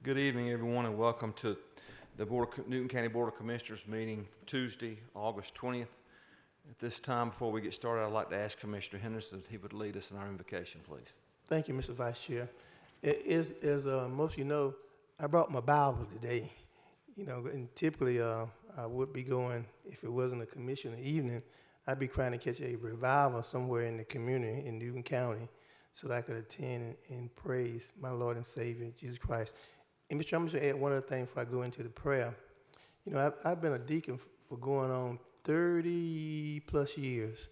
Good evening, everyone, and welcome to the Newton County Board of Commissioners meeting Tuesday, August 20th. At this time, before we get started, I'd like to ask Commissioner Henderson if he would lead us in our invocation, please. Thank you, Mr. Vice Chair. As most of you know, I brought my Bible today. You know, and typically I would be going, if it wasn't a commission evening, I'd be trying to catch a revival somewhere in the community in Newton County so that I could attend and praise my Lord and Savior, Jesus Christ. And Mr. I'm just going to add one other thing before I go into the prayer. You know, I've been a deacon for going on 30 plus years.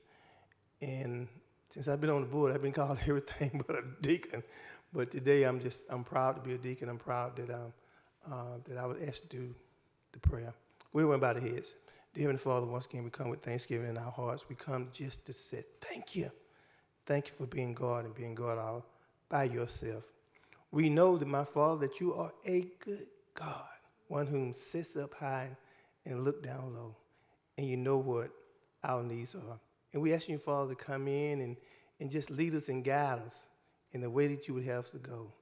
And since I've been on the board, I've been called everything but a deacon. But today I'm proud to be a deacon. I'm proud that I was asked to do the prayer. We went by the heads. Dear Heavenly Father, once again, we come with thanksgiving in our hearts. We come just to say thank you. Thank you for being God and being God all by yourself. We know that, my Father, that you are a good God, one whom sits up high and look down low. And you know what our needs are. And we ask you, Father, to come in and just lead us and guide us in the way that you would have us to go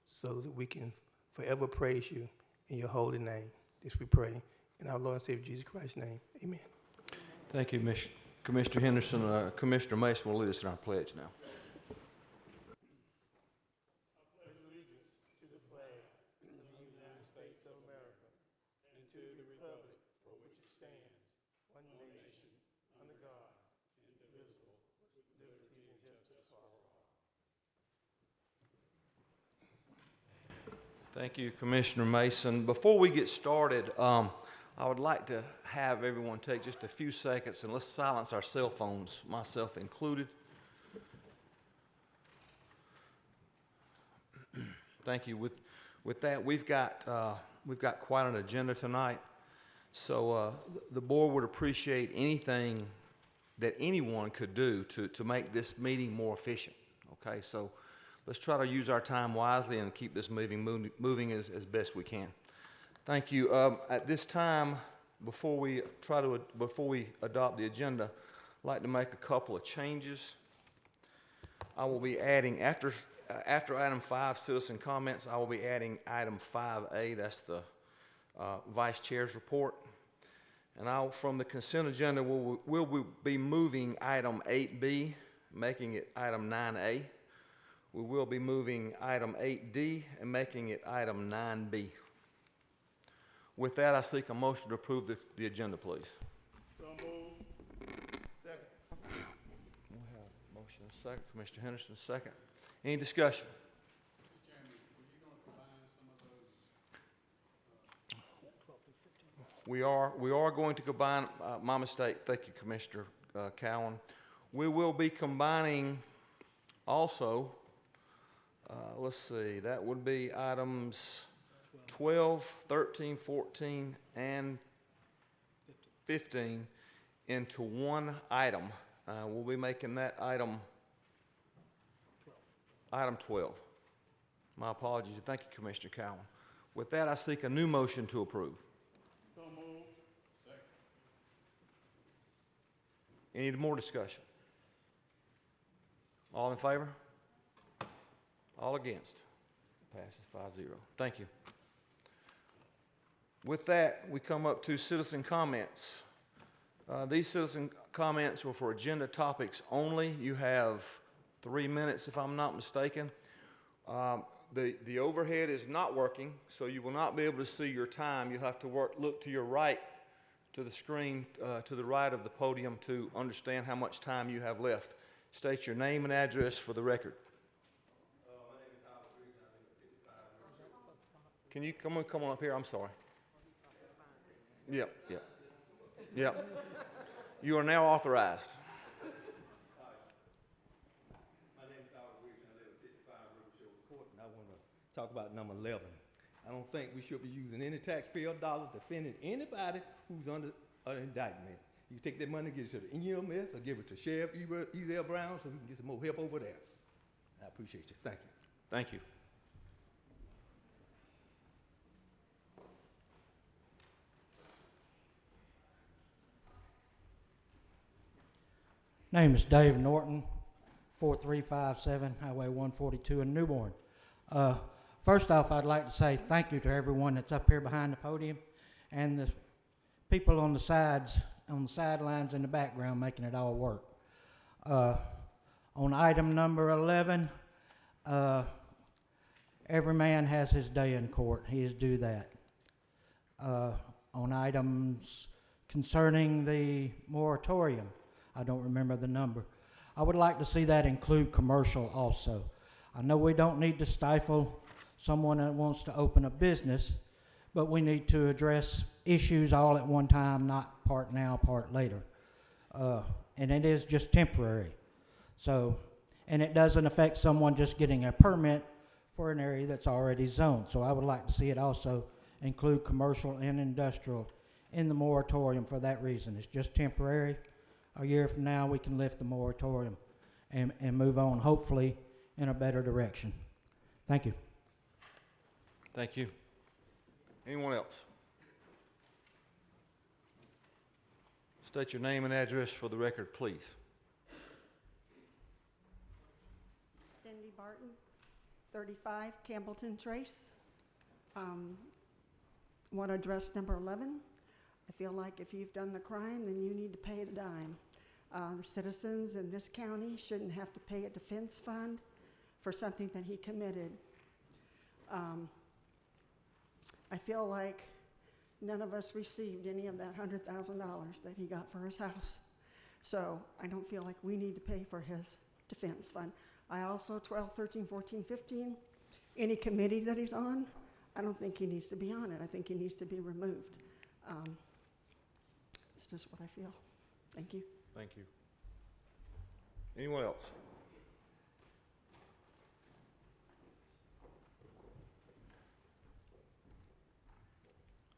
so that we can forever praise you in your holy name. This we pray in our Lord and Savior Jesus Christ's name. Amen. Thank you, Commissioner Henderson. Commissioner Mason will lead us in our pledge now. Thank you, Commissioner Mason. Before we get started, I would like to have everyone take just a few seconds and let's silence our cell phones, myself included. Thank you. With that, we've got quite an agenda tonight. So the board would appreciate anything that anyone could do to make this meeting more efficient. Okay, so let's try to use our time wisely and keep this moving as best we can. Thank you. At this time, before we adopt the agenda, I'd like to make a couple of changes. I will be adding after item 5, citizen comments. I will be adding item 5A. That's the Vice Chair's report. And from the consent agenda, we'll be moving item 8B, making it item 9A. We will be moving item 8D and making it item 9B. With that, I seek a motion to approve the agenda, please. So moved. Second. We have a motion and a second. Commissioner Henderson, second. Any discussion? Mr. Chairman, were you going to combine some of those? We are going to combine, my mistake, thank you, Commissioner Cowan. We will be combining also, let's see, that would be items 12, 13, 14, and 15 into one item. We'll be making that item 12. My apologies. Thank you, Commissioner Cowan. With that, I seek a new motion to approve. So moved. Second. Any more discussion? All in favor? All against? Passes 5-0. Thank you. With that, we come up to citizen comments. These citizen comments were for agenda topics only. You have 3 minutes, if I'm not mistaken. The overhead is not working, so you will not be able to see your time. You'll have to look to your right, to the screen, to the right of the podium to understand how much time you have left. State your name and address for the record. My name is Hopkins. I live at 55. Can you come on up here? I'm sorry. Yep. You are now authorized. My name is Howard Wilson. I live at 55 River Shores Court, and I want to talk about number 11. I don't think we should be using any taxpayer dollars defending anybody who's under an indictment. You take that money, give it to the EMS, or give it to Sheriff Ezell Brown so we can get some more help over there. I appreciate you. Thank you. Thank you. Name is Dave Norton, 4357 Highway 142 in Newborn. First off, I'd like to say thank you to everyone that's up here behind the podium and the people on the sidelines in the background making it all work. On item number 11, every man has his day in court. He is due that. On items concerning the moratorium, I don't remember the number. I would like to see that include commercial also. I know we don't need to stifle someone that wants to open a business, but we need to address issues all at one time, not part now, part later. And it is just temporary. So, and it doesn't affect someone just getting a permit for an area that's already zoned. So I would like to see it also include commercial and industrial in the moratorium for that reason. It's just temporary. A year from now, we can lift the moratorium and move on, hopefully, in a better direction. Thank you. Thank you. Anyone else? State your name and address for the record, please. Cindy Barton, 35 Campbellton Trace. Want to address number 11. I feel like if you've done the crime, then you need to pay the dime. The citizens in this county shouldn't have to pay a defense fund for something that he committed. I feel like none of us received any of that $100,000 that he got for his house. So I don't feel like we need to pay for his defense fund. I also, 12, 13, 14, 15, any committee that he's on, I don't think he needs to be on it. I think he needs to be removed. It's just what I feel. Thank you. Thank you. Anyone else?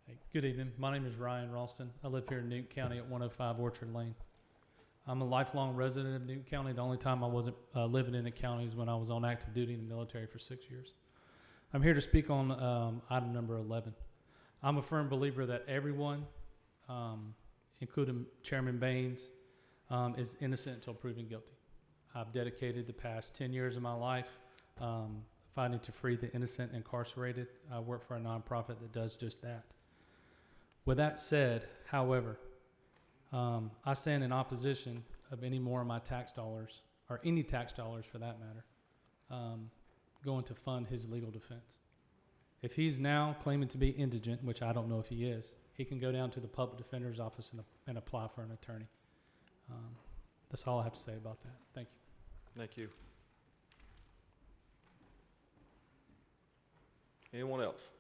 Hey, good evening. My name is Ryan Ralston. I live here in Newton County at 105 Orchard Lane. I'm a lifelong resident of Newton County. The only time I wasn't living in the county is when I was on active duty in the military for 6 years. I'm here to speak on item number 11. I'm a firm believer that everyone, including Chairman Baines, is innocent until proven guilty. I've dedicated the past 10 years of my life fighting to free the innocent incarcerated. I work for a nonprofit that does just that. With that said, however, I stand in opposition of any more of my tax dollars, or any tax dollars for that matter, going to fund his legal defense. If he's now claiming to be indigent, which I don't know if he is, he can go down to the public defender's office and apply for an attorney. That's all I have to say about that. Thank you. Thank you. Anyone else?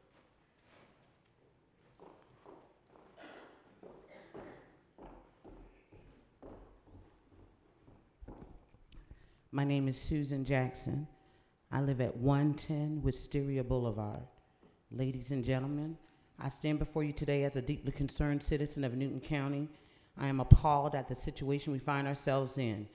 My name is Susan Jackson. I live at 110 Wisteria Boulevard. Ladies and gentlemen, I stand before you today as a deeply concerned citizen of Newton County. I am appalled at the situation we find ourselves in.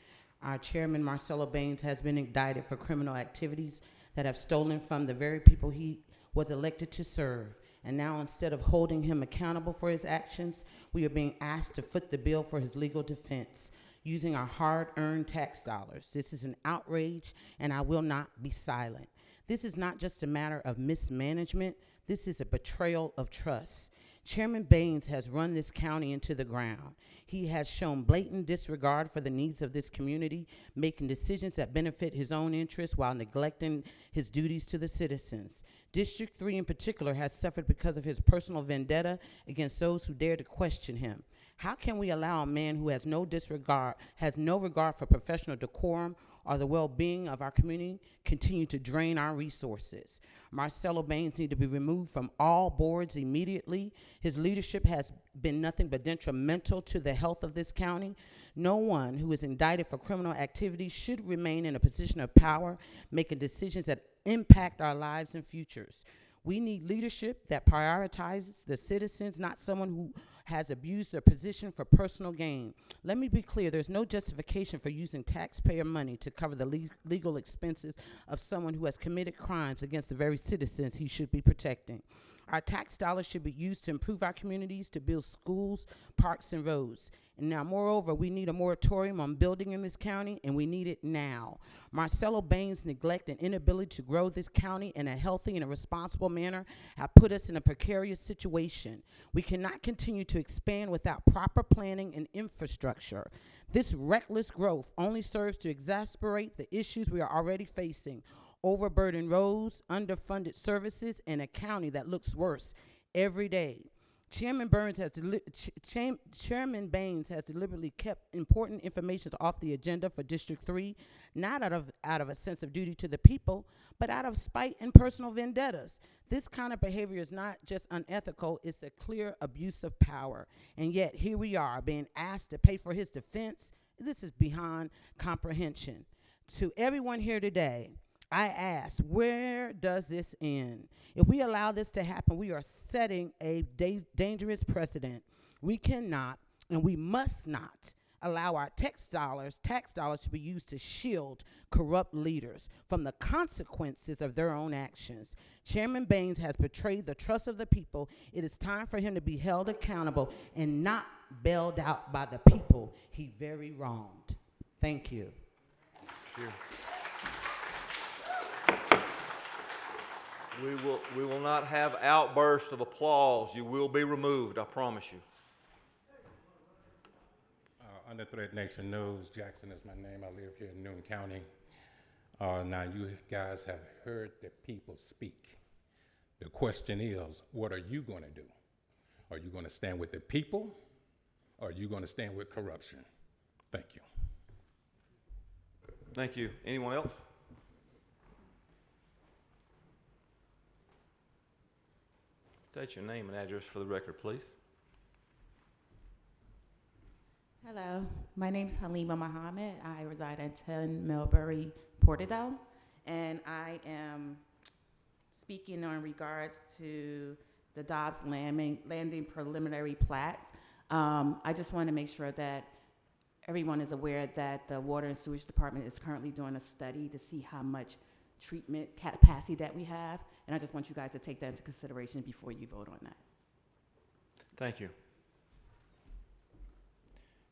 Our chairman, Marcelo Baines, has been indicted for criminal activities that have stolen from the very people he was elected to serve. And now, instead of holding him accountable for his actions, we are being asked to foot the bill for his legal defense using our hard-earned tax dollars. This is an outrage, and I will not be silent. This is not just a matter of mismanagement. This is a betrayal of trust. Chairman Baines has run this county into the ground. He has shown blatant disregard for the needs of this community, making decisions that benefit his own interests while neglecting his duties to the citizens. District 3 in particular has suffered because of his personal vendetta against those who dare to question him. How can we allow a man who has no regard for professional decorum or the well-being of our community continue to drain our resources? Marcelo Baines needs to be removed from all boards immediately. His leadership has been nothing but detrimental to the health of this county. No one who is indicted for criminal activity should remain in a position of power, making decisions that impact our lives and futures. We need leadership that prioritizes the citizens, not someone who has abused their position for personal gain. Let me be clear, there's no justification for using taxpayer money to cover the legal expenses of someone who has committed crimes against the very citizens he should be protecting. Our tax dollars should be used to improve our communities, to build schools, parks, and roads. And now, moreover, we need a moratorium on building in this county, and we need it now. Marcelo Bain's neglect and inability to grow this county in a healthy and a responsible manner have put us in a precarious situation. We cannot continue to expand without proper planning and infrastructure. This reckless growth only serves to exacerbate the issues we are already facing: overburdened roads, underfunded services, and a county that looks worse every day. Chairman Baines has deliberately kept important information off the agenda for District 3, not out of a sense of duty to the people, but out of spite and personal vendettas. This kind of behavior is not just unethical, it's a clear abuse of power. And yet, here we are, being asked to pay for his defense. This is beyond comprehension. To everyone here today, I asked, where does this end? If we allow this to happen, we are setting a dangerous precedent. We cannot and we must not allow our tax dollars to be used to shield corrupt leaders from the consequences of their own actions. Chairman Baines has betrayed the trust of the people. It is time for him to be held accountable and not bailed out by the people he very wronged. Thank you. Thank you. We will not have outbursts of applause. You will be removed, I promise you. Under Threat Nation News, Jackson is my name. I live here in Newton County. Now, you guys have heard the people speak. The question is, what are you going to do? Are you going to stand with the people, or are you going to stand with corruption? Thank you. Thank you. Anyone else? State your name and address for the record, please. Hello, my name is Halima Muhammad. I reside at 10 Millbury, Porterdale, and I am speaking in regards to the Dobbs Landing preliminary plat. I just want to make sure that everyone is aware that the Water and Sewage Department is currently doing a study to see how much treatment capacity that we have, and I just want you guys to take that into consideration before you vote on that. Thank you.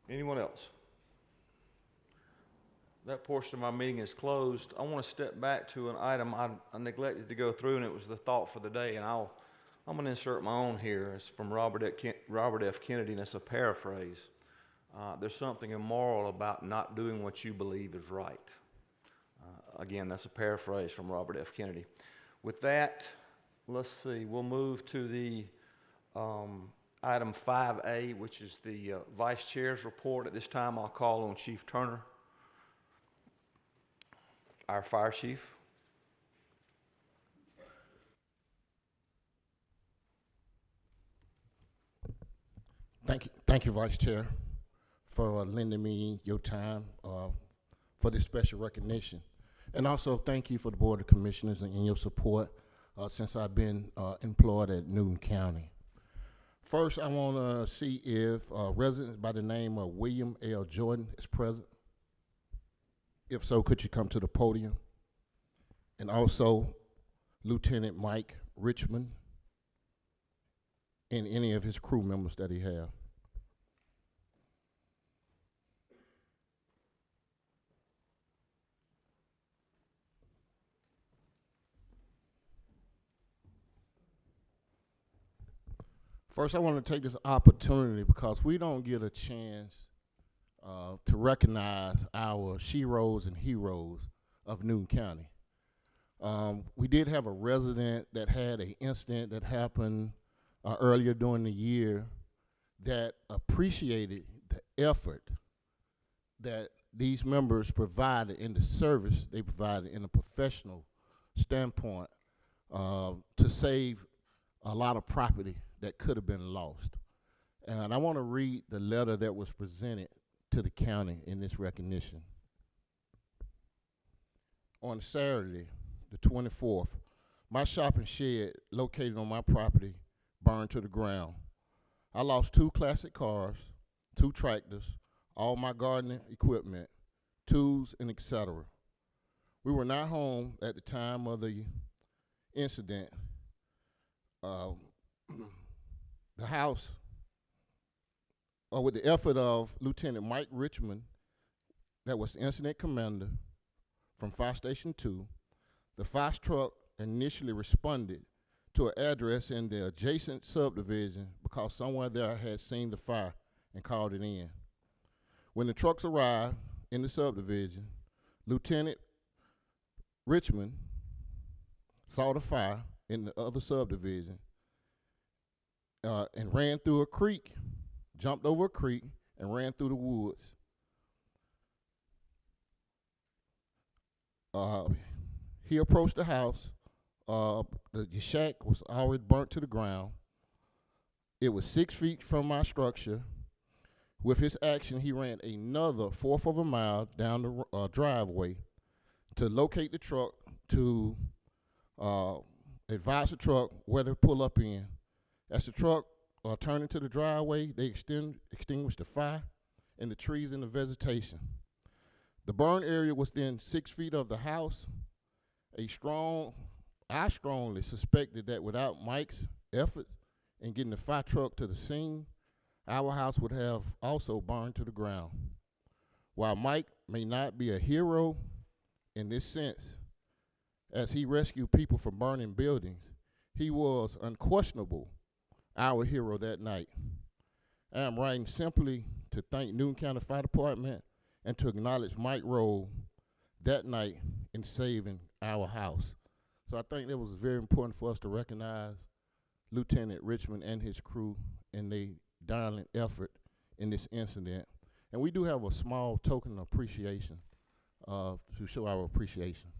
Anyone else? That portion of our meeting is closed. I want to step back to an item I neglected to go through, and it was the thought for the day, and I'm going to insert my own here. It's from Robert F. Kennedy, and it's a paraphrase. There's something immoral about not doing what you believe is right. Again, that's a paraphrase from Robert F. Kennedy. With that, let's see, we'll move to the item 5A, which is the Vice Chair's report. At this time, I'll call on Chief Turner, our Fire Chief. Thank you, Vice Chair, for lending me your time for this special recognition. And also thank you for the Board of Commissioners and your support since I've been employed at Newton County. First, I want to see if a resident by the name of William L. Jordan is present. If so, could you come to the podium? And also Lieutenant Mike Richmond and any of his crew members that he have. First, I want to take this opportunity because we don't get a chance to recognize our sheroes and heroes of Newton County. We did have a resident that had an incident that happened earlier during the year that appreciated the effort that these members provided in the service they provided in a professional standpoint to save a lot of property that could have been lost. And I want to read the letter that was presented to the county in this recognition. On Saturday, the 24th, my shopping shed located on my property burned to the ground. I lost 2 classic cars, 2 tractors, all my gardening equipment, tools, and etc. We were not home at the time of the incident, the House, or with the effort of Lieutenant Mike Richmond, that was the incident commander from Fire Station 2, the fire truck initially responded to an address in the adjacent subdivision because someone there had seen the fire and called it in. When the trucks arrived in the subdivision, Lieutenant Richmond saw the fire in the other subdivision and ran through a creek, jumped over a creek, and ran through the woods. He approached the house. The shack was already burnt to the ground. It was 6 feet from my structure. With his action, he ran another 1/4 of a mile down the driveway to locate the truck, to advise the truck where to pull up in. As the truck turned into the driveway, they extinguished the fire and the trees and the vegetation. The burn area was then 6 feet of the house. I strongly suspected that without Mike's effort in getting the fire truck to the scene, our house would have also burned to the ground. While Mike may not be a hero in this sense, as he rescued people from burning buildings, he was unquestionable our hero that night. I am writing simply to thank Newton County Fire Department and to acknowledge Mike's role that night in saving our house. So I think that was very important for us to recognize Lieutenant Richmond and his crew in their darling effort in this incident. And we do have a small token of appreciation to show our appreciation.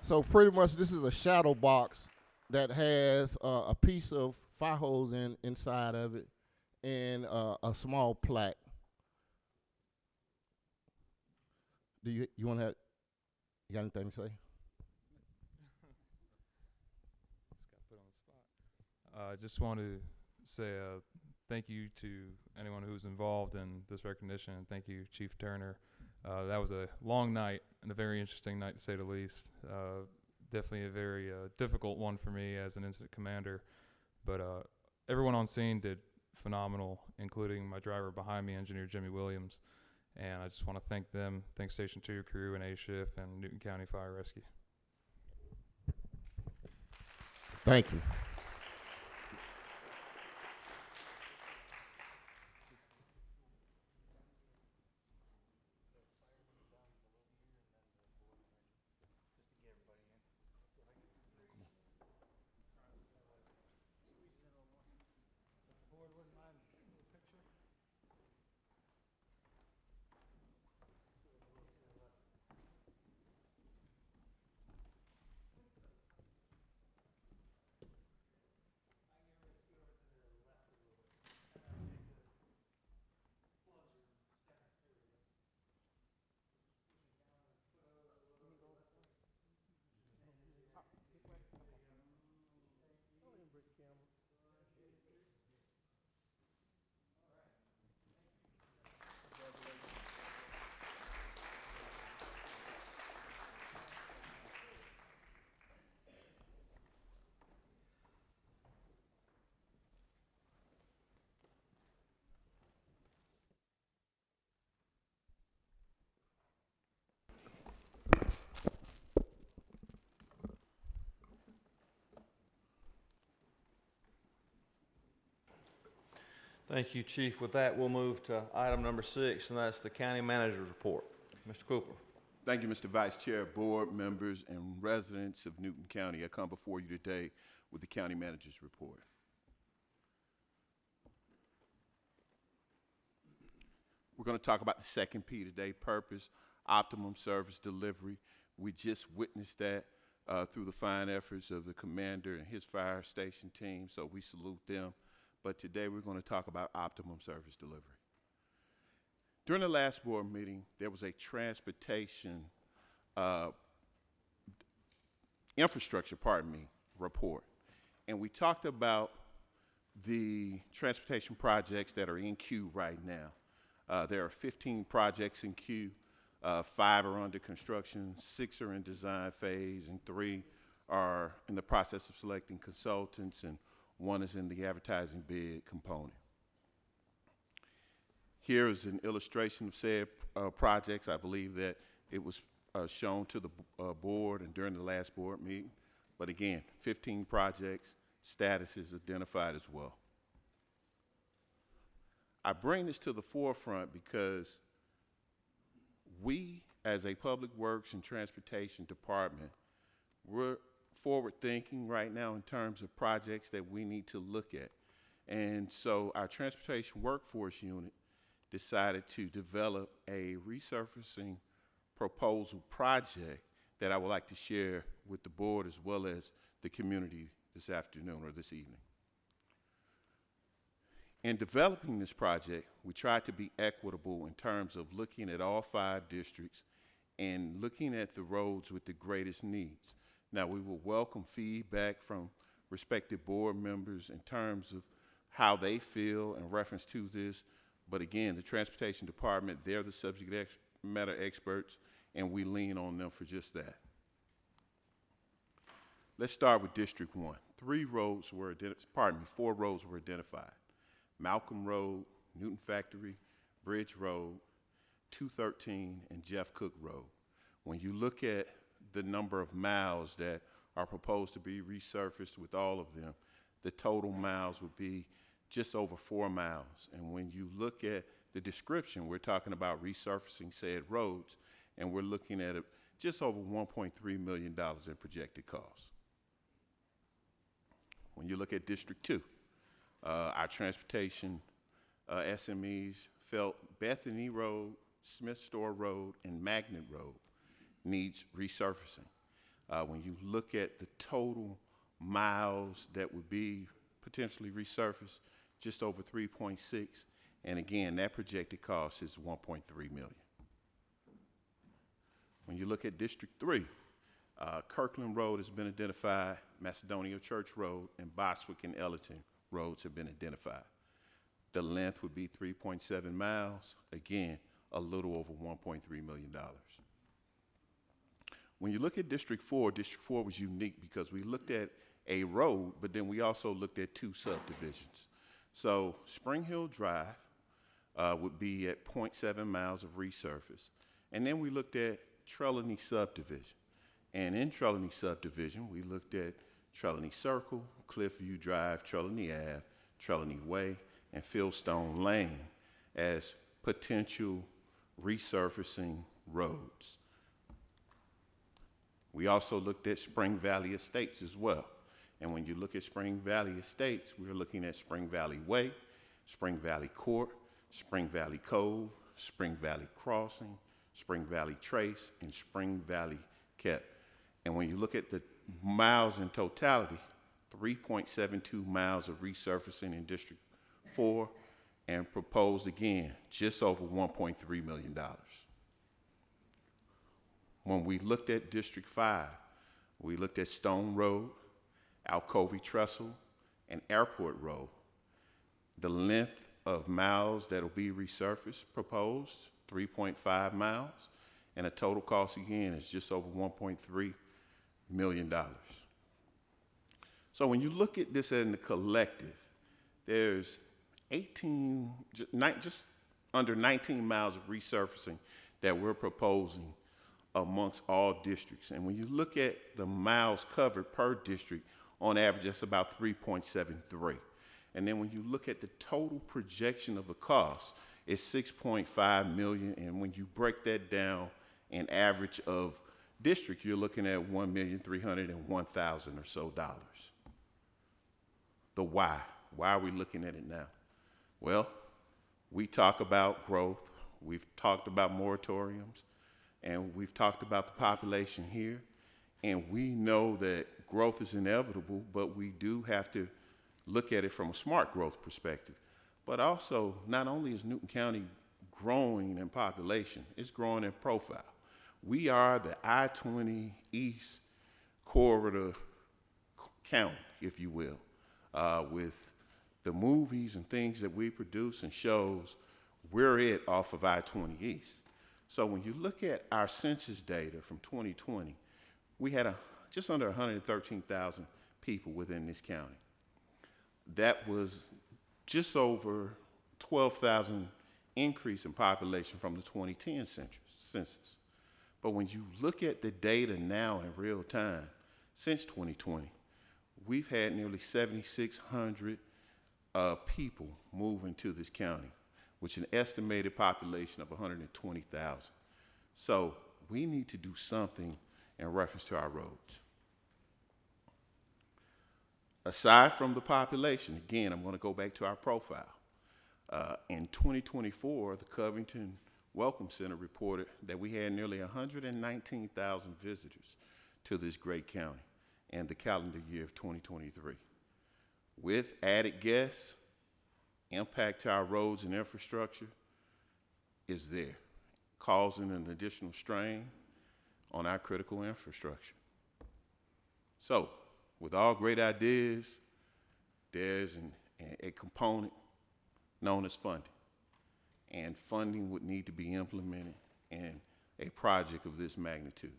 So pretty much this is a shadow box that has a piece of fire hose inside of it and a small plaque. Do you want to have, you got anything to say? Just got put on the spot. I just want to say thank you to anyone who's involved in this recognition, and thank you, Chief Turner. That was a long night and a very interesting night, to say the least. Definitely a very difficult one for me as an incident commander, but everyone on scene did phenomenal, including my driver behind me, Engineer Jimmy Williams, and I just want to thank them, thank Station 2 crew and A-Shift and Newton County Fire Rescue. Thank you. Thank you, Chief. With that, we'll move to item number 6, and that's the County Manager's Report. Mr. Cooper. Thank you, Mr. Vice Chair, board members, and residents of Newton County. I come before you today with the County Manager's Report. We're going to talk about the second P today, purpose, optimum service delivery. We just witnessed that through the fine efforts of the commander and his fire station team, so we salute them. But today we're going to talk about optimum service delivery. During the last board meeting, there was a transportation infrastructure, report. And we talked about the transportation projects that are in queue right now. There are 15 projects in queue. 5 are under construction, 6 are in design phase, and 3 are in the process of selecting consultants, and 1 is in the advertising bid component. Here is an illustration of said projects. I believe that it was shown to the board and during the last board meeting. But again, 15 projects, status is identified as well. I bring this to the forefront because we, as a Public Works and Transportation Department, we're forward thinking right now in terms of projects that we need to look at. And so our Transportation Workforce Unit decided to develop a resurfacing proposal project that I would like to share with the board as well as the community this afternoon or this evening. In developing this project, we tried to be equitable in terms of looking at all 5 districts and looking at the roads with the greatest needs. Now, we will welcome feedback from respective board members in terms of how they feel in reference to this. But again, the Transportation Department, they're the subject matter experts, and we lean on them for just that. Let's start with District 1. 4 roads were identified. Malcolm Road, Newton Factory, Bridge Road, 213, and Jeff Cook Road. When you look at the number of miles that are proposed to be resurfaced with all of them, the total miles would be just over 4 miles. And when you look at the description, we're talking about resurfacing said roads, and we're looking at just over $1.3 million in projected costs. When you look at District 2, our transportation SMEs felt Bethany Road, Smith Store Road, and Magnet Road needs resurfacing. When you look at the total miles that would be potentially resurfaced, just over 3.6, and again, that projected cost is 1.3 million. When you look at District 3, Kirkland Road has been identified, Macedonia Church Road, and Boswick and Ellerton roads have been identified. The length would be 3.7 miles, again, a little over $1.3 million. When you look at District 4 was unique because we looked at a road, but then we also looked at 2 subdivisions. So Spring Hill Drive would be at 0.7 miles of resurface. And then we looked at Trelawney Subdivision. And in Trelawney Subdivision, we looked at Trelawney Circle, Cliffview Drive, Trelawney Ave, Trelawney Way, and Fieldstone Lane as potential resurfacing roads. We also looked at Spring Valley Estates as well. And when you look at Spring Valley Estates, we're looking at Spring Valley Way, Spring Valley Court, Spring Valley Cove, Spring Valley Crossing, Spring Valley Trace, and Spring Valley Kept. And when you look at the miles in totality, 3.72 miles of resurfacing in District 4, and proposed again, just over $1.3 million. When we looked at District 5, we looked at Stone Road, Alcovey Trestle, and Airport Road. The length of miles that will be resurfaced proposed, 3.5 miles, and a total cost again is just over $1.3 million. So when you look at this in the collective, there's just under 19 miles of resurfacing that we're proposing amongst all districts. And when you look at the miles covered per district, on average, that's about 3.73. And then when you look at the total projection of the cost, it's 6.5 million. And when you break that down in average of district, you're looking at 1,301,000 or so dollars. The why. Why are we looking at it now? Well, we talk about growth. We've talked about moratoriums, and we've talked about the population here. And we know that growth is inevitable, but we do have to look at it from a smart growth perspective. But also, not only is Newton County growing in population, it's growing in profile. We are the I-20 East Corridor county, if you will, with the movies and things that we produce and shows, we're it off of I-20 East. So when you look at our census data from 2020, we had just under 113,000 people within this county. That was just over 12,000 increase in population from the 2010 census. But when you look at the data now in real time, since 2020, we've had nearly 7,600 people move into this county, which is an estimated population of 120,000. So we need to do something in reference to our roads. Aside from the population, again, I'm going to go back to our profile. In 2024, the Covington Welcome Center reported that we had nearly 119,000 visitors to this great county in the calendar year of 2023. With added guests, impact to our roads and infrastructure is there, causing an additional strain on our critical infrastructure. So, with all great ideas, there's a component known as funding. And funding would need to be implemented in a project of this magnitude.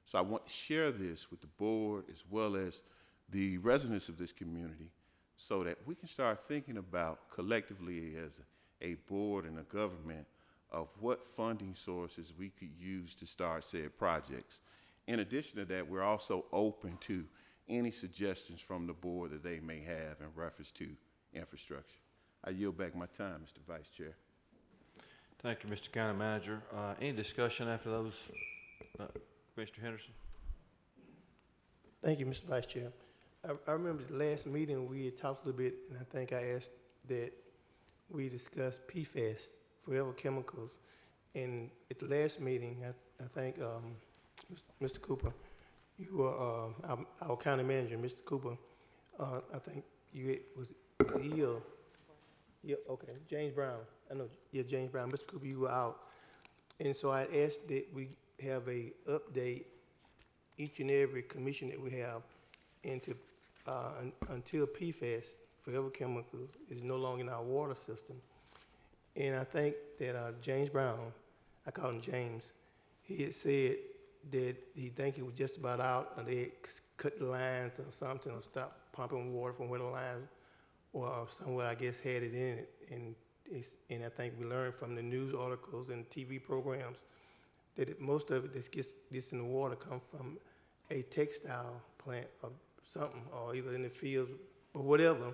So I want to share this with the board as well as the residents of this community so that we can start thinking about collectively as a board and a government of what funding sources we could use to start said projects. In addition to that, we're also open to any suggestions from the board that they may have in reference to infrastructure. I yield back my time, Mr. Vice Chair. Thank you, Mr. County Manager. Any discussion after those, Mr. Henderson? Thank you, Mr. Vice Chair. I remember the last meeting we had talked a little bit, and I think I asked that we discuss PFAS, forever chemicals. And at the last meeting, I think Mr. Cooper, you were our county manager, Mr. Cooper. I think you was ill. Yeah, okay, James Brown. I know, yeah, James Brown. Mr. Cooper, you were out. And so I asked that we have a update each and every commission that we have into until PFAS, forever chemicals, is no longer in our water system. And I think that James Brown, I call him James, he had said that he think it was just about out, and they cut the lines or something, or stop pumping water from where the lines, or somewhere I guess had it in it. And I think we learned from the news articles and TV programs that most of it that gets in the water comes from a textile plant or something, or either in the fields or whatever.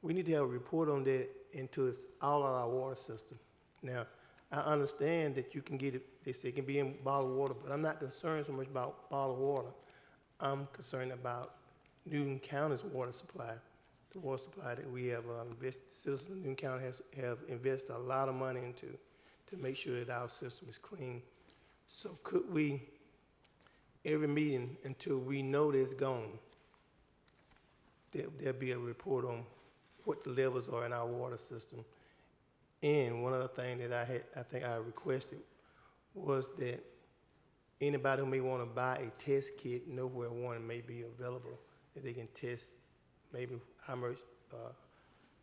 We need to have a report on that until it's all out of our water system. Now, I understand that you can get it, they say it can be in bottled water, but I'm not concerned so much about bottled water. I'm concerned about Newton County's water supply. The water supply that we have citizens of Newton County have invested a lot of money into to make sure that our system is clean. So could we, every meeting until we know that it's gone, there'll be a report on what the levels are in our water system. And one other thing that I think I requested was that anybody who may want to buy a test kit, know where one may be available, that they can test maybe how much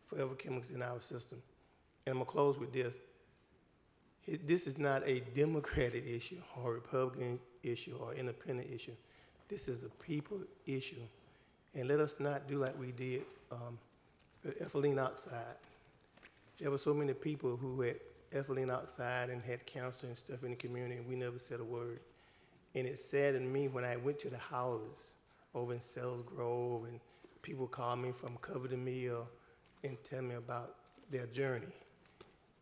forever chemicals in our system. And I'm gonna close with this. This is not a Democratic issue or a Republican issue or independent issue. This is a people issue. And let us not do like we did with ethylene oxide. There were so many people who had ethylene oxide and had cancer and stuff in the community, and we never said a word. And it saddened me when I went to the houses over in Sells Grove, and people called me from Covington Mill and tell me about their journey.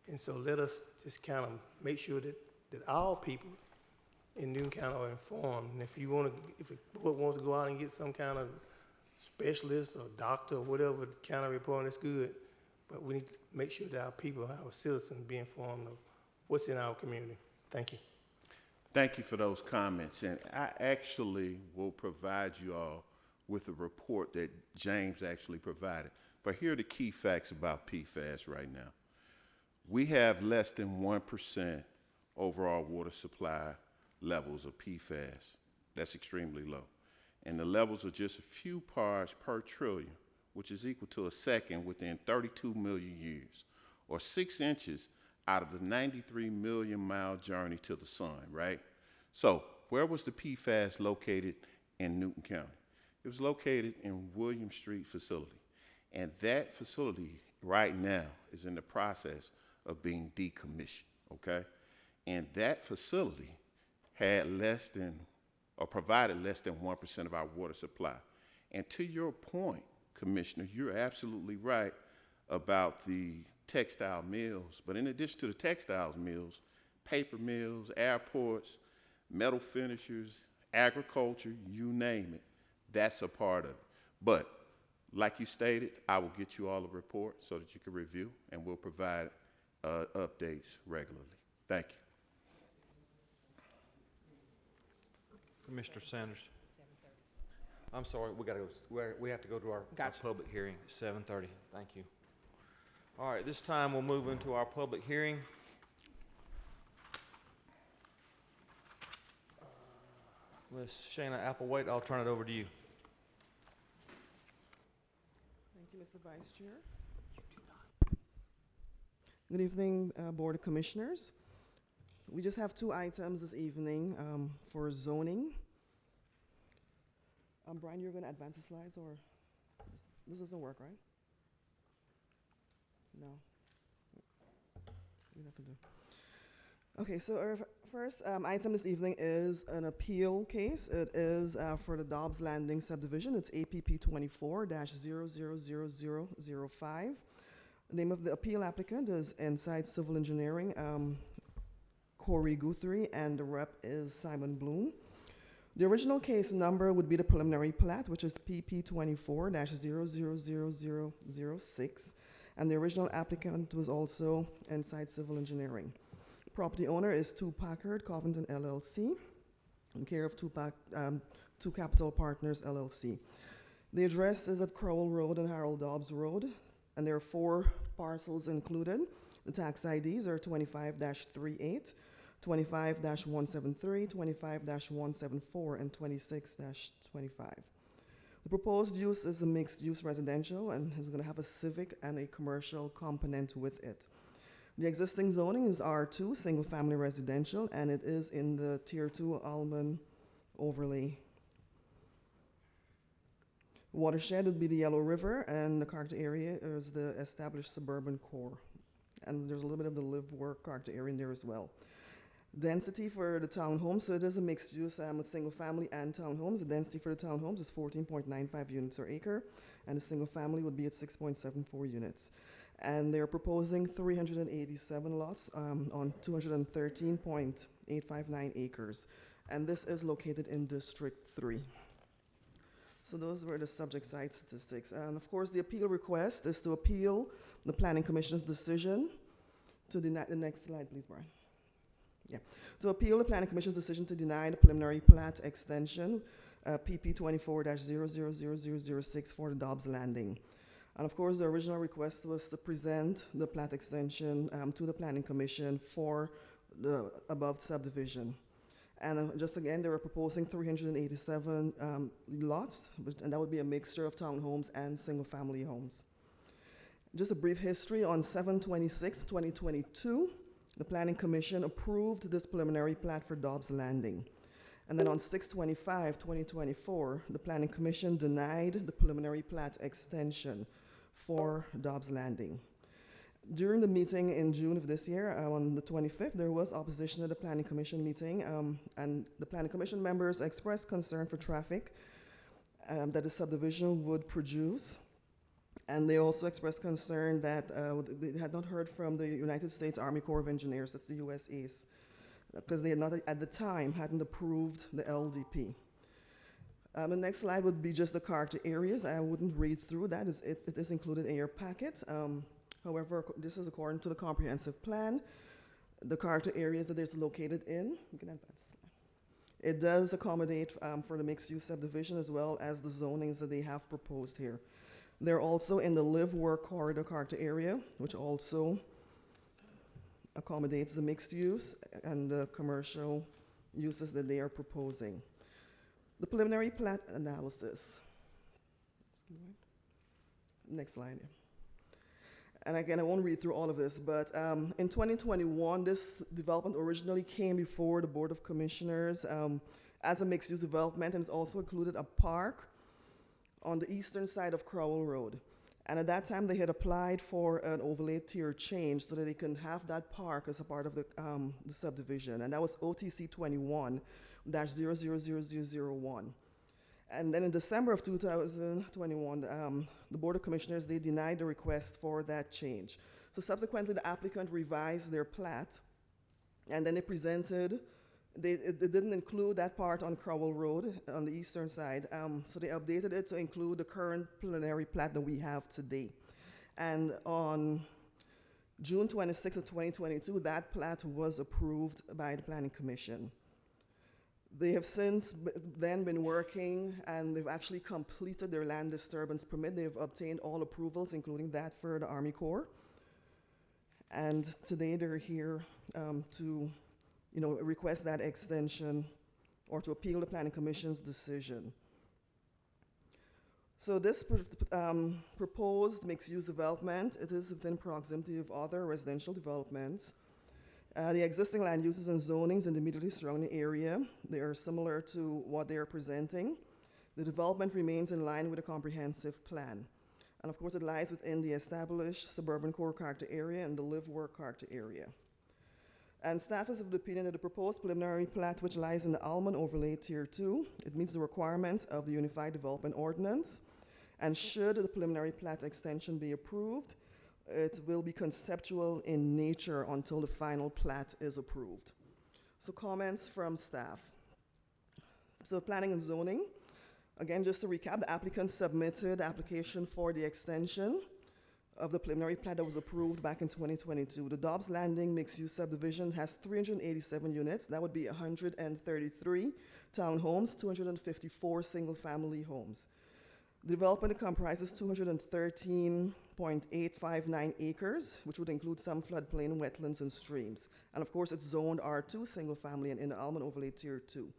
And so let us just kind of make sure that all people in Newton County are informed. And if the board wants to go out and get some kind of specialist or doctor or whatever kind of report, it's good. But we need to make sure that our people, our citizens, be informed of what's in our community. Thank you. Thank you for those comments. And I actually will provide you all with a report that James actually provided. But here are the key facts about PFAS right now. We have less than 1% overall water supply levels of PFAS. That's extremely low. And the levels are just a few parts per trillion which is equal to a second within 32 million years, or 6 inches out of the 93 million mile journey to the sun, right? So where was the PFAS located in Newton County? It was located in William Street facility. And that facility right now is in the process of being decommissioned, okay? And that facility had less than, or provided less than 1% of our water supply. And to your point, Commissioner, you're absolutely right about the textile mills. But in addition to the textiles mills, paper mills, airports, metal finishers, agriculture, you name it, that's a part of it. But like you stated, I will get you all a report so that you can review, and we'll provide updates regularly. Thank you. Commissioner Sanders. I'm sorry, we have to go to our public hearing at 7:30. Thank you. All right, this time we'll move into our public hearing. Ms. Shayna Applewhite, I'll turn it over to you. Thank you, Mr. Vice Chair. Good evening, Board of Commissioners. We just have 2 items this evening for zoning. Brian, you're going to advance the slides, or this doesn't work, right? No. You have to do. Okay, so our first item this evening is an appeal case. It is for the Dobbs Landing subdivision. It's APP 24-000005. The name of the appeal applicant is Inside Civil Engineering, Corey Guthrie, and the rep is Simon Bloom. The original case number would be the preliminary plat, which is PP 24-000006, and the original applicant was also Inside Civil Engineering. Property owner is 2 Packard Covington LLC, in care of 2 Capital Partners LLC. The address is at Crowell Road and Harold Dobbs Road, and there are 4 parcels included. The tax IDs are 25-38, 25-173, 25-174, and 26-25. The proposed use is a mixed-use residential and is going to have a civic and a commercial component with it. The existing zoning is R2, single-family residential, and it is in the Tier 2 Almond overlay. Watershed would be the Yellow River, and the character area is the established suburban core. And there's a little bit of the live-work character area in there as well. Density for the townhomes, so it is a mixed use with single family and townhomes. The density for the townhomes is 14.95 units per acre, and the single family would be at 6.74 units. And they're proposing 387 lots on 213.859 acres. And this is located in District 3. So those were the subject site statistics. And of course, the appeal request is to appeal the Planning Commission's decision to deny, the next slide, please, Brian. Yeah. To appeal the Planning Commission's decision to deny the preliminary plat extension, PP 24-000006 for the Dobbs Landing. And of course, the original request was to present the plat extension to the Planning Commission for the above subdivision. And just again, they were proposing 387 lots, and that would be a mixture of townhomes and single-family homes. Just a brief history: on 7/26/2022, the Planning Commission approved this preliminary plat for Dobbs Landing. And then on 6/25/2024, the Planning Commission denied the preliminary plat extension for Dobbs Landing. During the meeting in June of this year, on the 25th, there was opposition at the Planning Commission meeting, and the Planning Commission members expressed concern for traffic that the subdivision would produce. And they also expressed concern that they had not heard from the United States Army Corps of Engineers, that's the USAs, because they had not, at the time, hadn't approved the LDP. The next slide would be just the character areas. I wouldn't read through that. It is included in your packet. However, this is according to the comprehensive plan. The character areas that it's located in, you can advance the slide. It does accommodate for the mixed-use subdivision as well as the zonings that they have proposed here. They're also in the live-work corridor character area, which also accommodates the mixed use and the commercial uses that they are proposing. The preliminary plat analysis. next slide. And again, I won't read through all of this, but in 2021, this development originally came before the Board of Commissioners as a mixed-use development, and it also included a park on the eastern side of Crowell Road. And at that time, they had applied for an overlay tier change so that they can have that park as a part of the subdivision. And that was OTC 21-000001. And then in December of 2021, the Board of Commissioners, they denied the request for that change. So subsequently, the applicant revised their plat, and then they presented, they didn't include that part on Crowell Road on the eastern side, so they updated it to include the current preliminary plat that we have today. And on June 26th of 2022, that plat was approved by the Planning Commission. They have since then been working, and they've actually completed their land disturbance permit. They've obtained all approvals, including that for the Army Corps. And today they're here to, request that extension or to appeal the Planning Commission's decision. So this proposed mixed-use development, it is within proximity of other residential developments. The existing land uses and zonings in the immediately surrounding area, they are similar to what they are presenting. The development remains in line with a comprehensive plan. And of course, it lies within the established suburban core character area and the live-work character area. And staff is of the opinion that the proposed preliminary plat, which lies in the Almond Overlay Tier 2, it meets the requirements of the Unified Development Ordinance. And should the preliminary plat extension be approved, it will be conceptual in nature until the final plat is approved. So comments from staff. So planning and zoning. Again, just to recap, the applicant submitted application for the extension of the preliminary plat that was approved back in 2022. The Dobbs Landing mixed-use subdivision has 387 units. That would be 133 townhomes, 254 single-family homes. The development comprises 213.859 acres, which would include some floodplain, wetlands, and streams. And of course, it's zoned R2, single family, and in the Almond Overlay Tier 2.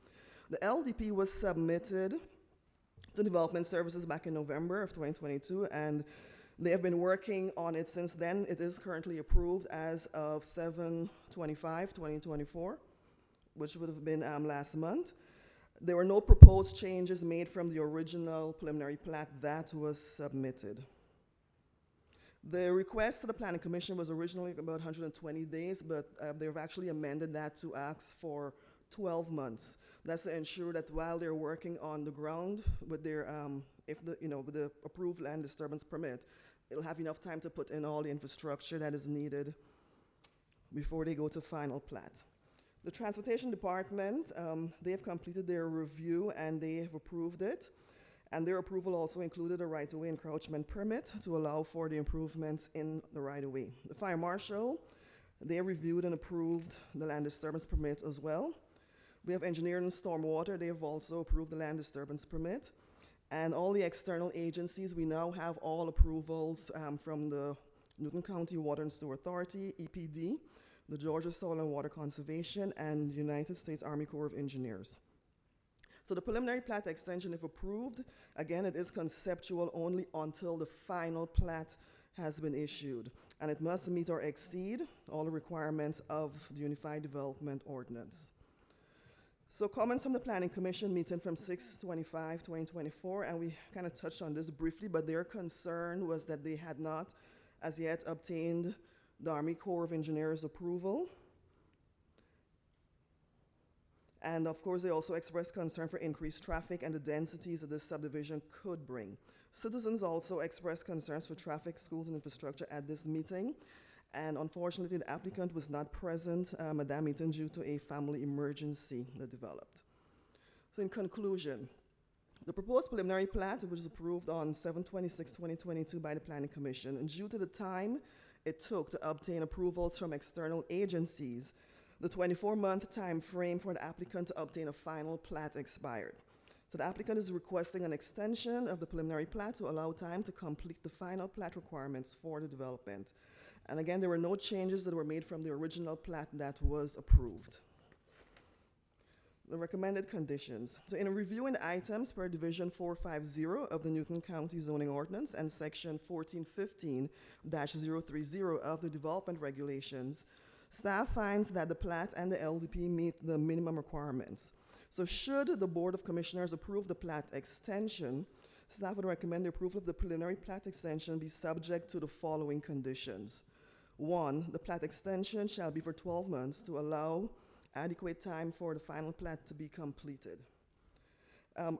The LDP was submitted to Development Services back in November of 2022, and they have been working on it since then. It is currently approved as of 7/25/2024, which would have been last month. There were no proposed changes made from the original preliminary plat that was submitted. The request to the Planning Commission was originally about 120 days, but they've actually amended that to ask for 12 months. That's to ensure that while they're working on the ground with their, with the approved land disturbance permit, it'll have enough time to put in all the infrastructure that is needed before they go to final plat. The Transportation Department, they have completed their review and they have approved it. And their approval also included a right-of-way encroachment permit to allow for the improvements in the right-of-way. The Fire Marshal, they reviewed and approved the land disturbance permit as well. We have Engineering and Stormwater, they have also approved the land disturbance permit. And all the external agencies, we now have all approvals from the Newton County Water and Sewer Authority, EPD, the Georgia Soil and Water Conservation, and United States Army Corps of Engineers. So the preliminary plat extension, if approved, again, it is conceptual only until the final plat has been issued, and it must meet or exceed all the requirements of the Unified Development Ordinance. So comments from the Planning Commission meeting from 6/25/2024, and we kind of touched on this briefly, but their concern was that they had not as yet obtained the Army Corps of Engineers approval. And of course, they also expressed concern for increased traffic and the densities that this subdivision could bring. Citizens also expressed concerns for traffic, schools, and infrastructure at this meeting. And unfortunately, the applicant was not present at that meeting due to a family emergency that developed. So in conclusion, the proposed preliminary plat, which was approved on 7/26/2022 by the Planning Commission, and due to the time it took to obtain approvals from external agencies, the 24-month time frame for the applicant to obtain a final plat expired. So the applicant is requesting an extension of the preliminary plat to allow time to complete the final plat requirements for the development. And again, there were no changes that were made from the original plat that was approved. The recommended conditions. So in reviewing items per Division 450 of the Newton County Zoning Ordinance and Section 1415-030 of the Development Regulations, staff finds that the plat and the LDP meet the minimum requirements. So should the Board of Commissioners approve the plat extension, staff would recommend the approval of the preliminary plat extension be subject to the following conditions. 1, the plat extension shall be for 12 months to allow adequate time for the final plat to be completed.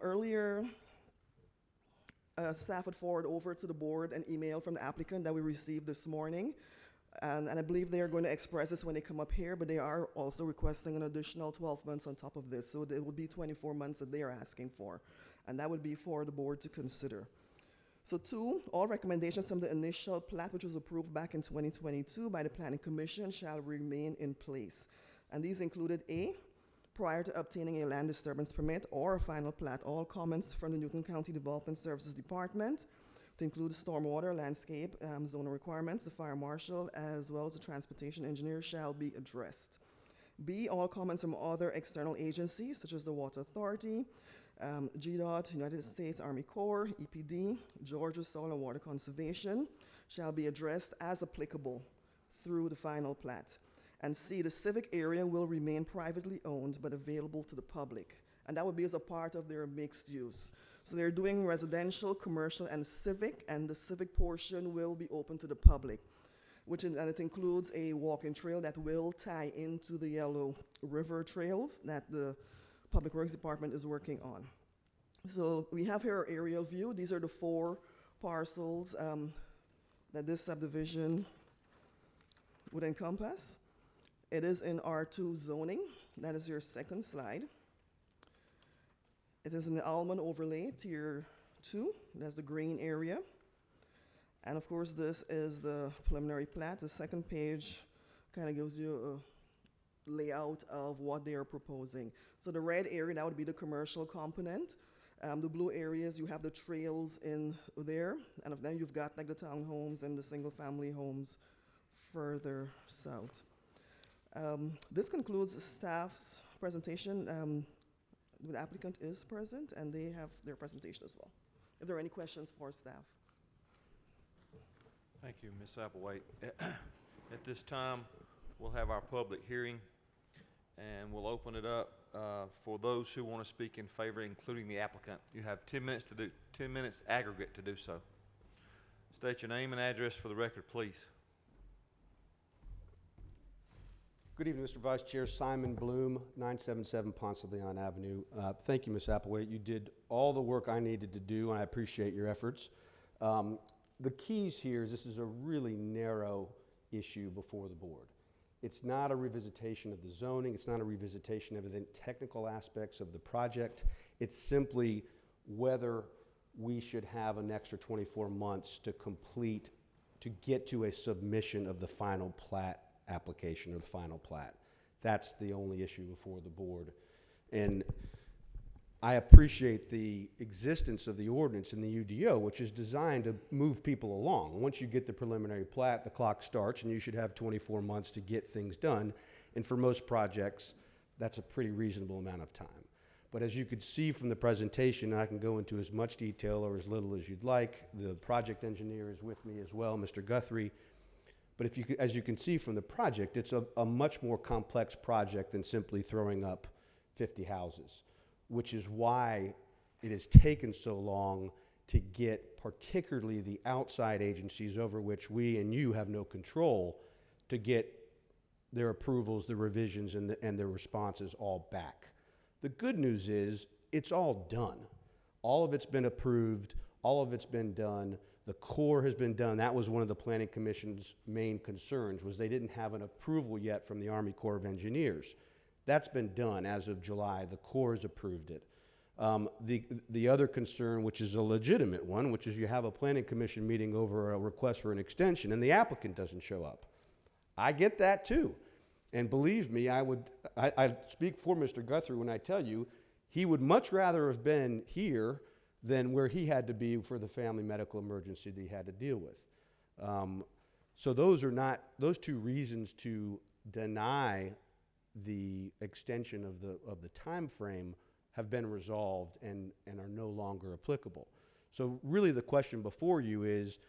Earlier, staff would forward over to the board an email from the applicant that we received this morning. And I believe they are going to express this when they come up here, but they are also requesting an additional 12 months on top of this. So it would be 24 months that they are asking for. And that would be for the board to consider. So 2, all recommendations from the initial plat, which was approved back in 2022 by the Planning Commission, shall remain in place. And these included A, prior to obtaining a land disturbance permit or a final plat, all comments from the Newton County Development Services Department, to include stormwater, landscape, zoning requirements, the fire marshal, as well as the transportation engineer, shall be addressed. B, all comments from other external agencies, such as the Water Authority, GDOT, United States Army Corps, EPD, Georgia Soil and Water Conservation, shall be addressed as applicable through the final plat. And C, the civic area will remain privately owned but available to the public. And that would be as a part of their mixed use. So they're doing residential, commercial, and the civic portion will be open to the public, and it includes a walking trail that will tie into the Yellow River trails that the Public Works Department is working on. So we have here our aerial view. These are the 4 parcels that this subdivision would encompass. It is in R2 zoning. That is your second slide. It is in the Almond Overlay, Tier 2. That's the green area. And of course, this is the preliminary plat. The second page kind of gives you a layout of what they are proposing. So the red area, that would be the commercial component. The blue areas, you have the trails in there. And then you've got like the townhomes and the single family homes further south. This concludes staff's presentation. The applicant is present, and they have their presentation as well. If there are any questions for staff. Thank you, Ms. Applewhite. At this time, we'll have our public hearing, and we'll open it up for those who want to speak in favor, including the applicant. You have 10 minutes to do 10 minutes aggregate to do so. State your name and address for the record, please. Good evening, Mr. Vice Chair. Simon Bloom, 977 Ponce de Leon Avenue. Thank you, Ms. Applewhite. You did all the work I needed to do, and I appreciate your efforts. The keys here is this is a really narrow issue before the board. It's not a revisitation of the zoning. It's not a revisitation of the technical aspects of the project. It's simply whether we should have an extra 24 months to complete, to get to a submission of the final plat application or the final plat. That's the only issue before the board. And I appreciate the existence of the ordinance in the UDO, which is designed to move people along. Once you get the preliminary plat, the clock starts, and you should have 24 months to get things done. And for most projects, that's a pretty reasonable amount of time. But as you could see from the presentation, and I can go into as much detail or as little as you'd like, the project engineer is with me as well, Mr. Guthrie. But if you could, as you can see from the project, it's a much more complex project than simply throwing up 50 houses, which is why it has taken so long to get particularly the outside agencies over which we and you have no control to get their approvals, the revisions, and their responses all back. The good news is it's all done. All of it's been approved. All of it's been done. The Corps has been done. That was one of the Planning Commission's main concerns, was they didn't have an approval yet from the Army Corps of Engineers. That's been done as of July. The Corps has approved it. The other concern, which is a legitimate one, which is you have a Planning Commission meeting over a request for an extension and the applicant doesn't show up. I get that too. And believe me, I speak for Mr. Guthrie when I tell you, he would much rather have been here than where he had to be for the family medical emergency that he had to deal with. So those two reasons to deny the extension of the time frame have been resolved and are no longer applicable. So really the question before you is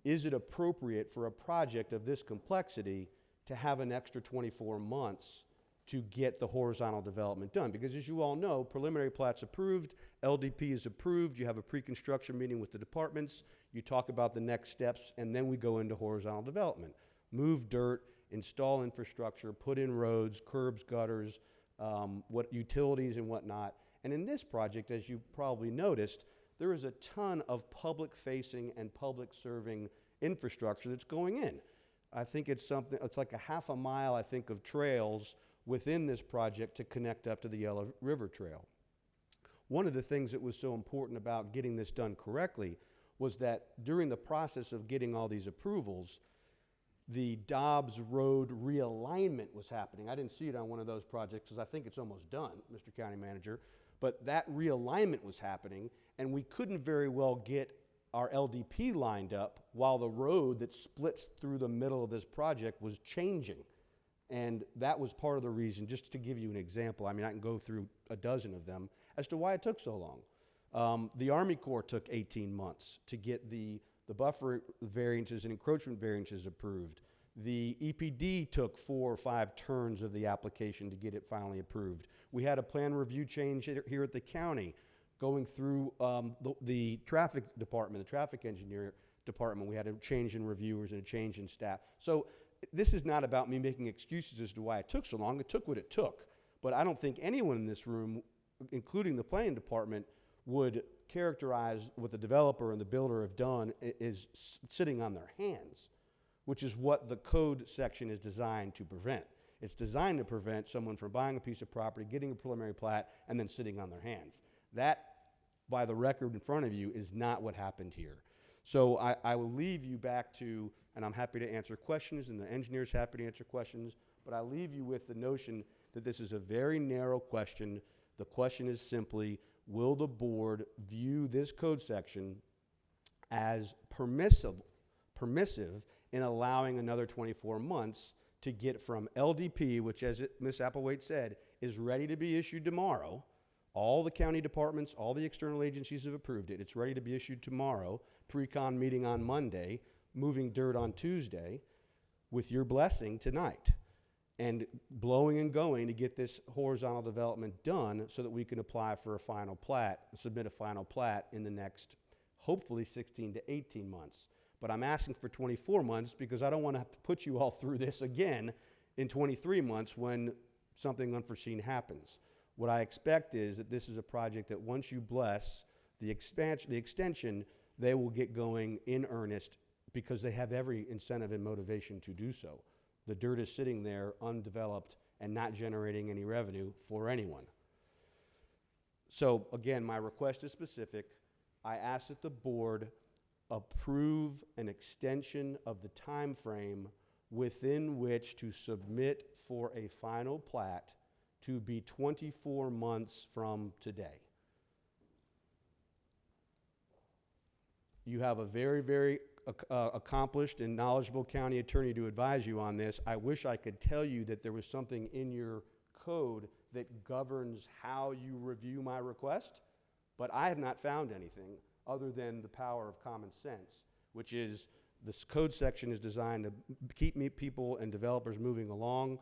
it appropriate for a project of this complexity to have an extra 24 months to get the horizontal development done? Because as you all know, preliminary plat's approved, LDP is approved, you have a pre-construction meeting with the departments, you talk about the next steps, and then we go into horizontal development. Move dirt, install infrastructure, put in roads, curbs, gutters, what utilities and whatnot. And in this project, as you probably noticed, there is a ton of public-facing and public-serving infrastructure that's going in. I think it's like a half a mile, I think, of trails within this project to connect up to the Yellow River Trail. One of the things that was so important about getting this done correctly was that during the process of getting all these approvals, the Dobbs Road realignment was happening. I didn't see it on one of those projects because I think it's almost done, Mr. County Manager, but that realignment was happening, and we couldn't very well get our LDP lined up while the road that splits through the middle of this project was changing. And that was part of the reason, just to give you an example, I mean, I can go through a dozen of them, as to why it took so long. The Army Corps took 18 months to get the buffer variances and encroachment variances approved. The EPD took 4 or 5 turns of the application to get it finally approved. We had a plan review change here at the county going through the traffic department, the traffic engineer department. We had a change in reviewers and a change in staff. So this is not about me making excuses as to why it took so long. It took what it took. But I don't think anyone in this room, including the planning department, would characterize what the developer and the builder have done is sitting on their hands, which is what the code section is designed to prevent. It's designed to prevent someone from buying a piece of property, getting a preliminary plat, and then sitting on their hands. That, by the record in front of you, is not what happened here. So I will leave you back to, and I'm happy to answer questions, and the engineer's happy to answer questions, but I leave you with the notion that this is a very narrow question. The question is simply, will the board view this code section as permissive in allowing another 24 months to get from LDP, which, as Ms. Applewhite said, is ready to be issued tomorrow. All the county departments, all the external agencies have approved it. It's ready to be issued tomorrow. Pre-con meeting on Monday, moving dirt on Tuesday, with your blessing tonight, and blowing and going to get this horizontal development done so that we can apply for a final plat, submit a final plat in the next, hopefully 16 to 18 months. But I'm asking for 24 months because I don't want to have to put you all through this again in 23 months when something unforeseen happens. What I expect is that this is a project that once you bless the extension, they will get going in earnest because they have every incentive and motivation to do so. The dirt is sitting there undeveloped and not generating any revenue for anyone. So again, my request is specific. I ask that the board approve an extension of the time frame within which to submit for a final plat to be 24 months from today. You have a very, very accomplished and knowledgeable county attorney to advise you on this. I wish I could tell you that there was something in your code that governs how you review my request, but I have not found anything other than the power of common sense, which is this code section is designed to keep people and developers moving along.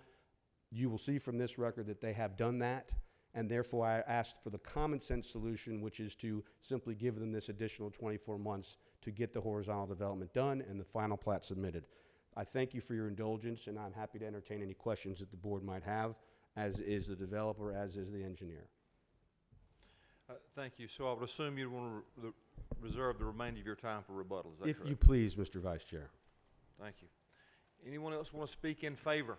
You will see from this record that they have done that, and therefore I asked for the common sense solution, which is to simply give them this additional 24 months to get the horizontal development done and the final plat submitted. I thank you for your indulgence, and I'm happy to entertain any questions that the board might have, as is the developer, as is the engineer. Thank you. So I would assume you'd want to reserve the remainder of your time for rebuttal. Is that correct? If you please, Mr. Vice Chair. Thank you. Anyone else want to speak in favor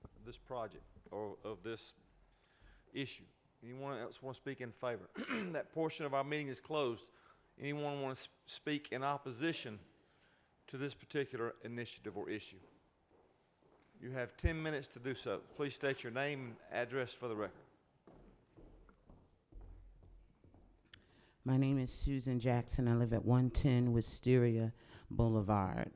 of this project or of this issue? Anyone else want to speak in favor? That portion of our meeting is closed. Anyone want to speak in opposition to this particular initiative or issue? You have 10 minutes to do so. Please state your name and address for the record. My name is Susan Jackson. I live at 110 Wisteria Boulevard.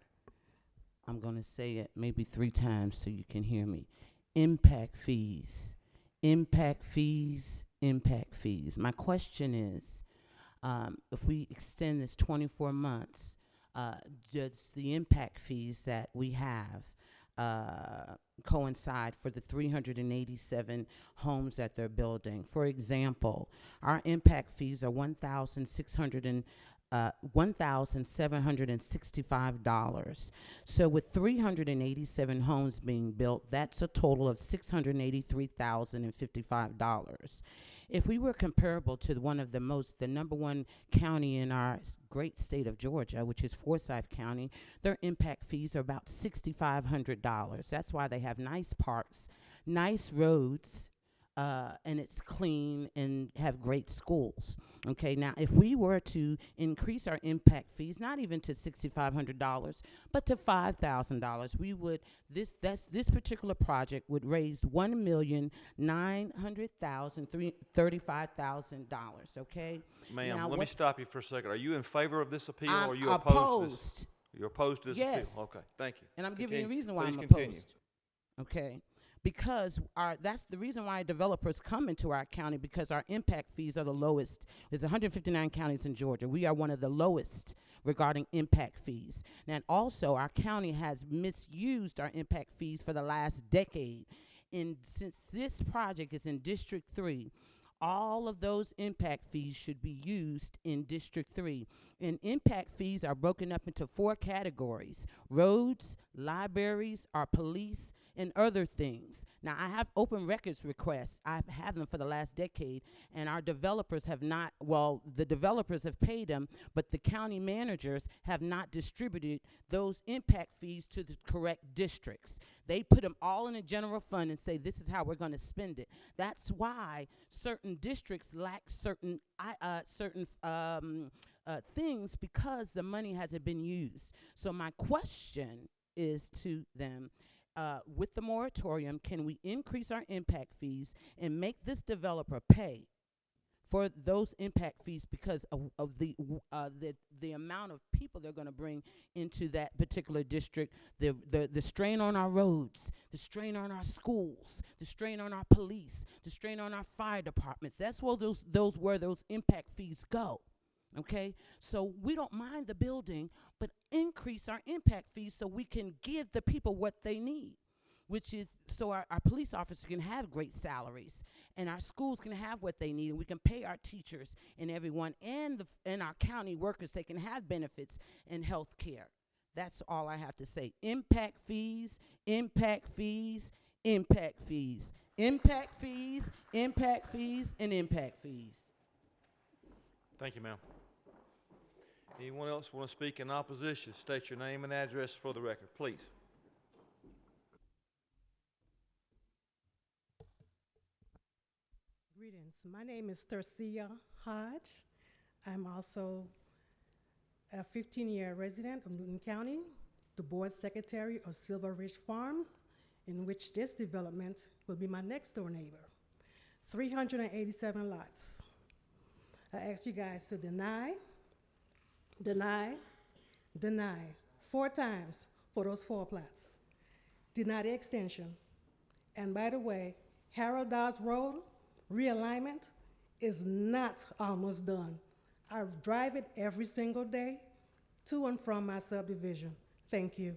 I'm going to say it maybe 3 times so you can hear me. impact fees, impact fees, impact fees. My question is, if we extend this 24 months, does the impact fees that we have coincide for the 387 homes that they're building? For example, our impact fees are $1,765. So with 387 homes being built, that's a total of $683,055. If we were comparable to the number one county in our great state of Georgia, which is Forsyth County, their impact fees are about $6,500. That's why they have nice parks, nice roads, and it's clean and have great schools. Okay, now if we were to increase our impact fees, not even to $6,500, but to $5,000, we would this particular project would raise $1,900,035. Okay, Ma'am, now let me stop you for a second. Are you in favor of this appeal, I'm or are you opposed to this? You're opposed to this Yes. appeal? Okay, thank you. And I'm giving you a reason why Please I'm continue. opposed. Okay. Because that's the reason why developers come into our county, because our impact fees are the lowest. There's 159 counties in Georgia. We are one of the lowest regarding impact fees. And also, our county has misused our impact fees for the last decade. And since this project is in District 3, all of those impact fees should be used in District 3. And impact fees are broken up into 4 categories: roads, libraries, our police, and other things. Now, I have open records requests. I've had them for the last decade, and our developers have not, the developers have paid them, but the county managers have not distributed those impact fees to the correct districts. They put them all in a general fund and say, this is how we're going to spend it. That's why certain districts lack certain things, because the money hasn't been used. So my question is to them, with the moratorium, can we increase our impact fees and make this developer pay for those impact fees because of the amount of people they're going to bring into that particular district, the strain on our roads, the strain on our schools, the strain on our police, the strain on our fire departments? That's where those impact fees go. Okay, so we don't mind the building, but increase our impact fees so we can give the people what they need, which is so our police officers can have great salaries, and our schools can have what they need, and we can pay our teachers and everyone, and our county workers, they can have benefits and health care. That's all I have to say. Impact fees, impact fees, impact fees, impact fees, impact fees, and impact fees. Thank you, ma'am. Anyone else want to speak in opposition? State your name and address for the record, please. Greetings. My name is Thersia Hodge. I'm also a 15-year resident of Newton County, the board secretary of Silver Ridge Farms, in which this development will be my next door neighbor. 387 lots. I ask you guys to deny 4 times for those 4 plots. Deny the extension. And by the way, Harold Dawes Road realignment is not almost done. I drive it every single day to and from my subdivision. Thank you.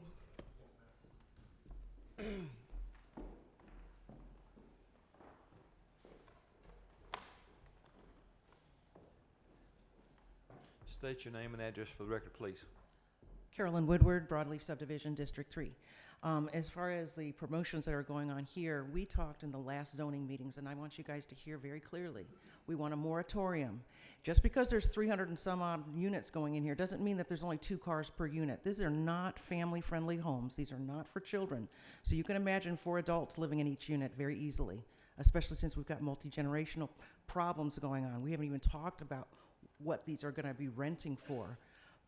State your name and address for the record, please. Carolyn Woodward, Broadleaf Subdivision, District 3. As far as the promotions that are going on here, we talked in the last zoning meetings, and I want you guys to hear very clearly. We want a moratorium. Just because there's 300 and some odd units going in here doesn't mean that there's only 2 cars per unit. These are not family-friendly homes. These are not for children. So you can imagine 4 adults living in each unit very easily, especially since we've got multi-generational problems going on. We haven't even talked about what these are going to be renting for.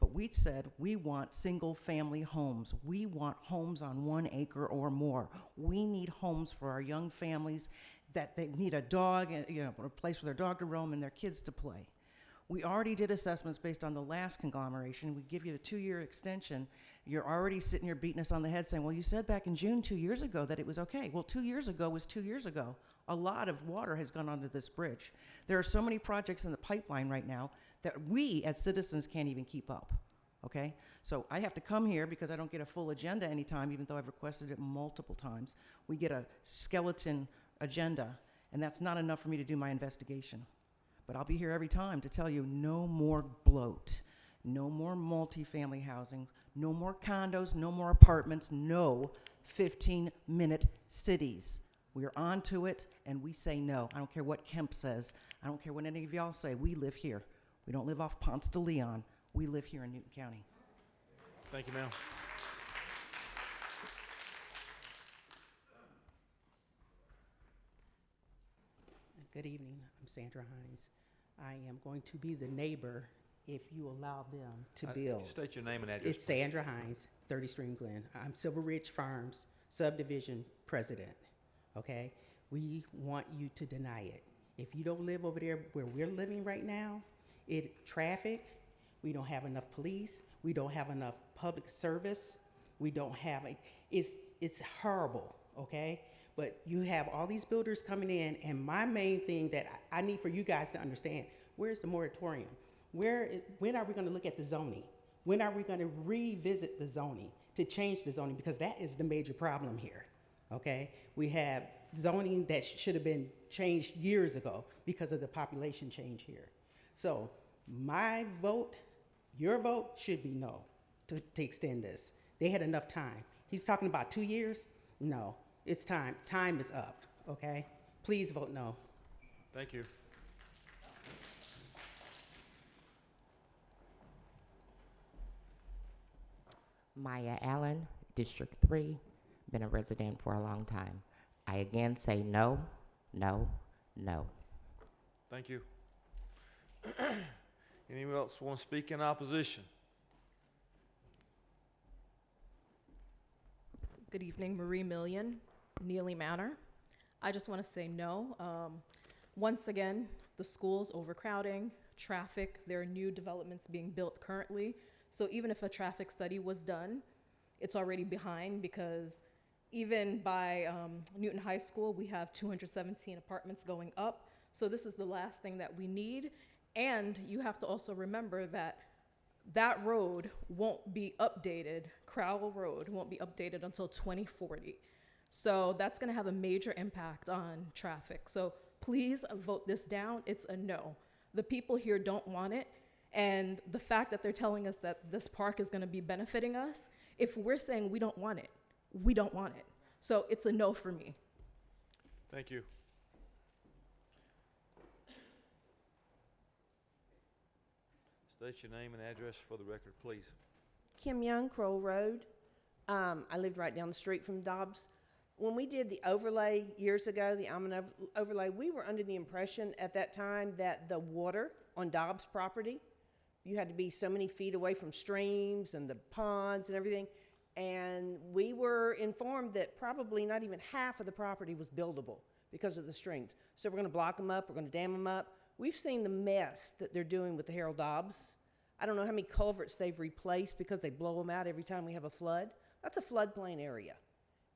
But we said we want single-family homes. We want homes on 1 acre or more. We need homes for our young families that they need a dog, and a place for their dog to roam and their kids to play. We already did assessments based on the last conglomeration. We give you a 2-year extension. You're already sitting here beating us on the head saying, well, you said back in June 2 years ago that it was okay. Well, 2 years ago was 2 years ago. A lot of water has gone under this bridge. There are so many projects in the pipeline right now that we as citizens can't even keep up, okay? So I have to come here because I don't get a full agenda anytime, even though I've requested it multiple times. We get a skeleton agenda, and that's not enough for me to do my investigation. But I'll be here every time to tell you no more bloat, no more multifamily housing, no more condos, no more apartments, no 15-minute cities. We are on to it, and we say no. I don't care what Kemp says. I don't care what any of y'all say. We live here. We don't live off Ponce de Leon. We live here in Newton County. Thank you, ma'am. Good evening. I'm Sandra Hines. I am going to be the neighbor if you allow them to build. State your name and address. It's Sandra Hines, 30 Stream Glen. I'm Silver Ridge Farms subdivision president. Okay? We want you to deny it. If you don't live over there where we're living right now, traffic, we don't have enough police, we don't have enough public service, we don't have it's horrible, okay? But you have all these builders coming in, and my main thing that I need for you guys to understand, where's the moratorium? When are we gonna look at the zoning? When are we gonna revisit the zoning to change the zoning? Because that is the major problem here, okay? We have zoning that should have been changed years ago because of the population change here. So my vote, your vote should be no to extend this. They had enough time. He's talking about 2 years? No, it's time. Time is up, okay? Please vote no. Thank you. Maya Allen, District 3, been a resident for a long time. I again say no, no, no. Thank you. Anyone else want to speak in opposition? Good evening, Marie Million, Neely Manor. I just want to say no. Once again, the school's overcrowding, traffic, there are new developments being built currently. So even if a traffic study was done, it's already behind because even by Newton High School, we have 217 apartments going up. So this is the last thing that we need. And you have to also remember that that road won't be updated, Crowell Road won't be updated until 2040. So that's gonna have a major impact on traffic. So please vote this down, it's a no. The people here don't want it, and the fact that they're telling us that this park is gonna be benefiting us, if we're saying we don't want it, we don't want it. So it's a no for me. Thank you. State your name and address for the record, please. Kim Young, Crowell Road. I lived right down the street from Dobbs. When we did the overlay years ago, the almond overlay, we were under the impression at that time that the water on Dobbs property, you had to be so many feet away from streams and the ponds and everything. And we were informed that probably not even half of the property was buildable because of the streams. So we're gonna block them up, we're gonna dam them up. We've seen the mess that they're doing with the Harold Dobbs. I don't know how many culverts they've replaced because they blow them out every time we have a flood. That's a floodplain area.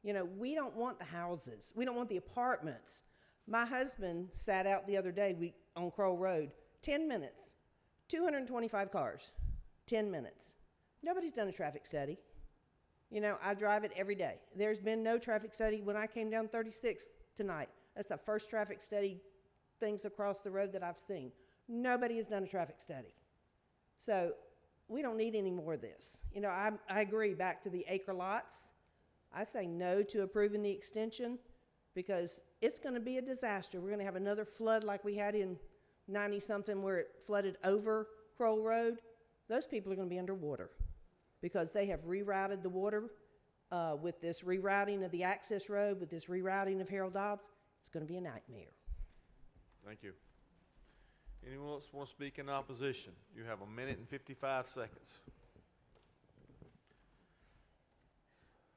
You know, we don't want the houses. We don't want the apartments. My husband sat out the other day on Crowell Road, 10 minutes, 225 cars, 10 minutes. Nobody's done a traffic study. You know, I drive it every day. There's been no traffic study when I came down 36 tonight. That's the first traffic study things across the road that I've seen. Nobody has done a traffic study. So we don't need any more of this. You know, I agree, back to the acre lots. I say no to approving the extension because it's gonna be a disaster. We're gonna have another flood like we had in 90-something where it flooded over Crowell Road. Those people are gonna be underwater because they have rerouted the water with this rerouting of the access road, with this rerouting of Harold Dobbs. It's gonna be a nightmare. Thank you. Anyone else want to speak in opposition? You have 1 minute and 55 seconds.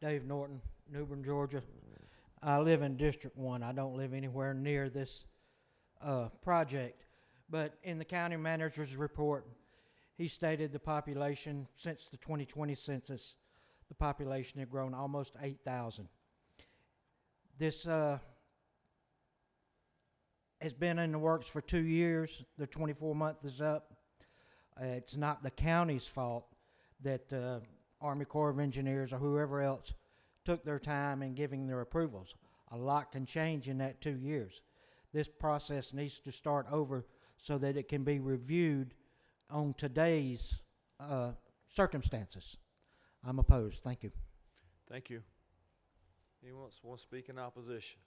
Dave Norton, New Bern, Georgia. I live in District 1. I don't live anywhere near this project. But in the county manager's report, he stated the population since the 2020 census, the population had grown almost 8,000. This has been in the works for 2 years. The 24-month is up. It's not the county's fault that Army Corps of Engineers or whoever else took their time in giving their approvals. A lot can change in that 2 years. This process needs to start over so that it can be reviewed on today's circumstances. I'm opposed. Thank you. Thank you. Anyone else want to speak in opposition?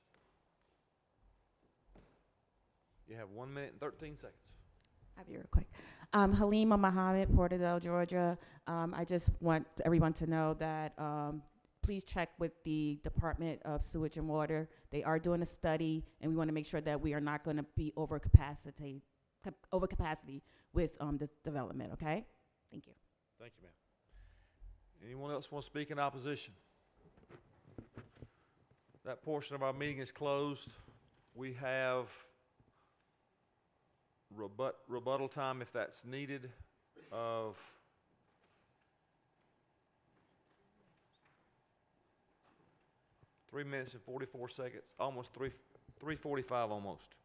You have 1 minute and 13 seconds. I'll be real quick. Halima Muhammad, Porterdale, Georgia. I just want everyone to know that please check with the Department of Sewage and Water. They are doing a study, and we want to make sure that we are not going to be over capacity with this development, okay? Thank you. Thank you, ma'am. Anyone else want to speak in opposition? That portion of our meeting is closed. We have rebuttal time, if that's needed, of 3 minutes and 44 seconds, almost 3:45 almost.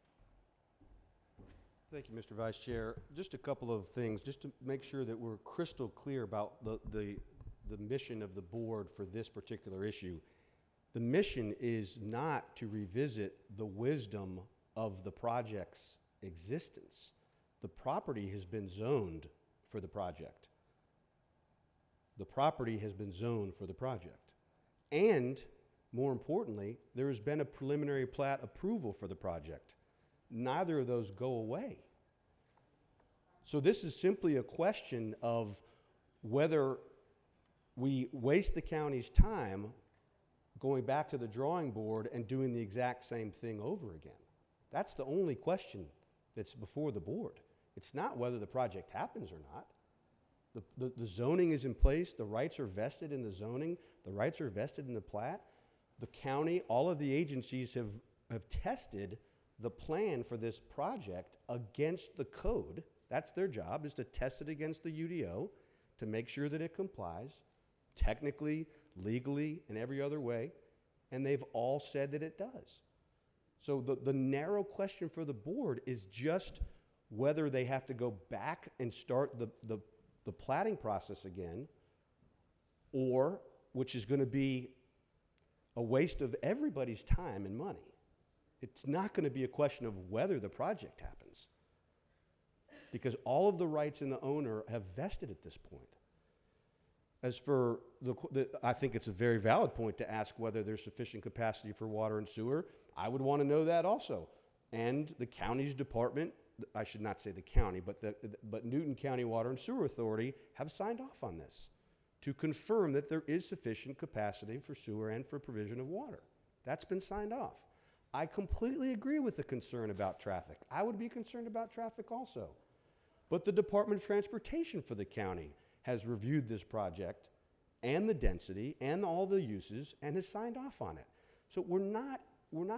Thank you, Mr. Vice Chair. Just a couple of things, just to make sure that we're crystal clear about the mission of the board for this particular issue. The mission is not to revisit the wisdom of the project's existence. The property has been zoned for the project. The property has been zoned for the project. And more importantly, there has been a preliminary plat approval for the project. Neither of those go away. So this is simply a question of whether we waste the county's time going back to the drawing board and doing the exact same thing over again. That's the only question that's before the board. It's not whether the project happens or not. The zoning is in place, the rights are vested in the zoning, the rights are vested in the plat. The county, all of the agencies have tested the plan for this project against the code. That's their job, is to test it against the UDO to make sure that it complies technically, legally, and every other way, and they've all said that it does. So the narrow question for the board is just whether they have to go back and start the platting process again, or, which is going to be a waste of everybody's time and money. It's not going to be a question of whether the project happens, because all of the rights in the owner have vested at this point. As for I think it's a very valid point to ask whether there's sufficient capacity for water and sewer. I would want to know that also. And the county's department, I should not say the county, but Newton County Water and Sewer Authority have signed off on this to confirm that there is sufficient capacity for sewer and for provision of water. That's been signed off. I completely agree with the concern about traffic. I would be concerned about traffic also. But the Department of Transportation for the county has reviewed this project and the density and all the uses and has signed off on it. So we're not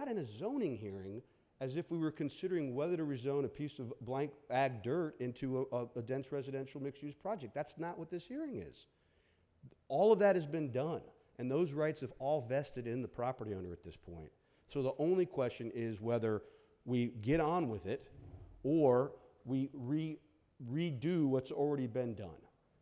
in a zoning hearing as if we were considering whether to rezone a piece of blank ag dirt into a dense residential mixed-use project. That's not what this hearing is. All of that has been done, and those rights have all vested in the property owner at this point. So the only question is whether we get on with it or we redo what's already been done.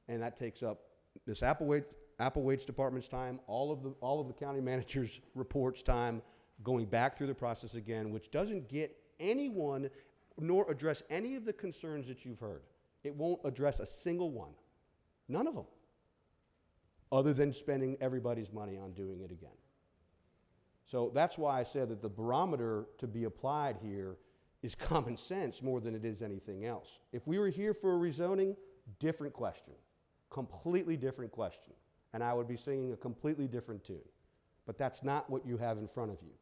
And that takes up Ms. Applewaite's department's time, all of the county manager's reports time, going back through the process again, which doesn't get anyone nor address any of the concerns that you've heard. It won't address a single one. None of them. Other than spending everybody's money on doing it again. So that's why I said that the barometer to be applied here is common sense more than it is anything else. If we were here for a rezoning, different question. Completely different question. And I would be singing a completely different tune. But that's not what you have in front of you.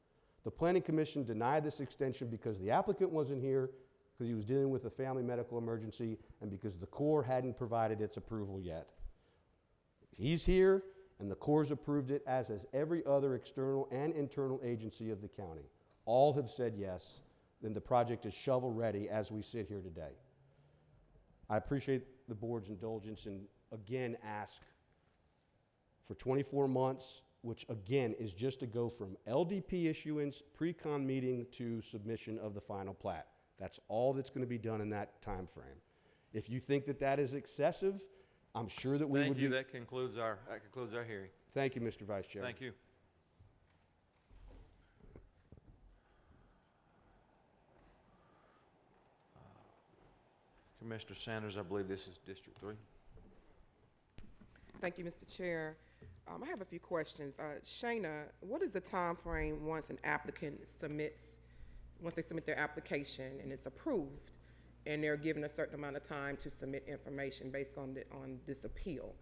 The Planning Commission denied this extension because the applicant wasn't here, because he was dealing with a family medical emergency, and because the Corps hadn't provided its approval yet. He's here, and the Corps approved it, as has every other external and internal agency of the county. All have said yes. then the project is shovel-ready as we sit here today. I appreciate the board's indulgence and again ask for 24 months, which again is just to go from LDP issuance, pre-con meeting to submission of the final plat. That's all that's going to be done in that time frame. If you think that that is excessive, I'm sure that we would Thank you. be. That concludes our hearing. Thank you, Mr. Vice Chair. Thank you. Commissioner Sanders, I believe this is District 3. Thank you, Mr. Chair. I have a few questions. Shayna, what is the time frame once an applicant once they submit their application and it's approved, and they're given a certain amount of time to submit information based on this appeal?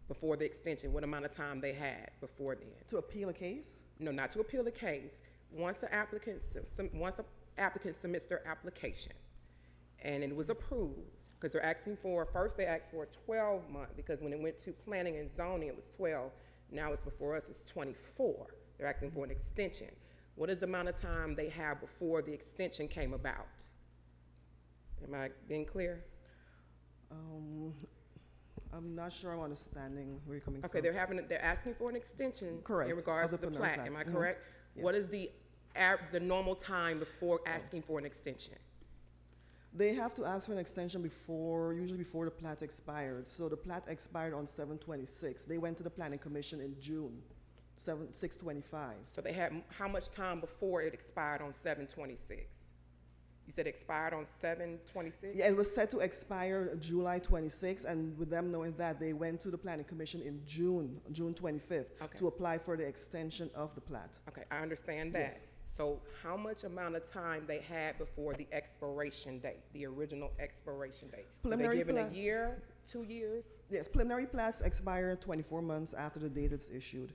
Before the extension, what amount of time they had before then? To appeal a case? No, not to appeal the case. Once an applicant submits their application and it was approved, because they're asking for, first they asked for a 12-month, because when it went to planning and zoning, it was 12. Now it's before us, it's 24. They're asking for an extension. What is the amount of time they have before the extension came about? Am I being clear? I'm not sure I'm understanding where you're coming Okay, from. they're asking for an extension Correct. in regards Of to the preliminary plat. Am I plat. correct? Yes. What is the normal time before asking for an extension? They have to ask for an extension usually before the plat expired. So the plat expired on 7/26. They went to the Planning Commission in June, 6/25. So they had how much time before it expired on 7/26? You said it expired on 7/26? Yeah, it was set to expire July 26, and with them knowing that, they went to the Planning Commission in June 25th, Okay. to apply for the extension of the plat. Okay, I understand that. Yes. So how much amount of time they had before the expiration date, the original expiration date? Were they Preliminary given a plat- year, 2 years? Yes, preliminary plats expire 24 months after the date it's issued.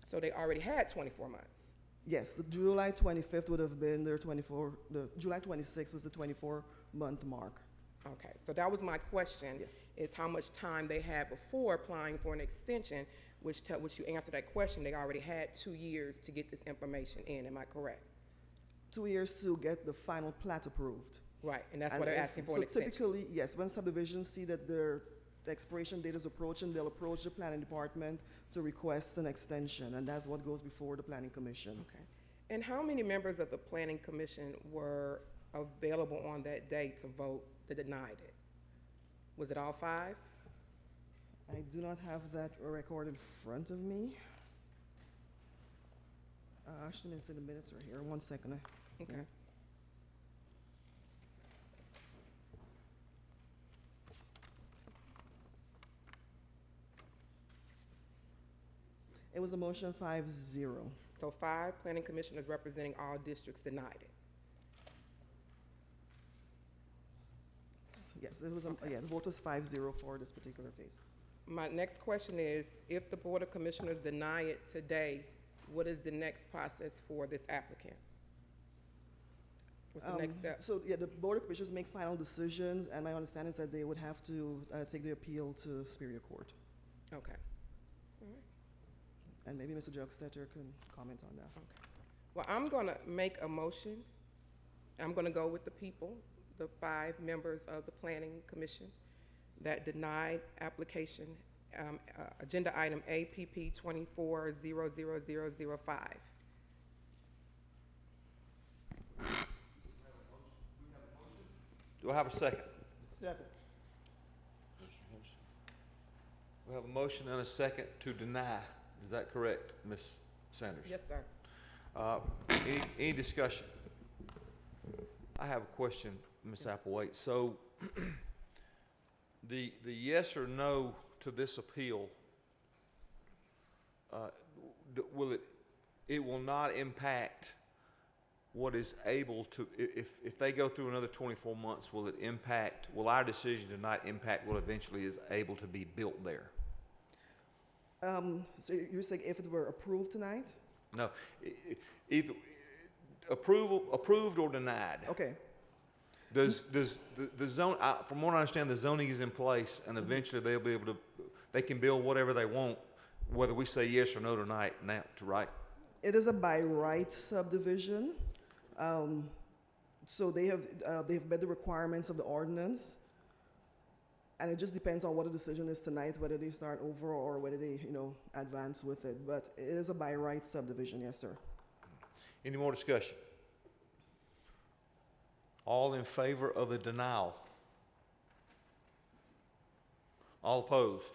So they already had 24 months. Yes, the July 25th would have been their the July 26th was the 24-month mark. Okay, so that was my question. Yes. Is how much time they had before applying for an extension, which you answered that question. They already had 2 years to get this information in. Am I correct? 2 years to get the final plat approved. Right, and that's what they're asking for an So extension. typically, yes, when subdivisions see that their expiration date is approaching, they'll approach the planning department to request an extension, and that's what goes before the planning commission. Okay. And how many members of the planning commission were available on that day to vote that denied it? Was it all 5? I do not have that record in front of me. Actually, it's in the minutes right here. 1 second. Okay. It was a motion 5-0. So 5 planning commissioners representing all districts denied it. Yes, it was. Yeah, the vote was 5-0 for this particular case. My next question is, if the Board of Commissioners deny it today, what is the next process for this applicant? What's the next step? So, yeah, the Board of Commissioners make final decisions, and my understanding is that they would have to take the appeal to Superior Court. Okay. All right. And maybe Mr. Jugstetter can comment on that. Okay. Well, I'm going to make a motion. I'm going to go with the people, the 5 members of the Planning Commission that denied application, agenda item APP 24-00005. Do I have a second? Second. We have a motion and a second to deny. Is that correct, Ms. Sanders? Yes, sir. Any discussion? I have a question, Ms. Applewhite. So the yes or no to this appeal, it will not impact what is able to, if they go through another 24 months, will our decision tonight impact what eventually is able to be built there? So you're saying if it were approved tonight? No, either approved or denied. Okay. Does the zone, from what I understand, the zoning is in place, and eventually they'll be able to, they can build whatever they want, whether we say yes or no tonight, right? It is a by right subdivision. So they've met the requirements of the ordinance. And it just depends on what the decision is tonight, whether they start over or whether they, advance with it. But it is a by right subdivision, yes, sir. Any more discussion? All in favor of the denial? All opposed?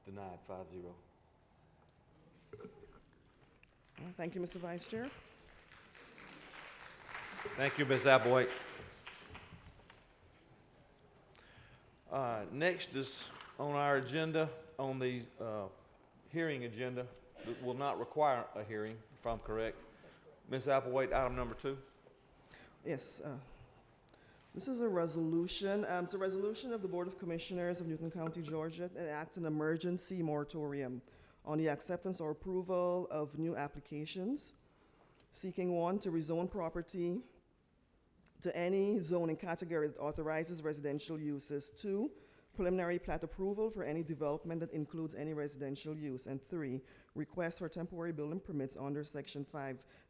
Denied, 5-0. Thank you, Mr. Vice Chair. Thank you, Ms. Applewhite. Next is on our agenda, on the hearing agenda, that will not require a hearing, if I'm correct. Ms. Applewhite, item number 2. Yes. This is a resolution. It's a resolution of the Board of Commissioners of Newton County, Georgia, that enacts an emergency moratorium on the acceptance or approval of new applications, seeking 1, to rezone property to any zoning category that authorizes residential uses, 2, preliminary plat approval for any development that includes any residential use, and 3, request for temporary building permits under Section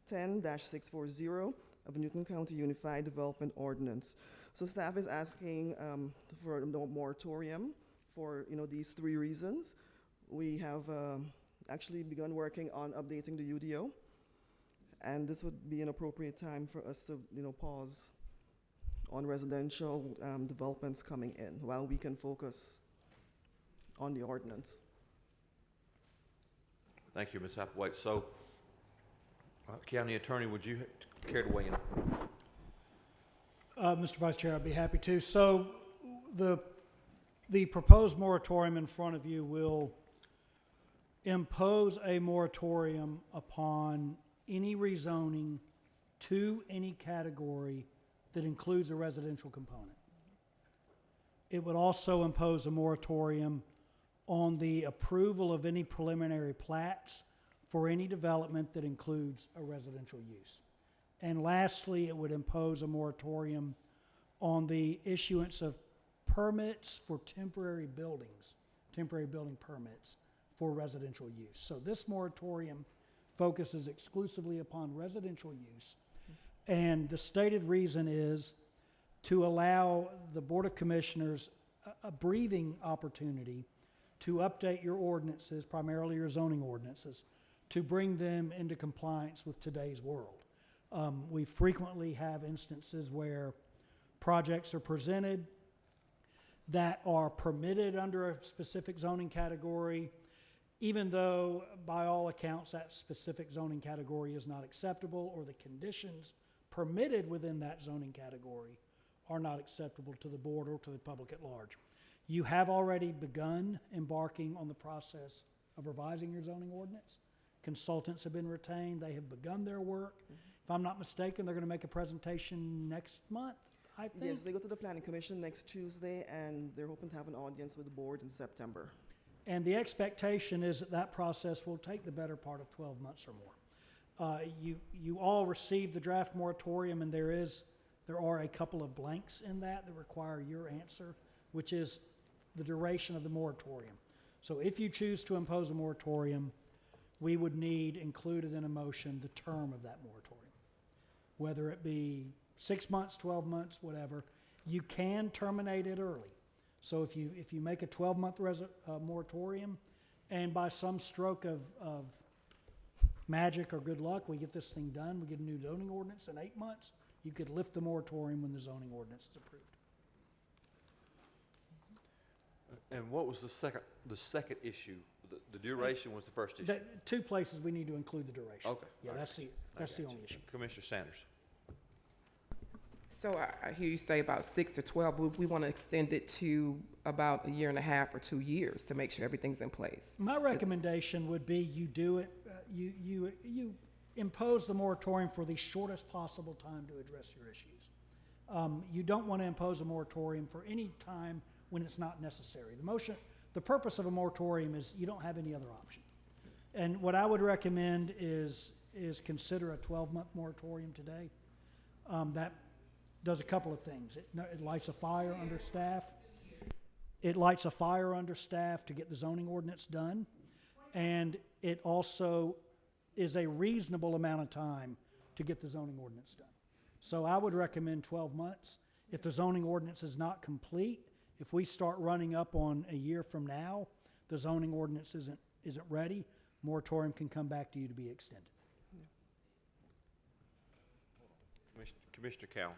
510-640 of Newton County Unified Development Ordinance. So staff is asking for a moratorium for these 3 reasons. We have actually begun working on updating the UDO, and this would be an appropriate time for us to pause on residential developments coming in while we can focus on the ordinance. Thank you, Ms. Applewhite. So, County Attorney, would you care to weigh in? Mr. Vice Chair, I'd be happy to. So the proposed moratorium in front of you will impose a moratorium upon any rezoning to any category that includes a residential component. It would also impose a moratorium on the approval of any preliminary plats for any development that includes a residential use. And lastly, it would impose a moratorium on the issuance of permits for temporary buildings, temporary building permits for residential use. So this moratorium focuses exclusively upon residential use. And the stated reason is to allow the Board of Commissioners a breathing opportunity to update your ordinances, primarily your zoning ordinances, to bring them into compliance with today's world. We frequently have instances where projects are presented that are permitted under a specific zoning category, even though by all accounts that specific zoning category is not acceptable, or the conditions permitted within that zoning category are not acceptable to the board or to the public at large. You have already begun embarking on the process of revising your zoning ordinance. Consultants have been retained. They have begun their work. If I'm not mistaken, they're going to make a presentation next month, I think. Yes, they go to the Planning Commission next Tuesday, and they're hoping to have an audience with the board in September. And the expectation is that that process will take the better part of 12 months or more. You all received the draft moratorium, and there are a couple of blanks in that require your answer, which is the duration of the moratorium. So if you choose to impose a moratorium, we would need included in a motion the term of that moratorium. Whether it be 6 months, 12 months, whatever, you can terminate it early. So if you make a 12-month moratorium, and by some stroke of magic or good luck, we get this thing done, we get a new zoning ordinance in 8 months, you could lift the moratorium when the zoning ordinance is approved. And what was the second issue? The duration was the first issue. 2 places we need to include the duration. Okay. Yeah, that's the only issue. Commissioner Sanders. So I hear you say about 6 to 12. We want to extend it to about 1.5 years or 2 years to make sure everything's in place. My recommendation would be you do it, you impose the moratorium for the shortest possible time to address your issues. You don't want to impose a moratorium for any time when it's not necessary. The purpose of a moratorium is you don't have any other option. And what I would recommend is consider a 12-month moratorium today. That does a couple of things. It lights a fire under staff. It lights a fire under staff to get the zoning ordinance done. and it also is a reasonable amount of time to get the zoning ordinance done. So I would recommend 12 months. If the zoning ordinance is not complete, if we start running up on a year from now, the zoning ordinance isn't ready, moratorium can come back to you to be extended. Commissioner Cowell.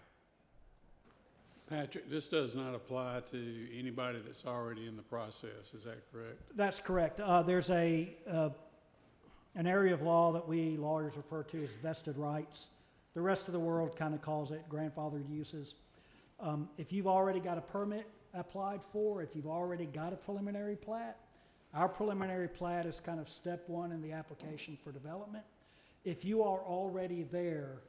Patrick, this does not apply to anybody that's already in the process, is that correct? That's correct. There's an area of law that we lawyers refer to as vested rights. The rest of the world kind of calls it grandfathered uses. If you've already got a permit applied for, if you've already got a preliminary plat, our preliminary plat is kind of step one in the application for development. If you are already there,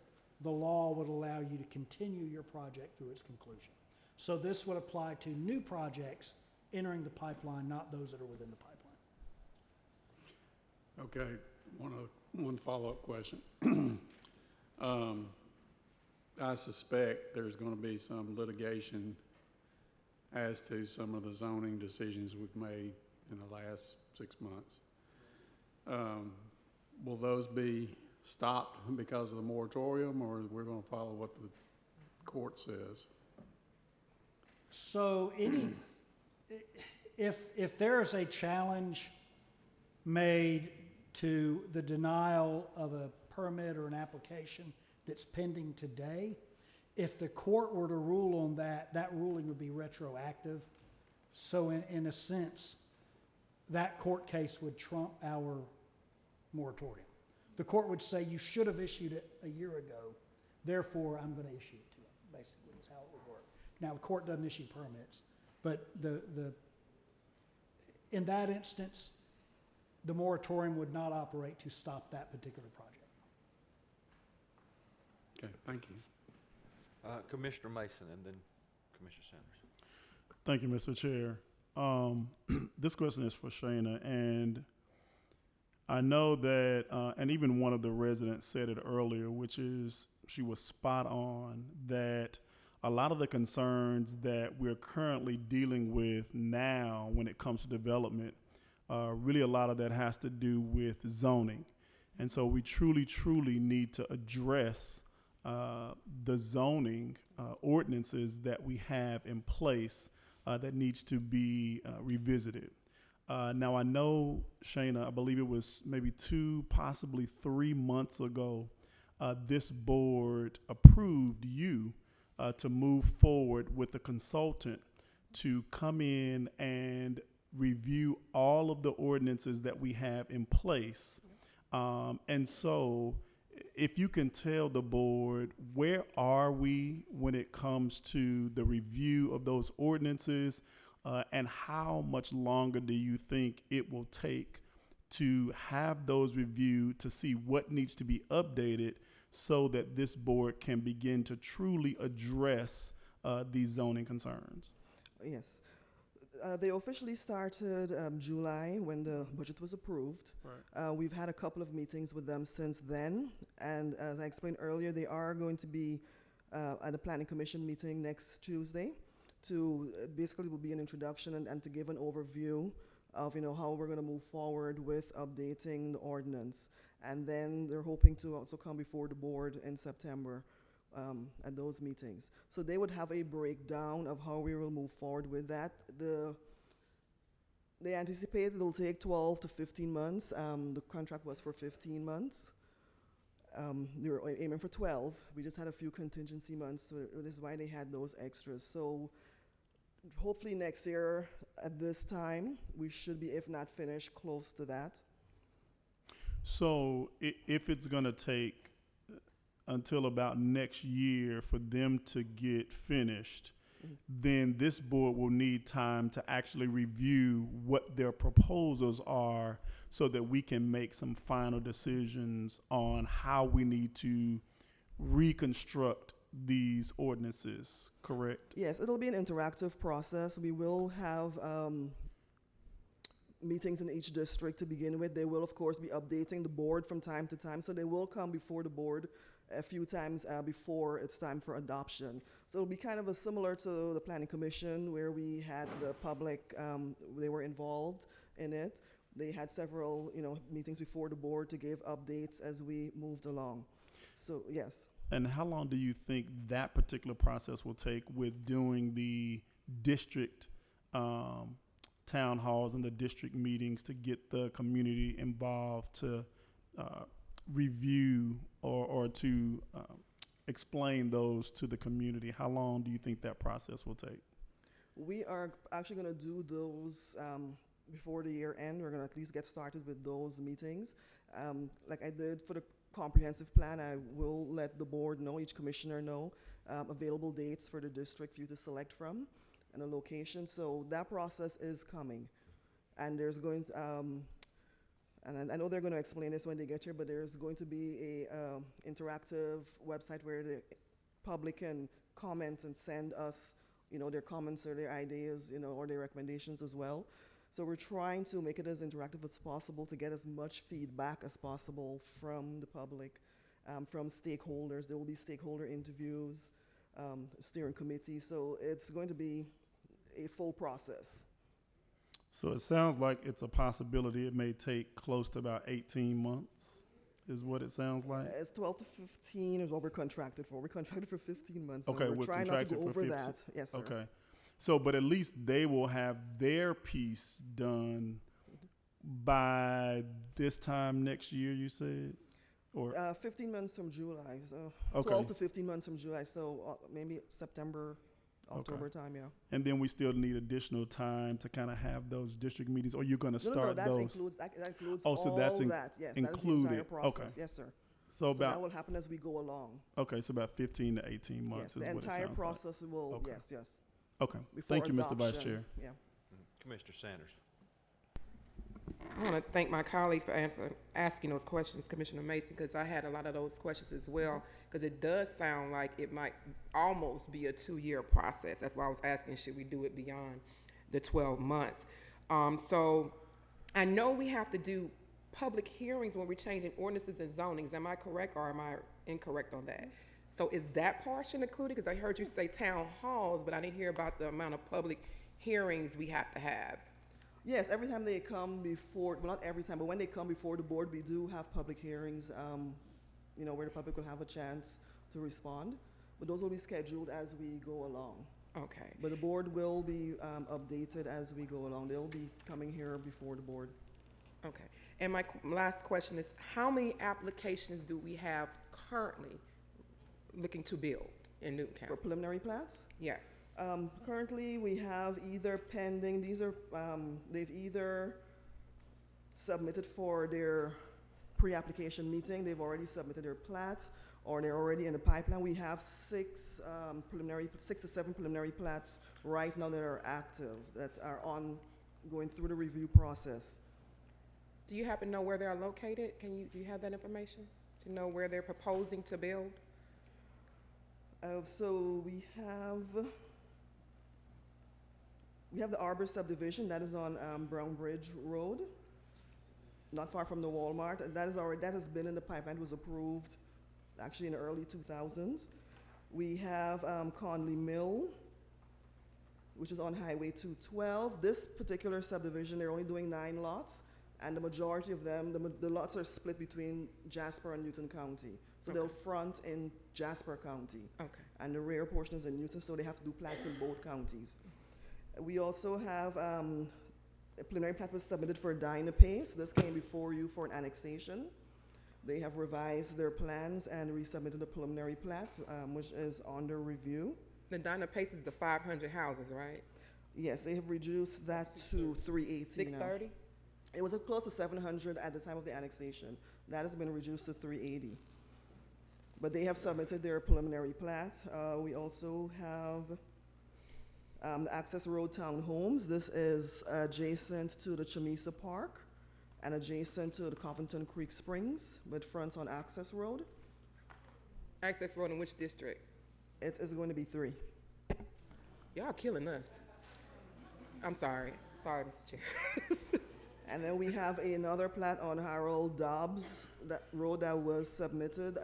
the law would allow you to continue your project through its conclusion. So this would apply to new projects entering the pipeline, not those that are within the pipeline. Okay, one follow-up question. I suspect there's going to be some litigation as to some of the zoning decisions we've made in the last 6 months. Will those be stopped because of the moratorium, or we're going to follow what the court says? So if there is a challenge made to the denial of a permit or an application that's pending today, if the court were to rule on that, that ruling would be retroactive. So in a sense, that court case would trump our moratorium. The court would say you should have issued it a year ago, therefore I'm going to issue it to you, basically is how it would work. Now the court doesn't issue permits, but in that instance, the moratorium would not operate to stop that particular project. Okay, thank you. Commissioner Mason and then Commissioner Sanders. Thank you, Mr. Chair. This question is for Shana, and I know that, and even one of the residents said it earlier, which is she was spot on, that a lot of the concerns that we're currently dealing with now when it comes to development, really a lot of that has to do with zoning. And so we truly need to address the zoning ordinances that we have in place that needs to be revisited. Now I know, Shana, I believe it was maybe 2, possibly 3 months ago, this board approved you to move forward with a consultant to come in and review all of the ordinances that we have in place. And so if you can tell the board, where are we when it comes to the review of those ordinances, and how much longer do you think it will take to have those reviewed to see what needs to be updated so that this board can begin to truly address these zoning concerns? Yes. They officially started July when the budget was approved. Right. We've had a couple of meetings with them since then, and as I explained earlier, they are going to be at the Planning Commission meeting next Tuesday to basically will be an introduction and to give an overview of how we're going to move forward with updating the ordinance. And then they're hoping to also come before the board in September at those meetings. So they would have a breakdown of how we will move forward with that. They anticipate it'll take 12 to 15 months. The contract was for 15 months. They were aiming for 12. We just had a few contingency months, so this is why they had those extras. So hopefully next year at this time, we should be, if not finished, close to that. So if it's going to take until about next year for them to get finished, then this board will need time to actually review what their proposals are so that we can make some final decisions on how we need to reconstruct these ordinances, correct? Yes, it'll be an interactive process. We will have meetings in each district to begin with. They will, of course, be updating the board from time to time, so they will come before the board a few times before it's time for adoption. So it'll be kind of similar to the Planning Commission, where we had the public, they were involved in it. They had several, meetings before the board to give updates as we moved along. So, yes. And how long do you think that particular process will take with doing the district town halls and the district meetings to get the community involved to review or to explain those to the community? How long do you think that process will take? We are actually going to do those before the year end. We're going to at least get started with those meetings. Like I did for the comprehensive plan, I will let the board know, each commissioner know, available dates for the district for you to select from and a location. So that process is coming. And there's going to, and I know they're going to explain this when they get here, but there's going to be a interactive website where the public can comment and send us, their comments or their ideas, or their recommendations as well. So we're trying to make it as interactive as possible to get as much feedback as possible from the public, from stakeholders. There will be stakeholder interviews, steering committee. So it's going to be a full process. So it sounds like it's a possibility. It may take close to about 18 months, is what it sounds like. It's 12 to 15 is what we're contracted for. We're contracted for 15 months. So Okay, we're trying not to go over that. Yes, sir. Okay. So, but at least they will have their piece done by this time next year, you said? Or 15 months from July. So Okay. 12 to 15 months from July. So maybe September, October time, yeah. And then we still need additional time to kind of have those district meetings, or you're going to No, start that those? includes that includes Oh, so all that's that. Yes, included. that is the entire process. Okay. Yes, sir. So that about will happen as we go along. okay, so about 15 to 18 months Yes, is the what it entire sounds process will. Okay. Yes. Okay. Before Thank you, Mr. Vice adoption. Chair. Yeah. Commissioner Sanders. I want to thank my colleague for asking those questions, Commissioner Mason, because I had a lot of those questions as well, because it does sound like it might almost be a 2-year process. That's why I was asking, should we do it beyond the 12 months? So I know we have to do public hearings when we're changing ordinances and zonings. Am I correct or am I incorrect on that? So is that portion included? Because I heard you say town halls, but I didn't hear about the amount of public hearings we have to have. Yes, every time they come before, well, not every time, but when they come before the board, we do have public hearings, where the public will have a chance to respond. But those will be scheduled as we go along. Okay. But the board will be updated as we go along. They'll be coming here before the board. Okay. And my last question is, how many applications do we have currently looking to build in Newton County? For preliminary plats? Yes. Currently, we have either pending, they've either submitted for their pre-application meeting, they've already submitted their plats, or they're already in the pipeline. We have 6 to 7 preliminary plats right now that are active, that are going through the review process. Do you happen to know where they are located? Do you have that information to know where they're proposing to build? So we have the Arbor subdivision that is on Brown Bridge Road, not far from the Walmart. And that has been in the pipeline. It was approved actually in the early 2000s. We have Conley Mill, which is on Highway 212. This particular subdivision, they're only doing 9 lots, and the majority of them, the lots are split between Jasper and Newton County. So they'll front in Jasper County. Okay. And the rear portion is in Newton, so they have to do plats in both counties. We also have a preliminary plat was submitted for Dynapace. This came before you for an annexation. They have revised their plans and resubmitted a preliminary plat, which is under review. The Dynapace is the 500 houses, right? Yes, they have reduced that to 380 630? now. It was close to 700 at the time of the annexation. That has been reduced to 380. But they have submitted their preliminary plat. We also have the Access Road Townhomes. This is adjacent to the Chamisa Park and adjacent to the Covington Creek Springs, but fronts on Access Road. Access Road in which district? It is going to be 3. Y'all killing us. I'm sorry. Sorry, Mr. Chair. And then we have another plat on Harold Dobbs, that road that was submitted.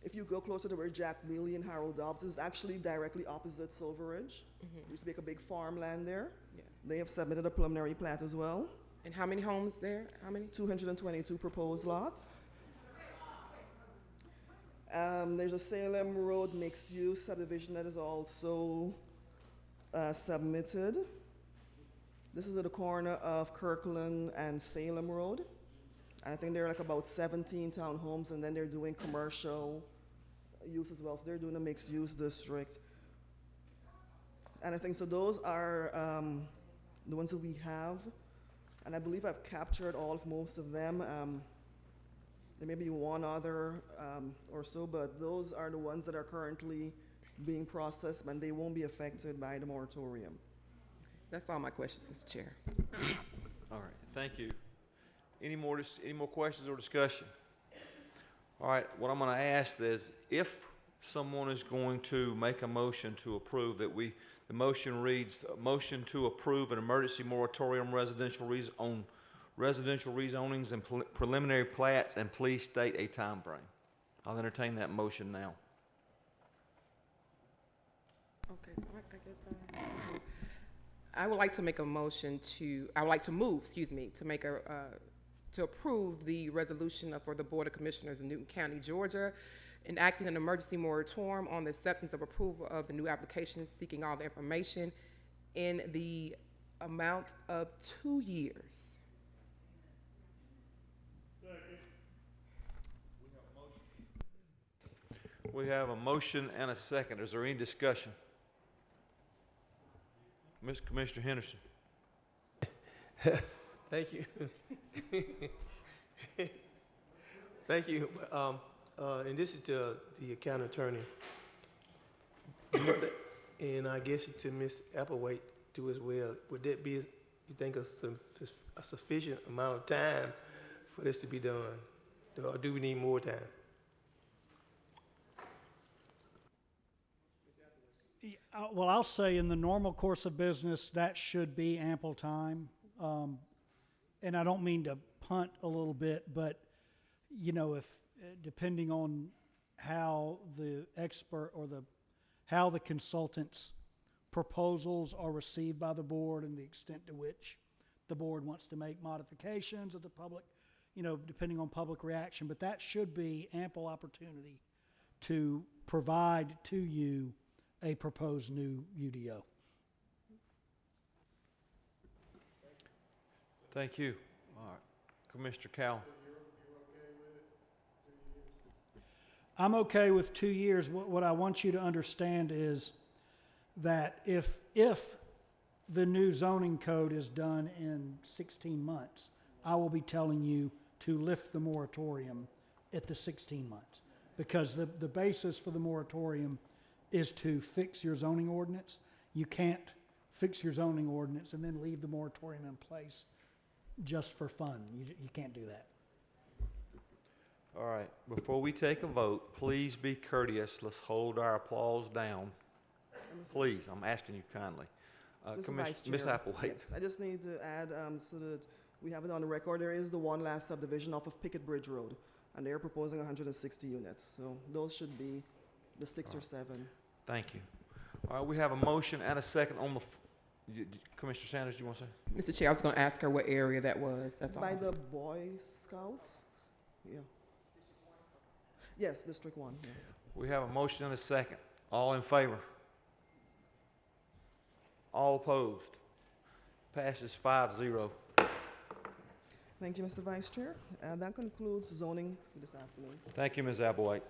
If you go closer to where Jack Neely and Harold Dobbs is, actually directly opposite Silver Ridge. Used to be a big farmland there. Yeah. They have submitted a preliminary plat as well. And how many homes there? How many? 222 proposed lots. There's a Salem Road mixed-use subdivision that is also submitted. This is at the corner of Kirkland and Salem Road. And I think there are like about 17 townhomes, and then they're doing commercial use as well. So they're doing a mixed-use district. And I think so those are the ones that we have. And I believe I've captured most of them. There may be one other or so, but those are the ones that are currently being processed, and they won't be affected by the moratorium. That's all my questions, Mr. Chair. All right, thank you. Any more questions or discussion? All right, what I'm going to ask is, if someone is going to make a motion to approve, the motion reads, motion to approve an emergency moratorium on residential rezonings and preliminary plats, and please state a time frame. I'll entertain that motion now. Okay, so I guess I would like to make a motion to, I would like to move, to make to approve the resolution for the Board of Commissioners of Newton County, Georgia, enacting an emergency moratorium on the acceptance of approval of the new applications, seeking all the information in the amount of 2 years. We have a motion and a second. Is there any discussion? Mr. Commissioner Henderson. Thank you. Thank you. And this is to the county attorney. And I guess to Ms. Applewhite too as well. Would that be, you think, a sufficient amount of time for this to be done? Or do we need more time? Well, I'll say in the normal course of business, that should be ample time. And I don't mean to punt a little bit, but, you know, if depending on how the expert or how the consultant's proposals are received by the board and the extent to which the board wants to make modifications of the public, you know, depending on public reaction, but that should be ample opportunity to provide to you a proposed new UDO. Thank you. All right. Commissioner Cowell. I'm okay with 2 years. What I want you to understand is that if the new zoning code is done in 16 months, I will be telling you to lift the moratorium at the 16 months. Because the basis for the moratorium is to fix your zoning ordinance. You can't fix your zoning ordinance and then leave the moratorium in place just for fun. You can't do that. All right, before we take a vote, please be courteous. Let's hold our applause down. Please, I'm asking you kindly. Ms. Applewhite. Yes, I just need to add so that we have it on the record. There is the one last subdivision off of Pickett Bridge Road, and they're proposing 160 units. So those should be the 6 or 7. Thank you. All right, we have a motion and a second on the Commissioner Sanders, you want to say? Mr. Chair, I was going to ask her what area that was. That's all. By the Boy Scouts? Yeah. Yes, District 1, yes. We have a motion and a second. All in favor? All opposed? Passes 5-0. Thank you, Mr. Vice Chair. That concludes zoning for this afternoon. Thank you, Ms. Applewhite.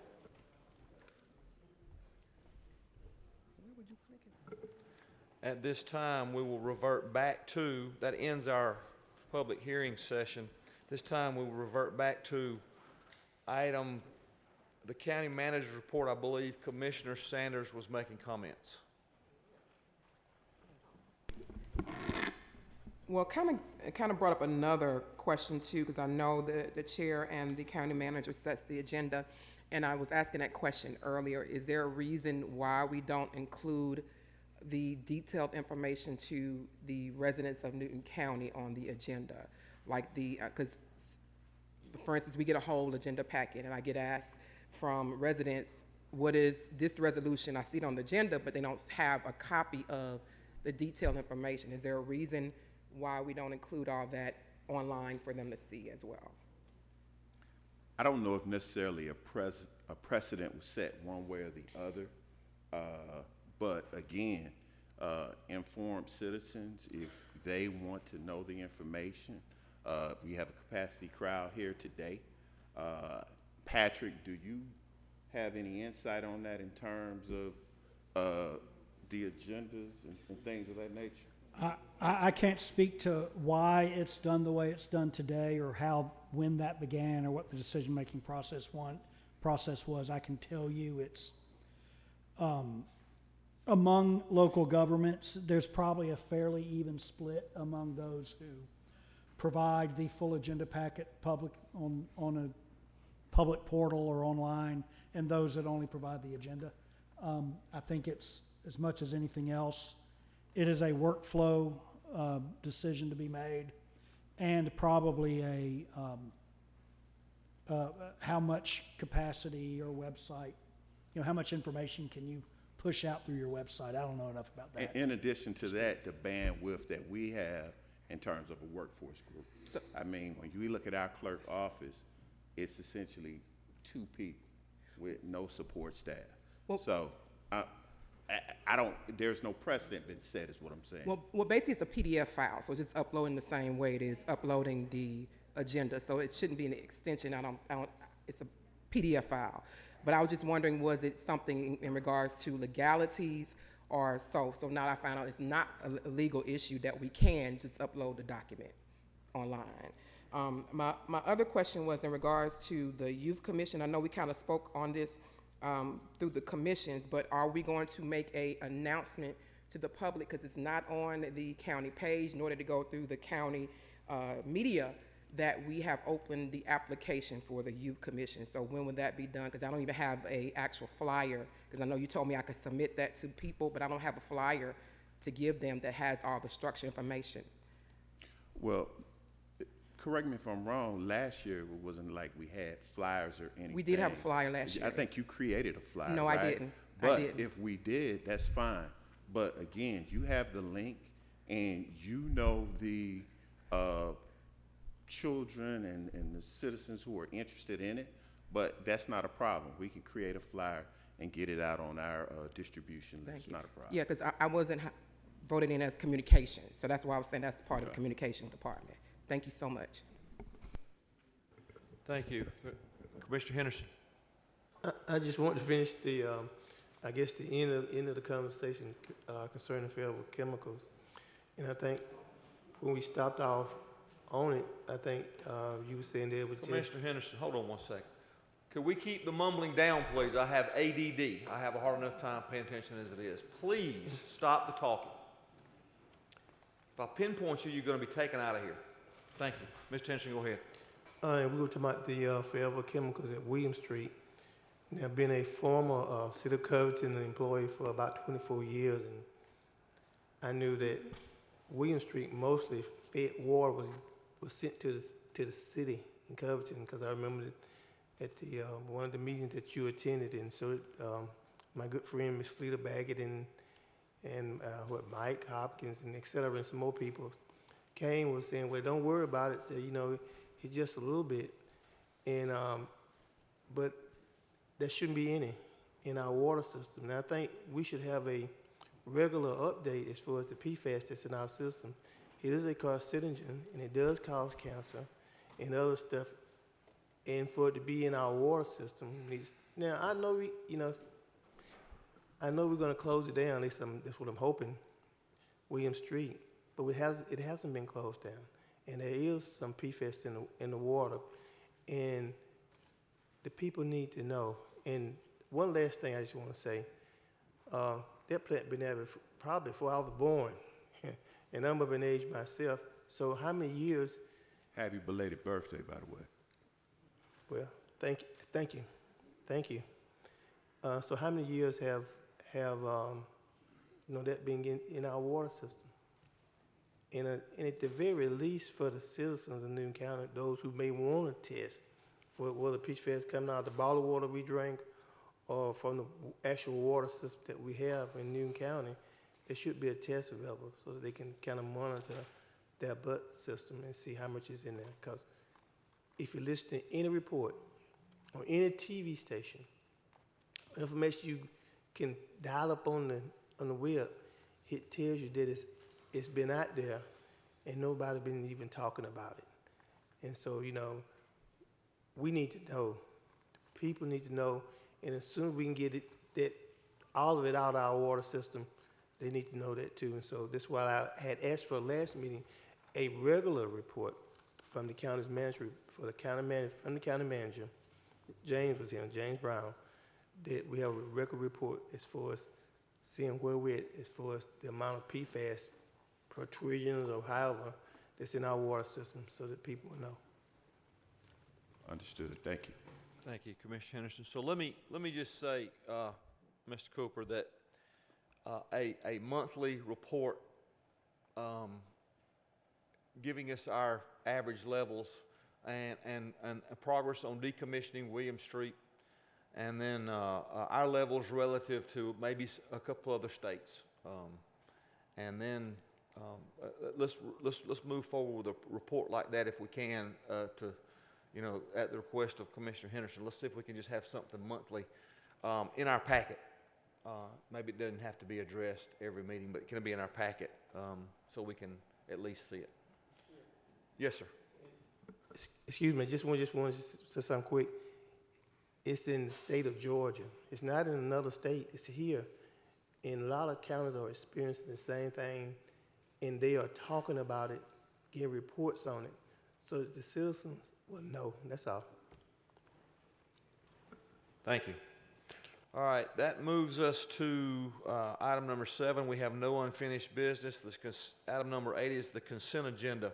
Where would you click it? At this time, we will revert back to, that ends our public hearing session. This time, we will revert back to item, the county manager's report. I believe Commissioner Sanders was making comments. Well, kind of brought up another question too, because I know the chair and the county manager sets the agenda, and I was asking that question earlier. Is there a reason why we don't include the detailed information to the residents of Newton County on the agenda? Like because for instance, we get a whole agenda packet, and I get asked from residents, what is this resolution? I see it on the agenda, but they don't have a copy of the detailed information. Is there a reason why we don't include all that online for them to see as well. I don't know if necessarily a precedent was set one way or the other, but again, informed citizens, if they want to know the information, we have a capacity crowd here today. Patrick, do you have any insight on that in terms of the agendas and things of that nature? I can't speak to why it's done the way it's done today, or when that began, or what the decision-making process was. I can tell you it's among local governments, there's probably a fairly even split among those who provide the full agenda packet on a public portal or online, and those that only provide the agenda. I think it's, as much as anything else, it is a workflow decision to be made, and probably how much capacity or website, how much information can you push out through your website. I don't know enough about that. In addition to that, the bandwidth that we have in terms of a workforce group. So, I mean, when you look at our clerk office, it's essentially 2 people with no support staff. Well, so I don't, there's no precedent been set is what I'm saying. Well, basically it's a PDF file, so it's just uploading the same way it is uploading the agenda. So it shouldn't be an extension. It's a PDF file. But I was just wondering, was it something in regards to legalities or so? So now I found out it's not a legal issue, that we can just upload the document online. My other question was in regards to the Youth Commission. I know we kind of spoke on this through the commissions, but are we going to make an announcement to the public, because it's not on the county page, nor did it go through the county media, that we have opened the application for the Youth Commission? So when would that be done? Because I don't even have a actual flyer, because I know you told me I could submit that to people, but I don't have a flyer to give them that has all the structure information. Well, correct me if I'm wrong, last year it wasn't like we had flyers or anything. We did have a flyer last year. I think you created a flyer, No, right? I didn't. But if we did, that's fine. But again, you have the link, and you know the children and the citizens who are interested in it, but that's not a problem. We can create a flyer and get it out on our distribution list. It's not a problem. Yeah, because I wasn't voted in as communication, so that's why I was saying that's part of the communication department. Thank you so much. Thank you. Commissioner Henderson. I just want to finish the, I guess the end of the conversation concerning favorable chemicals. And I think when we stopped off on it, I think you were saying there was Commissioner Henderson, hold on one second. Could we keep the mumbling down, please? I have ADD. I have a hard enough time paying attention as it is. Please stop the talking. If I pinpoint you, you're going to be taken out of here. Thank you. Mr. Henderson, go ahead. We were talking about the Forever Chemicals at William Street. And I've been a former City of Covington employee for about 24 years, and I knew that William Street mostly fed water was sent to the city in Covington, because I remember at the one of the meetings that you attended, and so my good friend Miss Fleta Baggett and Mike Hopkins and et cetera, and some more people came, was saying, well, don't worry about it. Said, it's just a little bit, and but there shouldn't be any in our water system. And I think we should have a regular update as far as the PFAS that's in our system. It is a carcinogen, and it does cause cancer and other stuff. And for it to be in our water system, now I know I know we're going to close it down. At least that's what I'm hoping. William Street, but it hasn't been closed down, and there is some PFAS in the water, and the people need to know. And one last thing I just want to say, that plant been there probably before I was born, and I'm of an age myself. So how many years? Happy belated birthday, by the way. Well, thank you. So how many years have that being in our water system? And at the very least, for the citizens of Newton County, those who may want to test for whether PFAS coming out of the bottled water we drink or from the actual water system that we have in Newton County, there should be a test available so that they can kind of monitor their BOC system and see how much is in there. Because if you listen to any report on any TV station, information you can dial up on the web, it tells you that it's been out there and nobody been even talking about it. And so, you know, we need to know, people need to know, and as soon as we can get it, that all of it out of our water system, they need to know that too. And so that's why I had asked for last meeting a regular report from the county's manager, from the county manager, James was here, James Brown, that we have a regular report as far as seeing where we're at, as far as the amount of PFAS per trillions or however that's in our water system, so that people will know. Understood. Thank you. Thank you, Commissioner Henderson. So let me just say, Mr. Cooper, that a monthly report giving us our average levels and progress on decommissioning William Street, and then our levels relative to maybe a couple other states, and then let's move forward with a report like that if we can, to, you know, at the request of Commissioner Henderson. Let's see if we can just have something monthly in our packet. Maybe it doesn't have to be addressed every meeting, but it can be in our packet so we can at least see it. Yes, sir. Excuse me, just want to say something quick. It's in the state of Georgia. It's not in another state. It's here. And a lot of counties are experiencing the same thing, and they are talking about it, getting reports on it, so that the citizens will know. That's all. Thank you. All right, that moves us to item number 7. We have no unfinished business. Item number 8 is the consent agenda,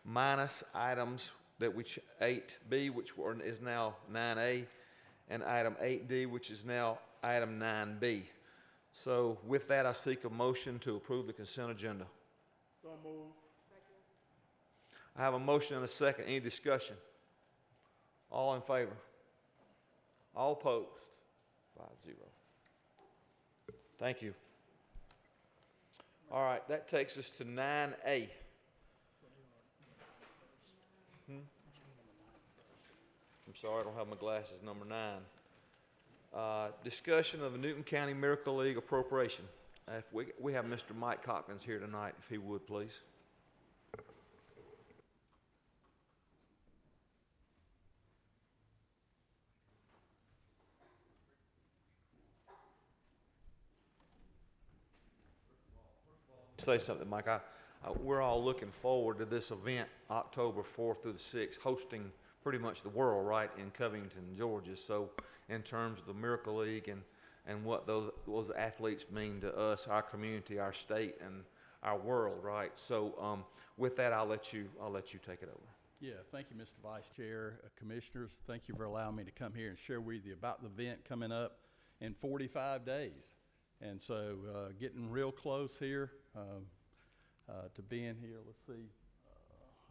minus items that 8B, which is now 9A, and item 8D, which is now item 9B. So with that, I seek a motion to approve the consent agenda. So moved. I have a motion and a second. Any discussion? All in favor? All opposed? 5-0. Thank you. All right, that takes us to 9A. I'm sorry, I don't have my glasses. Number 9. Discussion of the Newton County Miracle League appropriation. If we have Mr. Mike Hopkins here tonight, if he would, please. Say something, Mike. We're all looking forward to this event, October 4th through the 6th, hosting pretty much the world, right, in Covington, Georgia. So in terms of the Miracle League and what those athletes mean to us, our community, our state, and our world, right? So with that, I'll let you take it over. Yeah, thank you, Mr. Vice Chair. Commissioners, thank you for allowing me to come here and share with you about the event coming up in 45 days. And so getting real close here to being here. Let's see.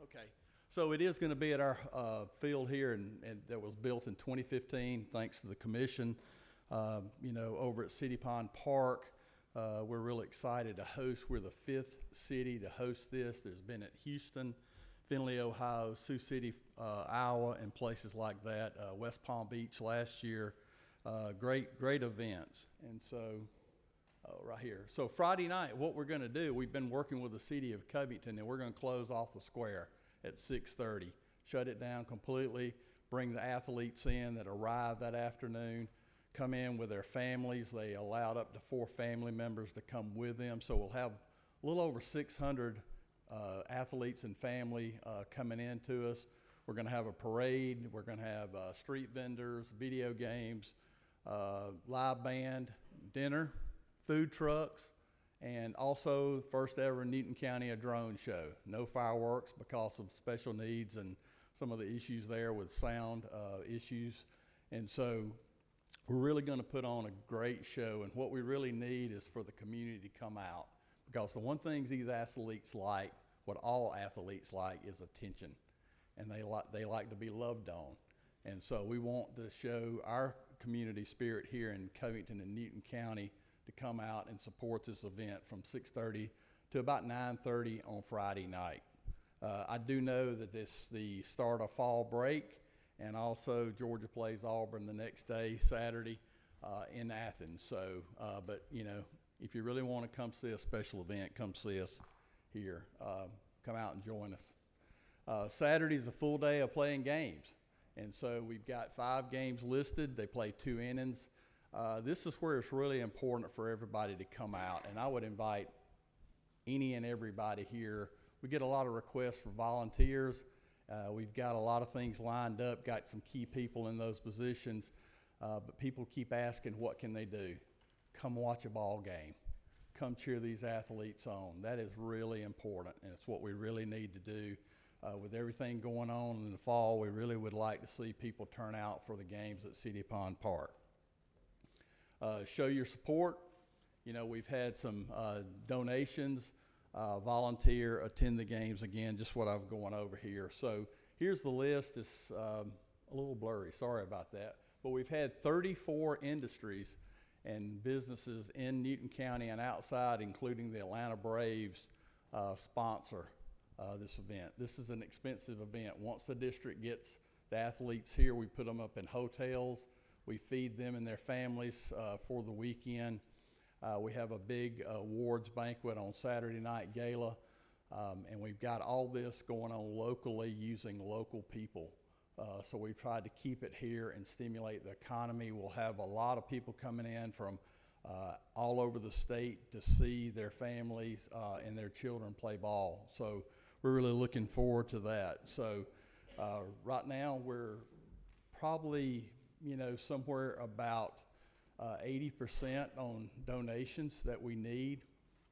Okay. So it is going to be at our field here, and that was built in 2015, thanks to the commission, over at City Pond Park. We're really excited to host. We're the 5th city to host this. There's been at Houston, Findlay, Ohio, Sioux City, Iowa, and places like that. West Palm Beach last year. Great events. And so, right here. So Friday night, what we're going to do, we've been working with the city of Covington, and we're going to close off the square at 6:30. Shut it down completely. Bring the athletes in that arrive that afternoon. Come in with their families. They allowed up to 4 family members to come with them. So we'll have a little over 600 athletes and family coming in to us. We're going to have a parade. We're going to have street vendors, video games, live band, dinner, food trucks, and also first ever Newton County a drone show. No fireworks because of special needs and some of the issues there with sound issues. And so we're really going to put on a great show, and what we really need is for the community to come out, because the one thing these athletes like, what all athletes like, is attention, and they like to be loved on. And so we want to show our community spirit here in Covington and Newton County to come out and support this event from 6:30 to about 9:30 on Friday night. I do know that this the start of fall break, and also Georgia plays Auburn the next day, Saturday, in Athens. So, but you know, if you really want to come see a special event, come see us here. Come out and join us. Saturday's a full day of playing games, and so we've got 5 games listed. They play 2 innings. This is where it's really important for everybody to come out, and I would invite any and everybody here. We get a lot of requests for volunteers. We've got a lot of things lined up, got some key people in those positions, but people keep asking, what can they do? Come watch a ball game. Come cheer these athletes on. That is really important, and it's what we really need to do. With everything going on in the fall, we really would like to see people turn out for the games at City Pond Park. Show your support. You know, we've had some donations, volunteer, attend the games. Again, just what I've gone over here. So here's the list. It's a little blurry, sorry about that. But we've had 34 industries and businesses in Newton County and outside, including the Atlanta Braves, sponsor this event. This is an expensive event. Once the district gets the athletes here, we put them up in hotels. We feed them and their families for the weekend. We have a big awards banquet on Saturday night gala, and we've got all this going on locally using local people. So we've tried to keep it here and stimulate the economy. We'll have a lot of people coming in from all over the state to see their families and their children play ball. So we're really looking forward to that. So right now we're probably, you know, somewhere about 80% on donations that we need.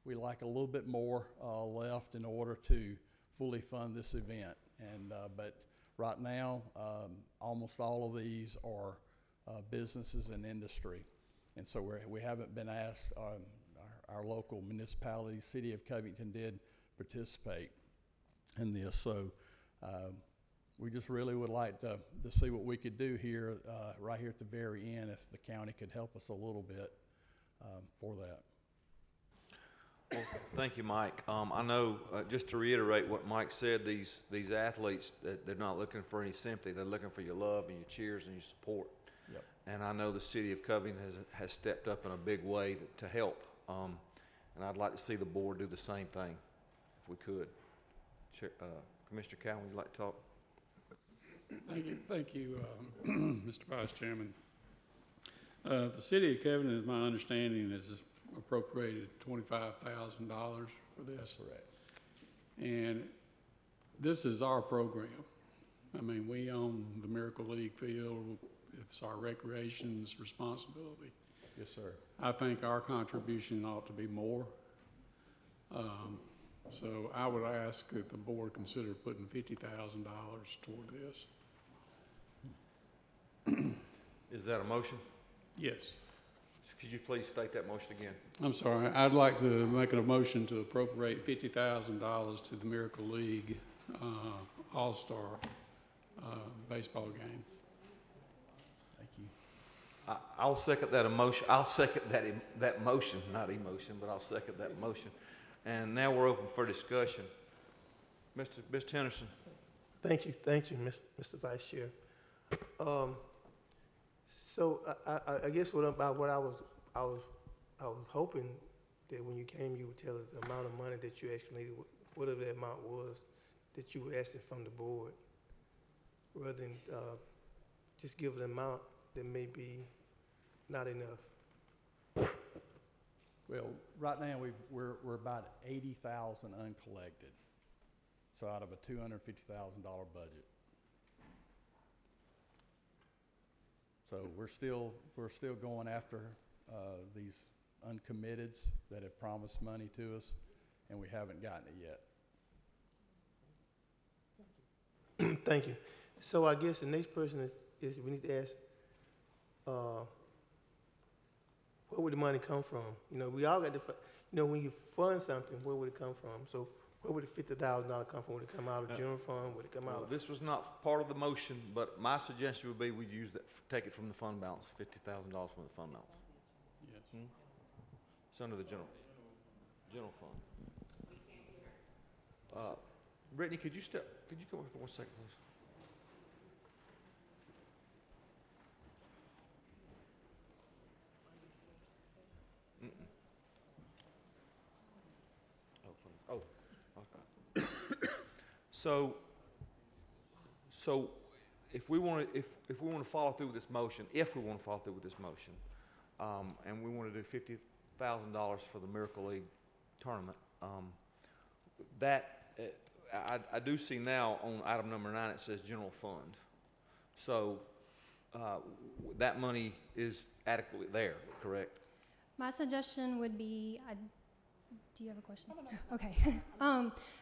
We like a little bit more left in order to fully fund this event. And but right now, almost all of these are businesses and industry, and so we haven't been asked. Our local municipality, City of Covington, did participate in this. So we just really would like to see what we could do here, right here at the very end, if the county could help us a little bit for that. Well, thank you, Mike. I know, just to reiterate what Mike said, these athletes, they're not looking for any sympathy. They're looking for your love and your cheers and your support. Yep. And I know the City of Covington has stepped up in a big way to help. And I'd like to see the board do the same thing, if we could. Commissioner Cowan, would you like to talk? Thank you, Mr. Vice Chairman. The City of Covington, is my understanding, is appropriated $25,000 for this. Correct. And this is our program. I mean, we own the Miracle League field. It's our recreation's responsibility. Yes, sir. I think our contribution ought to be more. So I would ask that the board consider putting $50,000 toward this. Is that a motion? Yes. Could you please state that motion again? I'm sorry. I'd like to make a motion to appropriate $50,000 to the Miracle League All-Star baseball game. Thank you. I'll second that emotion. I'll second that motion, not emotion, but I'll second that motion. And now we're open for discussion. Mr. Henderson. Thank you, Mr. Vice Chair. So I guess what I was hoping that when you came, you would tell us the amount of money that you actually needed, whatever the amount was that you were asking from the board, rather than just give an amount that may be not enough. Well, right now we're about 80,000 uncollected, so out of a $250,000 budget. So we're still going after these uncommitteds that have promised money to us, and we haven't gotten it yet. Thank you. So I guess the next person is we need to ask, where would the money come from? You know, we all got to, you know, when you fund something, where would it come from? So where would the $50,000 come from? Would it come out of general fund? Would it come out of? This was not part of the motion, but my suggestion would be we use that, take it from the fund balance, $50,000 from the fund balance. Yes. It's under the general fund. Brittany, could you come up for 1 second, please? Oh, okay. So if we want to follow through with this motion, and we want to do $50,000 for the Miracle League tournament, I do see now on item number 9 it says general fund. So that money is adequately there, correct? My suggestion would be, do you have a question? Okay.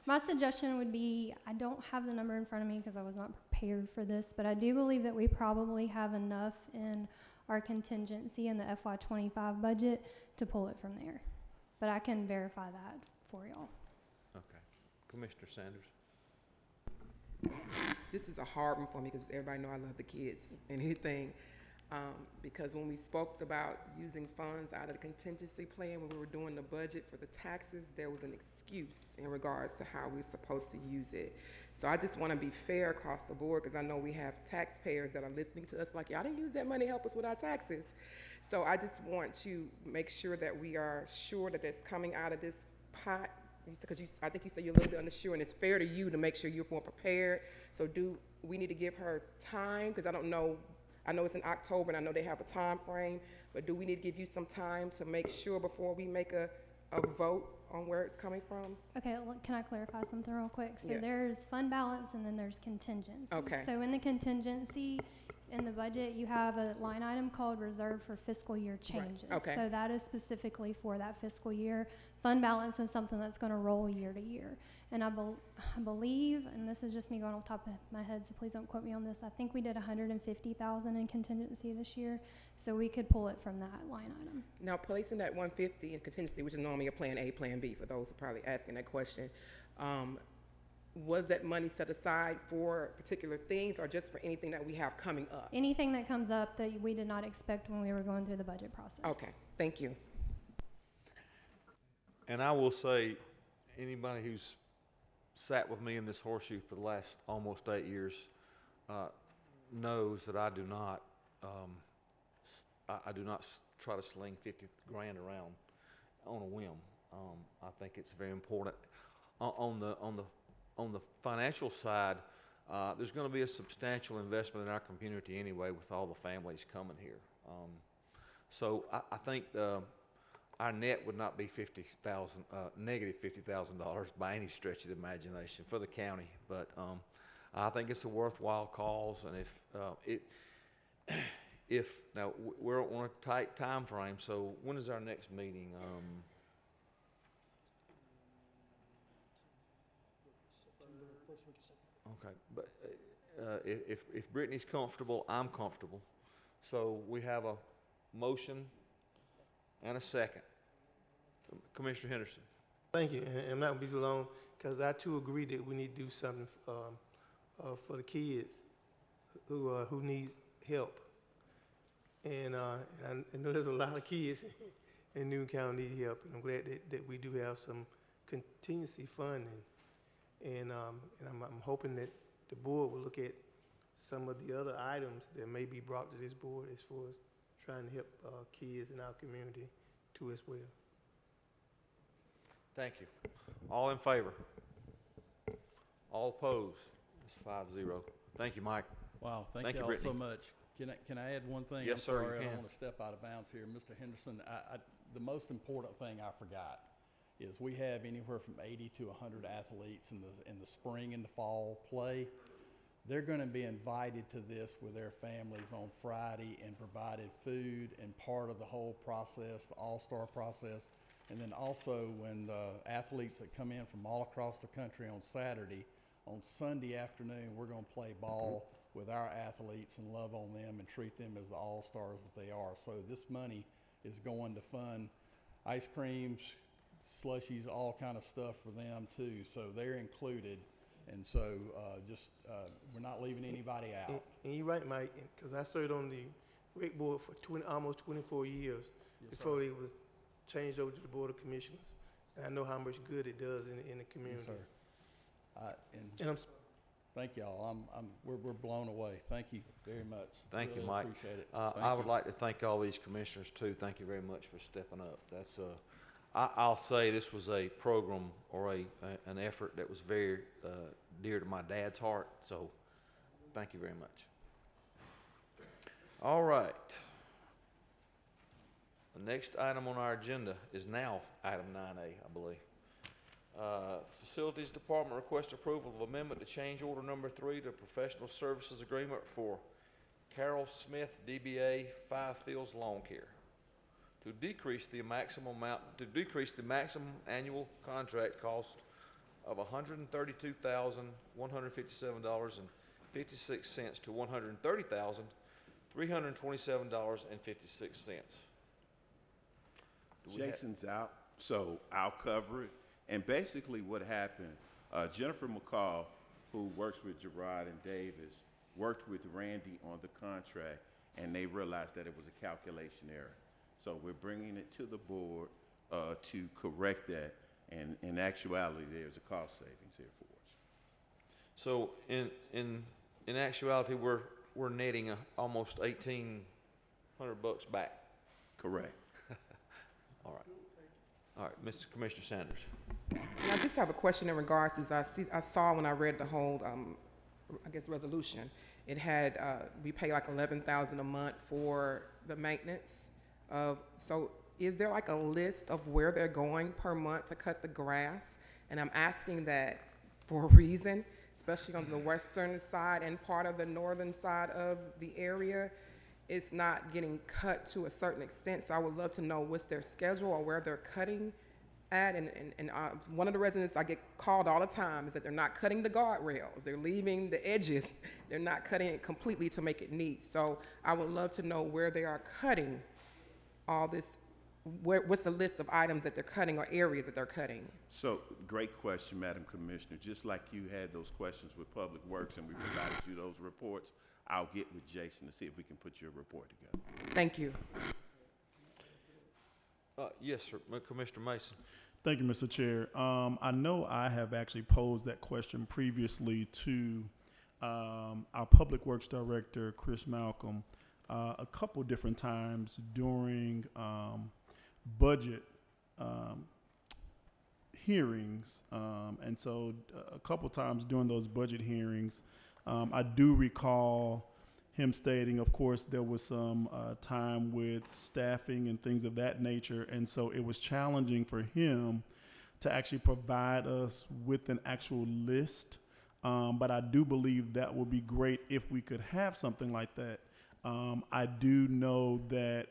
My suggestion would be, I don't have the number in front of me because I was not prepared for this, but I do believe that we probably have enough in our contingency in the FY25 budget to pull it from there. But I can verify that for y'all. Okay. Commissioner Sanders. This is a hard one for me because everybody know I love the kids and anything. Because when we spoke about using funds out of the contingency plan when we were doing the budget for the taxes, there was an excuse in regards to how we're supposed to use it. So I just want to be fair across the board because I know we have taxpayers that are listening to us like, y'all didn't use that money to help us with our taxes. So I just want to make sure that we are sure that it's coming out of this pot. Because I think you said you're a little bit unsure, and it's fair to you to make sure you're more prepared. So do we need to give her time? Because I don't know. I know it's in October, and I know they have a time frame, but do we need to give you some time to make sure before we make a vote on where it's coming from? Okay, can I clarify something real quick? So Yeah. there's fund balance and then there's contingency. Okay. So in the contingency, in the budget, you have a line item called reserve for fiscal year changes. Right. Okay. So that is specifically for that fiscal year. Fund balance is something that's going to roll year to year. And I believe, and this is just me going off the top of my head, so please don't quote me on this, I think we did $150,000 in contingency this year, so we could pull it from that line item. Now, placing that 150 in contingency, which is normally a plan A, plan B, for those who are probably asking that question, was that money set aside for particular things or just for anything that we have coming up? Anything that comes up that we did not expect when we were going through the budget process. Okay, thank you. And I will say, anybody who's sat with me in this horseshoe for the last almost 8 years knows that I do not try to sling 50 grand around on a whim. I think it's very important. On the financial side, there's going to be a substantial investment in our community anyway with all the families coming here. So I think our net would not be negative $50,000 by any stretch of the imagination for the county. But I think it's a worthwhile cause, and if now we're on a tight time frame. So when is our next meeting? Okay, but if Brittany's comfortable, I'm comfortable. So we have a motion and a second. Commissioner Henderson. Thank you, and I'm not gonna be too long, because I too agree that we need to do something for the kids who need help. And I know there's a lot of kids in Newton County need help, and I'm glad that we do have some contingency funding. And I'm hoping that the board will look at some of the other items that may be brought to this board as far as trying to help kids in our community too as well. Thank you. All in favor? All opposed? It's 5-0. Thank you, Mike. Wow, thank you, you all Brittany. so much. Can I add one thing? Yes, I'm sir, you sorry, I can. don't want to step out of bounds here. Mr. Henderson, the most important thing I forgot is we have anywhere from 80 to 100 athletes in the spring and the fall play. They're going to be invited to this with their families on Friday and provided food and part of the whole process, the all-star process. And then also when the athletes that come in from all across the country on Saturday, on Sunday afternoon, we're going to play ball with our athletes and love on them and treat them as the all-stars that they are. So this money is going to fund ice creams, slushies, all kind of stuff for them too. So they're included. And so we're not leaving anybody out. And you're right, Mike, because I served on the rec board for almost 24 years before it was changed over to the Board of Commissioners. And I know how much good it does in the community. Yes, sir. And I'm Thank y'all. We're blown away. Thank you very much. Thank you, Really Mike. Appreciate it. I would like to thank all these commissioners too. Thank you very much for stepping up. That's I'll say this was a program or an effort that was very dear to my dad's heart. So, thank you very much. All right. The next item on our agenda is now item 9A, I believe. Facilities Department requests approval of amendment to change order number 3 to professional services agreement for Carole Smith DBA 5 Fields Lawn Care to decrease the maximum annual contract cost of $132,157.56 to $130,327.56. Jason's out, so I'll cover it. And basically what happened, Jennifer McCall, who works with Gerard and Davis, worked with Randy on the contract, and they realized that it was a calculation error. So we're bringing it to the board to correct that, and in actuality, there's a cost savings here for us. So in actuality, we're netting almost $1,800 back. Correct. All right. All right, Mr. Commissioner Sanders. And I just have a question in regards to, I saw when I read the whole, I guess, resolution, it had, we pay like $11,000 a month for the maintenance of, so is there like a list of where they're going per month to cut the grass? And I'm asking that for a reason, especially on the western side and part of the northern side of the area. It's not getting cut to a certain extent, so I would love to know what's their schedule or where they're cutting at. And one of the residents I get called all the time is that they're not cutting the guardrails. They're leaving the edges. They're not cutting it completely to make it neat. So I would love to know where they are cutting all this, what's the list of items that they're cutting or areas that they're cutting. So, great question, Madam Commissioner. Just like you had those questions with Public Works and we provided you those reports, I'll get with Jason to see if we can put your report together. Thank you. Yes, sir. Commissioner Mason. Thank you, Mr. Chair. I know I have actually posed that question previously to our Public Works Director, Chris Malcolm, a couple different times during budget hearings. And so a couple times during those budget hearings, I do recall him stating, of course, there was some time with staffing and things of that nature. And so it was challenging for him to actually provide us with an actual list. But I do believe that would be great if we could have something like that. I do know that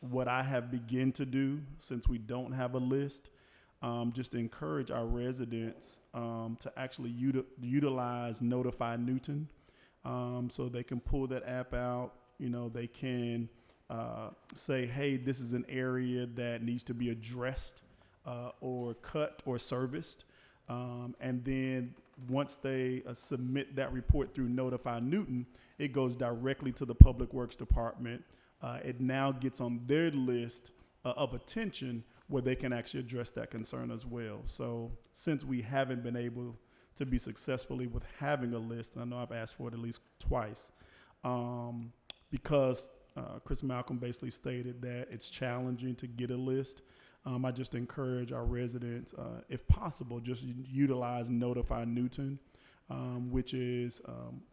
what I have begun to do, since we don't have a list, just to encourage our residents to actually utilize Notify Newton, so they can pull that app out. You know, they can say, hey, this is an area that needs to be addressed or cut or serviced. And then once they submit that report through Notify Newton, it goes directly to the Public Works Department. It now gets on their list of attention where they can actually address that concern as well. So since we haven't been able to be successfully with having a list, and I know I've asked for it at least twice, because Chris Malcolm basically stated that it's challenging to get a list. I just encourage our residents, if possible, just utilize Notify Newton, which is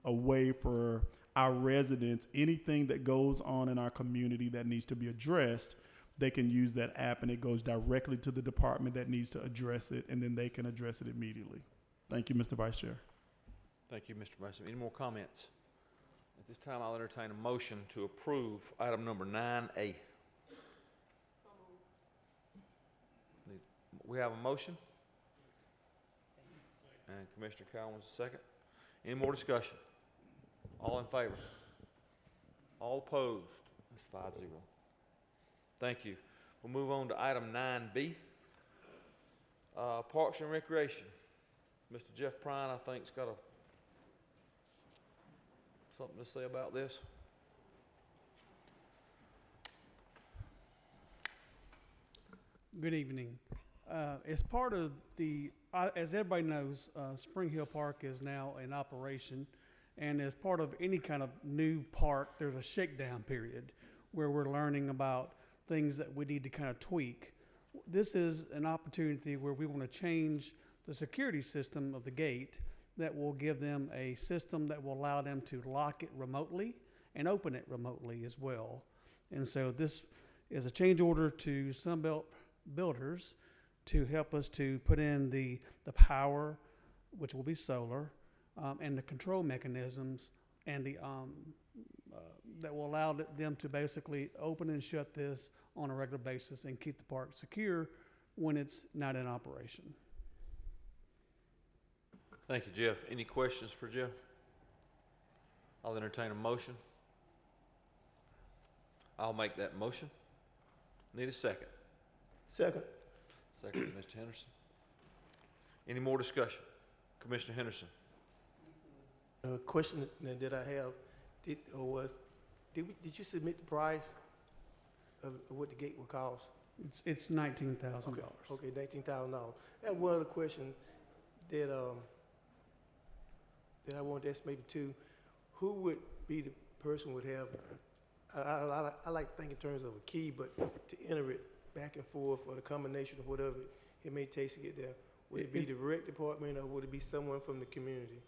a way for our residents, anything that goes on in our community that needs to be addressed, they can use that app and it goes directly to the department that needs to address it, and then they can address it immediately. Thank you, Mr. Vice Chair. Thank you, Mr. Mason. Any more comments? At this time, I'll entertain a motion to approve item number 9A. We have a motion. And Commissioner Cowan's a second. Any more discussion? All in favor? All opposed? That's 5-0. Thank you. We'll move on to item 9B. Parks and Recreation. Mr. Jeff Prine, I think, has got something to say about this. Good evening. As part of the as everybody knows, Spring Hill Park is now in operation, and as part of any kind of new park, there's a shakedown period where we're learning about things that we need to kind of tweak. This is an opportunity where we want to change the security system of the gate that will give them a system that will allow them to lock it remotely and open it remotely as well. And so this is a change order to Sunbelt Builders to help us to put in the power, which will be solar, and the control mechanisms and the that will allow them to basically open and shut this on a regular basis and keep the park secure when it's not in operation. Thank you, Jeff. Any questions for Jeff? I'll entertain a motion. I'll make that motion. Need a second. Second. Second, Mr. Henderson. Any more discussion? Commissioner Henderson. Question that I have, did you submit the price of what the gate would cost? It's $19,000. Okay, $19,000. And one other question that I wanted to ask maybe too, who would be the person would have, I like to think in terms of a key, but to enter it back and forth or the combination of whatever it may take to get there. Would it be the rec department or would it be someone from the community?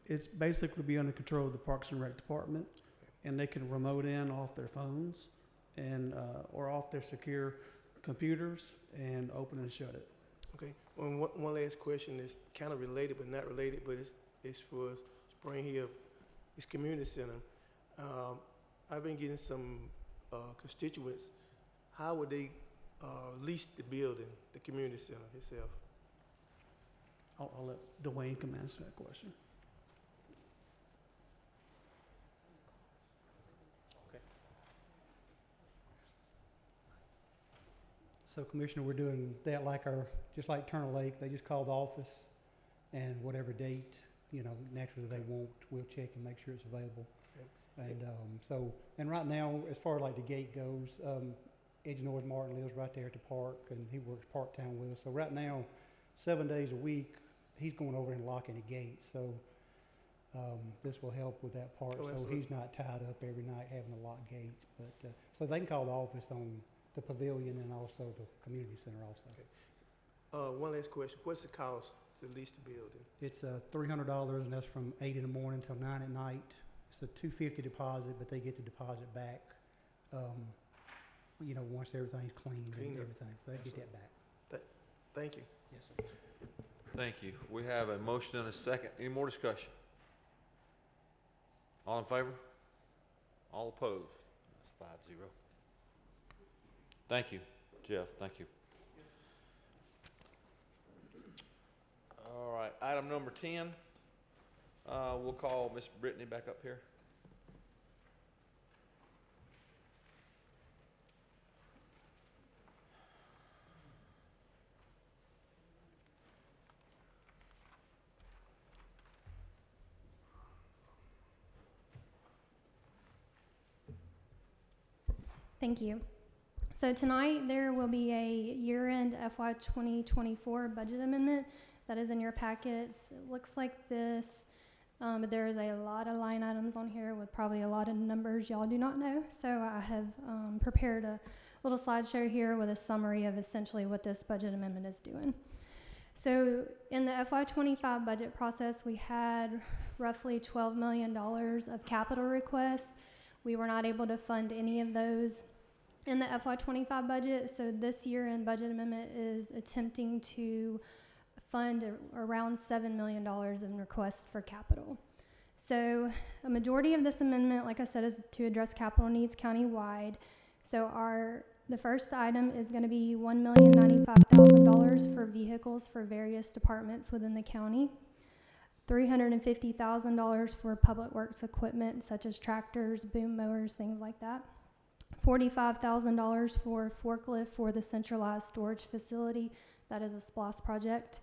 It's basically be under control of the Parks and Rec department, and they can remote in off their phones and or off their secure computers and open and shut it. Okay. One last question is kind of related but not related, but it's for Spring Hill. It's community center. I've been getting some constituents. How would they lease the building, the community center itself? I'll let Dwayne come answer that question. So, Commissioner, we're doing that just like Turner Lake. They just call the office, and whatever date, naturally they won't, we'll check and make sure it's available. Okay. And and right now, as far as like the gate goes, Edge North Martin lives right there at the park, and he works part-time with us. So right now, 7 days a week, he's going over and locking the gate. So this will help with that part. So he's not tied up every night having to lock gates. But so they can call the office on the pavilion and also the community center also. Okay. One last question. What's the cost to lease the building? It's $300, and that's from 8 in the morning till 9 at night. It's a $250 deposit, but they get the deposit back, once everything's cleaned and everything. So they get that back. Thank you. Yes, sir. Thank you. We have a motion and a second. Any more discussion? All in favor? All opposed? That's 5-0. Thank you, Jeff. Thank you. All right, item number 10. We'll call Miss Brittany back up here. Thank you. So tonight there will be a year-end FY 2024 budget amendment that is in your packets. It looks like this, but there is a lot of line items on here with probably a lot of numbers y'all do not know. So I have prepared a little slideshow here with a summary of essentially what this budget amendment is doing. So in the FY 25 budget process, we had roughly $12 million of capital requests. We were not able to fund any of those in the FY 25 budget, so this year-end budget amendment is attempting to fund around $7 million in requests for capital. So a majority of this amendment, like I said, is to address capital needs countywide. So the first item is going to be $1,095,000 for vehicles for various departments within the county, $350,000 for public works equipment such as tractors, boom mowers, things like that. $45,000 for forklift for the centralized storage facility. That is a SPLOS project.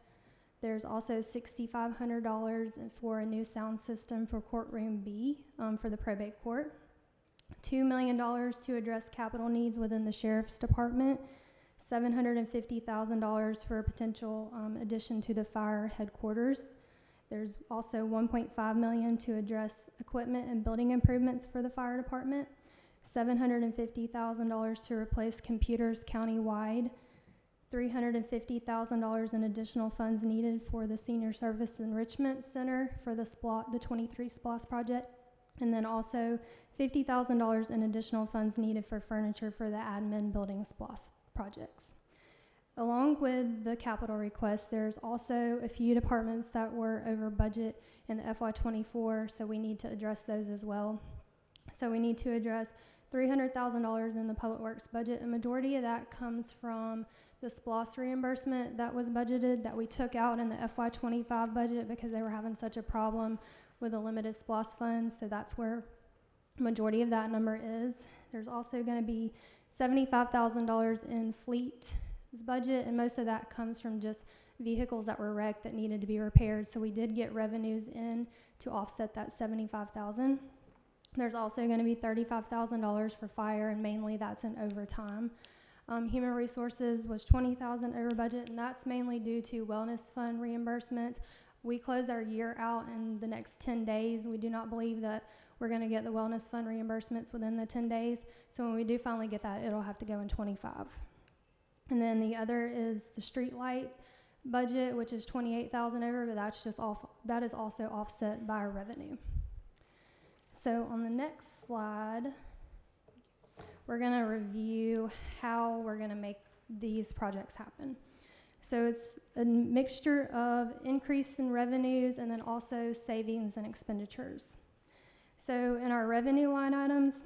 There's also $6,500 for a new sound system for courtroom B for the probate court. $2 million to address capital needs within the sheriff's department. $750,000 for a potential addition to the fire headquarters. There's also $1.5 million to address equipment and building improvements for the fire department, $750,000 to replace computers countywide, $350,000 in additional funds needed for the Senior Service Enrichment Center for the 23 SPLOS project, and then also $50,000 in additional funds needed for furniture for the admin building SPLOS projects. Along with the capital request, there's also a few departments that were over budget in the FY24, so we need to address those as well. So we need to address $300,000 in the Public Works budget. A majority of that comes from the SPLOS reimbursement that was budgeted that we took out in the FY25 budget because they were having such a problem with the limited SPLOS funds, so that's where the majority of that number is. There's also going to be $75,000 in fleet budget, and most of that comes from just vehicles that were wrecked that needed to be repaired, so we did get revenues in to offset that $75,000. There's also going to be $35,000 for fire, and mainly that's in overtime. Human resources was $20,000 over budget, and that's mainly due to wellness fund reimbursement. We close our year out in the next 10 days. We do not believe that we're going to get the wellness fund reimbursements within the 10 days. So when we do finally get that, it'll have to go in 25. And then the other is the street light budget, which is $28,000 over, but that's just that is also offset by our revenue. So on the next slide, we're going to review how we're going to make these projects happen. So it's a mixture of increase in revenues and then also savings and expenditures. So in our revenue line items,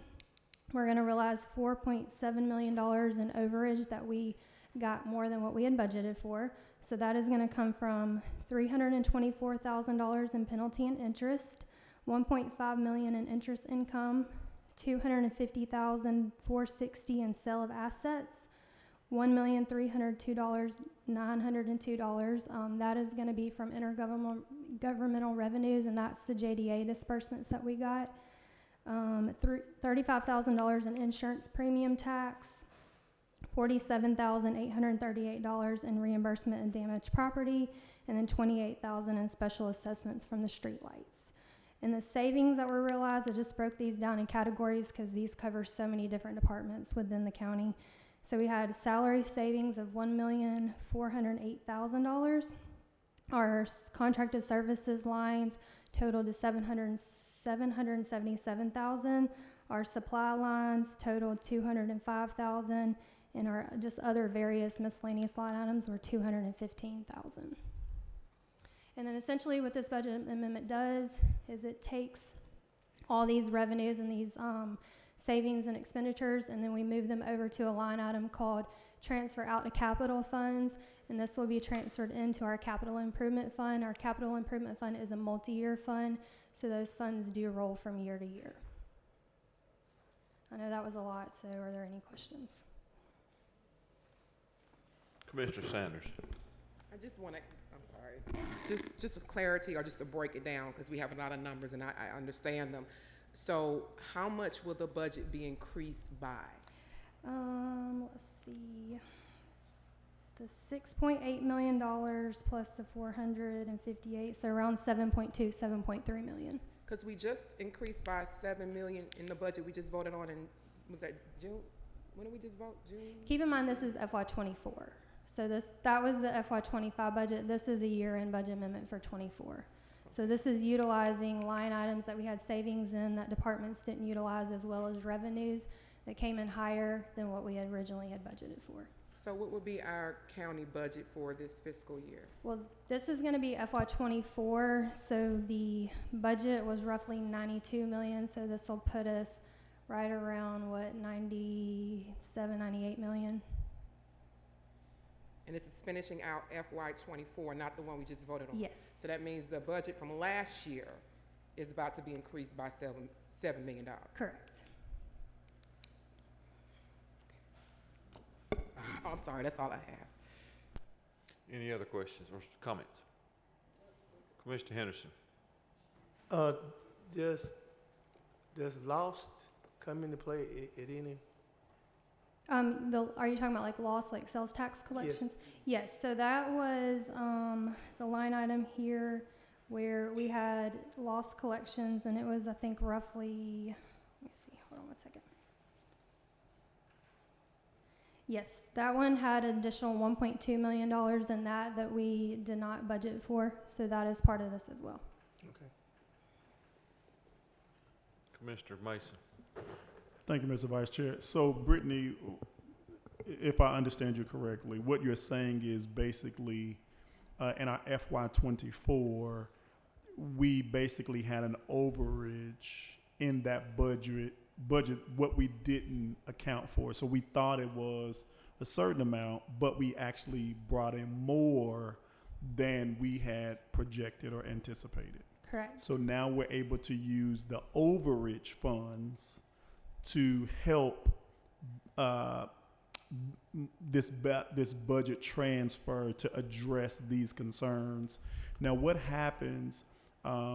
we're going to realize $4.7 million in overage that we got more than what we had budgeted for. So that is going to come from $324,000 in penalty and interest, $1.5 million in interest income, $250,460 in sale of assets, $1,302,902. That is going to be from intergovernmental revenues, and that's the JDA disbursements that we got. $35,000 in insurance premium tax, $47,838 in reimbursement and damaged property, and then $28,000 in special assessments from the streetlights. And the savings that were realized, I just broke these down in categories because these cover so many different departments within the county. So we had salary savings of $1,408,000. Our contracted services lines totaled to $777,000. Our supply lines totaled $205,000, and our just other various miscellaneous line items were $215,000. And then essentially what this budget amendment does is it takes all these revenues and these savings and expenditures, and then we move them over to a line item called transfer out to capital funds, and this will be transferred into our capital improvement fund. Our capital improvement fund is a multi-year fund, so those funds do roll from year to year. I know that was a lot, so are there any questions? Commissioner Sanders. I just want to, I'm sorry, just a clarity or just to break it down because we have a lot of numbers and I understand them. So how much will the budget be increased by? Let's see. The $6.8 million plus the 458, so around 7.3 million. Because we just increased by $7 million in the budget we just voted on in, was that June? When did we just vote? June? Keep in mind this is FY24. So that was the FY25 budget. This is a year-end budget amendment for 24. So this is utilizing line items that we had savings in that departments didn't utilize, as well as revenues that came in higher than what we had originally had budgeted for. So what would be our county budget for this fiscal year? Well, this is going to be FY24, so the budget was roughly 92 million, so this will put us right around, what, 97, 98 million. And this is finishing out FY24, not the one we just voted on? Yes. So that means the budget from last year is about to be increased by $7 million. Correct. Oh, I'm sorry, that's all I have. Any other questions or comments? Commissioner Henderson. Does lost come into play at any Are you talking about like loss, like sales tax collections? Yes, so that was, the line item here where we had loss collections, and it was, I think, roughly, let me see, hold on one second. Yes, that one had an additional $1.2 million in that we did not budget for, so that is part of this as well. Okay. Commissioner Mason. Thank you, Mr. Vice Chair. So, Brittany, if I understand you correctly, what you're saying is basically in our FY24, we basically had an overage in that budget what we didn't account for. So we thought it was a certain amount, but we actually brought in more than we had projected or anticipated. Correct. So now we're able to use the overage funds to help this budget transfer to address these concerns. Now, what happens,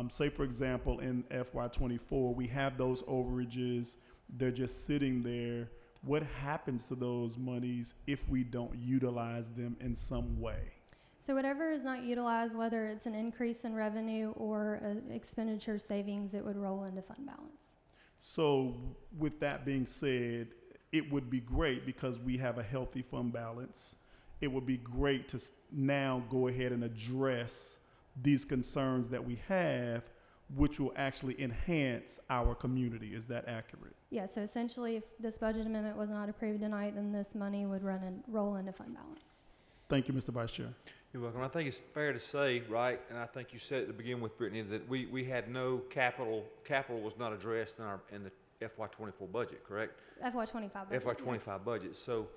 say for example, in FY24, we have those overages, they're just sitting there. What happens to those monies if we don't utilize them in some way? So whatever is not utilized, whether it's an increase in revenue or an expenditure savings, it would roll into fund balance. So with that being said, it would be great because we have a healthy fund balance. It would be great to now go ahead and address these concerns that we have, which will actually enhance our community. Is that accurate? Yeah, so essentially if this budget amendment was not approved tonight, then this money would roll into fund balance. Thank you, Mr. Vice Chair. You're welcome. I think it's fair to say, right, and I think you said at the beginning with Brittany, that we had no capital was not addressed in the FY24 budget, correct? FY25 budget. FY25 budget. So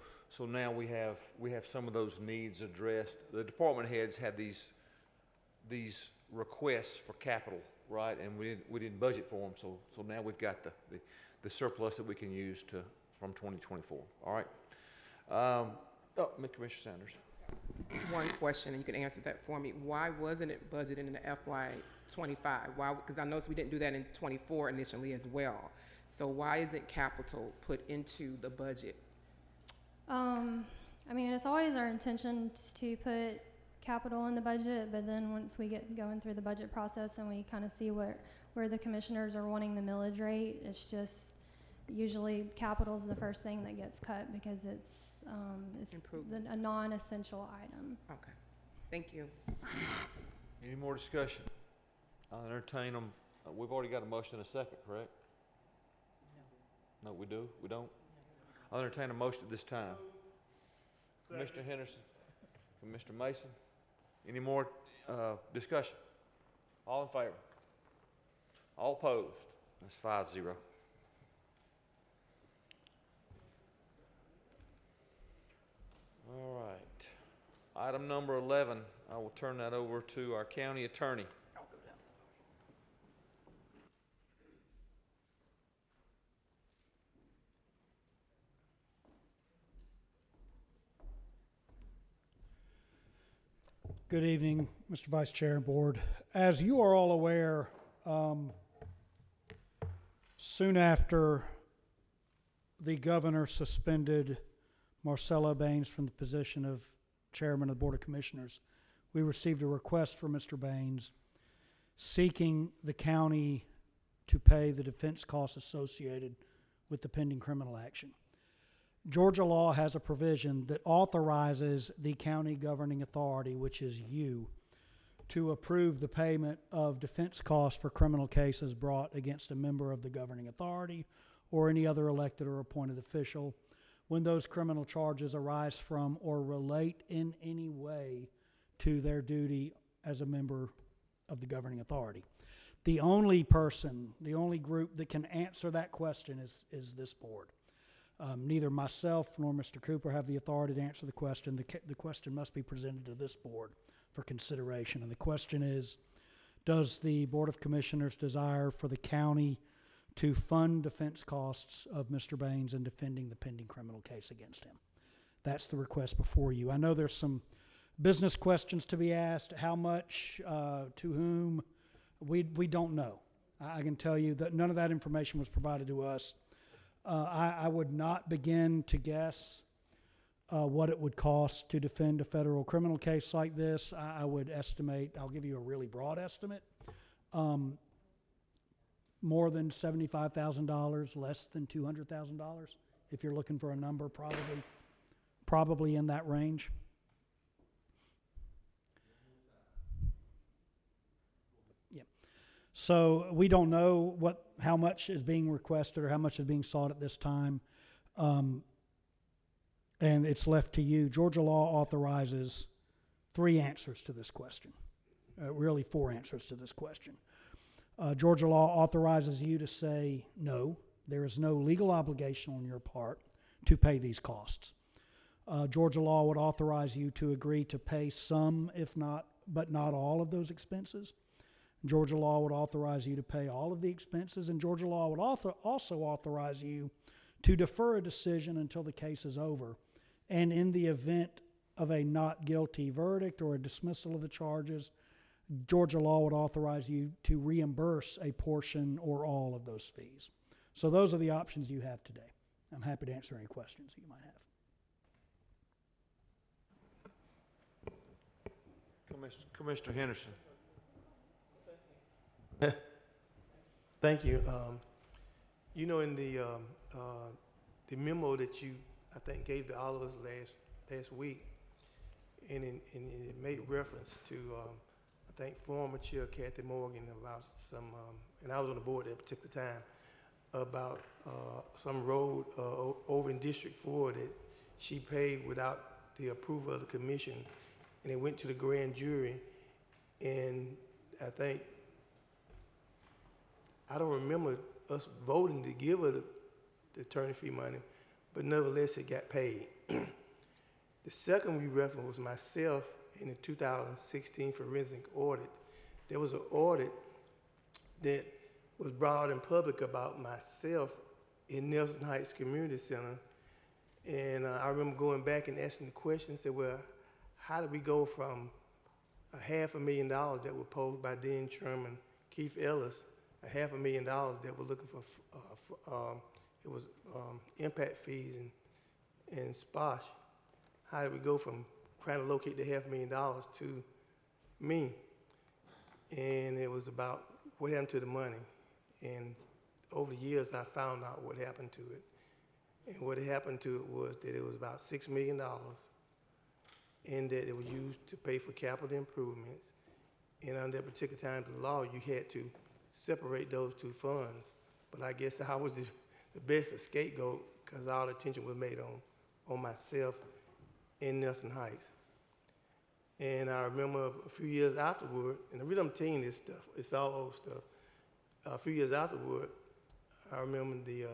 now we have some of those needs addressed. The department heads had these requests for capital, right, and we didn't budget for them. So now we've got the surplus that we can use from 2024. All right. Commissioner Sanders. One question, and you can answer that for me. Why wasn't it budgeted in the FY25? Why? Because I noticed we didn't do that in 24 initially as well. So why isn't capital put into the budget? I mean, it's always our intention to put capital in the budget, but then once we get going through the budget process and we kind of see where the commissioners are wanting the millage rate, it's just usually capital is the first thing that gets cut because it's a non-essential item. Okay, thank you. Any more discussion? I'll entertain them. We've already got a motion and a second, correct? No, we do? We don't? I'll entertain a motion at this time. Commissioner Henderson, Mr. Mason, any more discussion? All in favor? All opposed? That's 5-0. All right. Item number 11, I will turn that over to our county attorney. Good evening, Mr. Vice Chair and Board. As you are all aware, soon after the governor suspended Marcella Baines from the position of Chairman of the Board of Commissioners, we received a request from Mr. Baines seeking the county to pay the defense costs associated with the pending criminal action. Georgia law has a provision that authorizes the county governing authority, which is you, to approve the payment of defense costs for criminal cases brought against a member of the governing authority or any other elected or appointed official when those criminal charges arise from or relate in any way to their duty as a member of the governing authority. The only person, the only group that can answer that question is this board. Neither myself nor Mr. Cooper have the authority to answer the question. The question must be presented to this board for consideration. And the question is, does the Board of Commissioners desire for the county to fund defense costs of Mr. Baines in defending the pending criminal case against him? That's the request before you. I know there's some business questions to be asked. How much, to whom, we don't know. I can tell you that none of that information was provided to us. I would not begin to guess what it would cost to defend a federal criminal case like this. I would estimate, I'll give you a really broad estimate, more than $75,000, less than $200,000. If you're looking for a number, probably in that range. Yeah. So we don't know how much is being requested or how much is being sought at this time. And it's left to you. Georgia law authorizes 3 answers to this question, really 4 answers to this question. Georgia law authorizes you to say no. There is no legal obligation on your part to pay these costs. Georgia law would authorize you to agree to pay some, but not all of those expenses. Georgia law would authorize you to pay all of the expenses, and Georgia law would also authorize you to defer a decision until the case is over. And in the event of a not guilty verdict or a dismissal of the charges, Georgia law would authorize you to reimburse a portion or all of those fees. So those are the options you have today. I'm happy to answer any questions you might have. Commissioner Henderson. Thank you. You know, in the memo that you, I think, gave to all of us last week, and it made reference to, I think, former Chair Kathy Morgan about some, and I was on the board at that particular time, about some road over in District 4 that she paid without the approval of the commission, and it went to the grand jury, and I don't remember us voting to give her the attorney fee money, but nevertheless it got paid. The second we referenced was myself in the 2016 forensic audit. There was an audit that was brought in public about myself in Nelson Heights Community Center. And I remember going back and asking the question, said, well, how did we go from $500,000 that was posed by then Chairman Keith Ellis, $500,000 that were looking for, it was impact fees and SPOSH. How did we go from trying to locate the $500,000 to me? And it was about what happened to the money. And over the years, I found out what happened to it. And what happened to it was that it was about $6 million, and that it was used to pay for capital improvements. And under that particular time of the law, you had to separate those two funds. But I guess I was the best scapegoat because all the attention was made on myself in Nelson Heights. And I remember a few years afterward, and the reason I'm telling you this stuff, it's all old stuff. A few years afterward, I remember the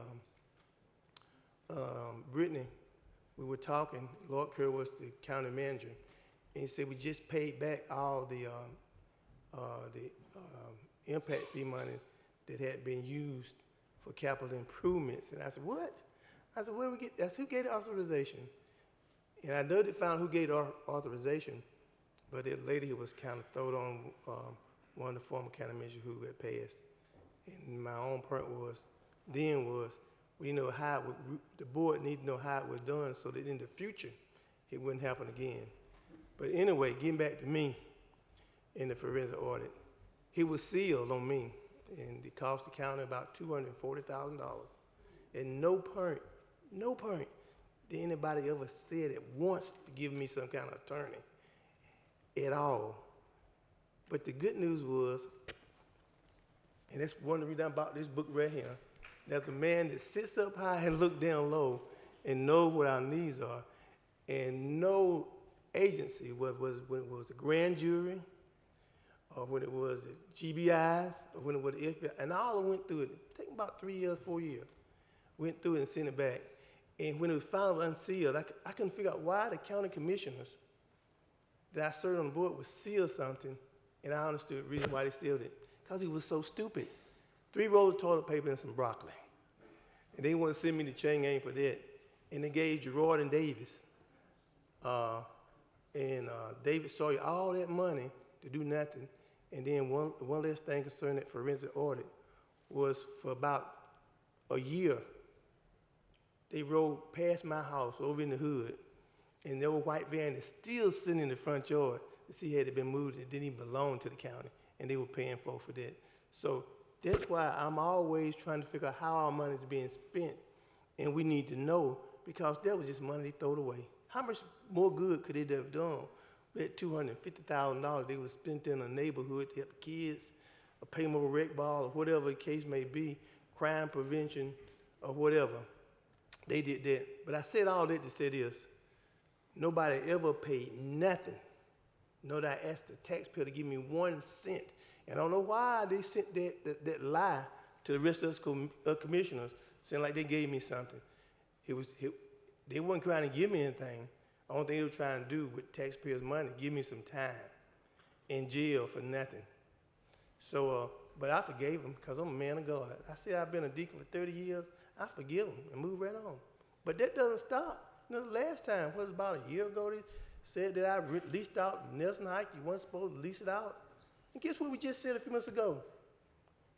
Brittany, we were talking, Lord Kerr was the county manager, and he said we just paid back all the impact fee money that had been used for capital improvements. And I said, what? I said, where we get, that's who gave the authorization. And I know they found who gave the authorization, but that lady was kind of thrown on one of the former county managers who had passed. And my own point was, we know how the board needed to know how it was done so that in the future it wouldn't happen again. But anyway, getting back to me in the forensic audit, he was sealed on me, and it cost the county about $240,000. And no point did anybody ever said it once to give me some kind of attorney at all. But the good news was, and that's one of the reasons I bought this book right here, there's a man that sits up high and looks down low and knows what our needs are. And no agency, when it was the grand jury, or when it was the GBIs, or when it was the FBI, and all went through it. Taking about 3 years, 4 years. Went through it and sent it back. And when it was finally unsealed, I couldn't figure out why the county commissioners that I served on the board would seal something, and I understood the reason why they sealed it. Because he was so stupid. 3 rolls of toilet paper and some broccoli. And they wanted to send me to chain gang for that. And they gave Gerard and Davis. David Sawyer all that money to do nothing. And then one last thing concerning that forensic audit was for about a year, they rode past my house over in the hood, and the old white van is still sitting in the front yard to see had it been moved. It didn't even belong to the county, and they were paying for that. So that's why I'm always trying to figure out how our money is being spent, and we need to know, because that was just money they thrown away. How much more good could it have done with $250,000 they would have spent in a neighborhood to help the kids, or pay more rec ball, or whatever the case may be, crime prevention, or whatever. They did that. But I said all that to say this. Nobody ever paid nothing. Nor did I ask the taxpayer to give me 1 cent. And I don't know why they sent that lie to the rest of us commissioners, saying like they gave me something. They weren't trying to give me anything. The only thing they were trying to do with taxpayers' money, give me some time in jail for nothing. So, but I forgave them because I'm a man of God. I said I've been a deacon for 30 years. I forgive them and move right on. But that doesn't stop. You know, the last time, what was about a year ago, they said that I leased out Nelson Heights. You weren't supposed to lease it out. And guess what we just said a few minutes ago?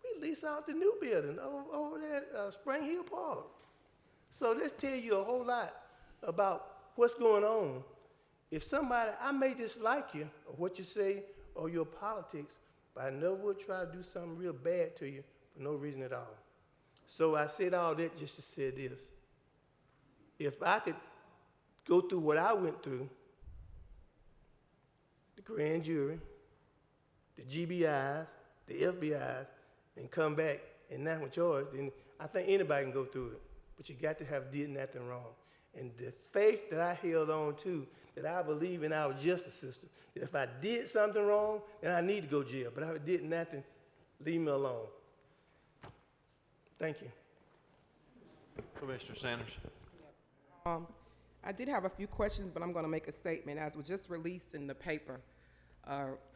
We leased out the new building over there at Spring Hill Park. So this tells you a whole lot about what's going on. If somebody, I may dislike you or what you say or your politics, but I never would try to do something real bad to you for no reason at all. So I said all that just to say this. If I could go through what I went through, the grand jury, the GBIs, the FBIs, and come back and not with charged, then I think anybody can go through it. But you got to have did nothing wrong. And the faith that I held on to, that I believe in our justice system, that if I did something wrong, then I need to go to jail. But if I did nothing, leave me alone. Thank you. Commissioner Sanders. I did have a few questions, but I'm going to make a statement. As was just released in the paper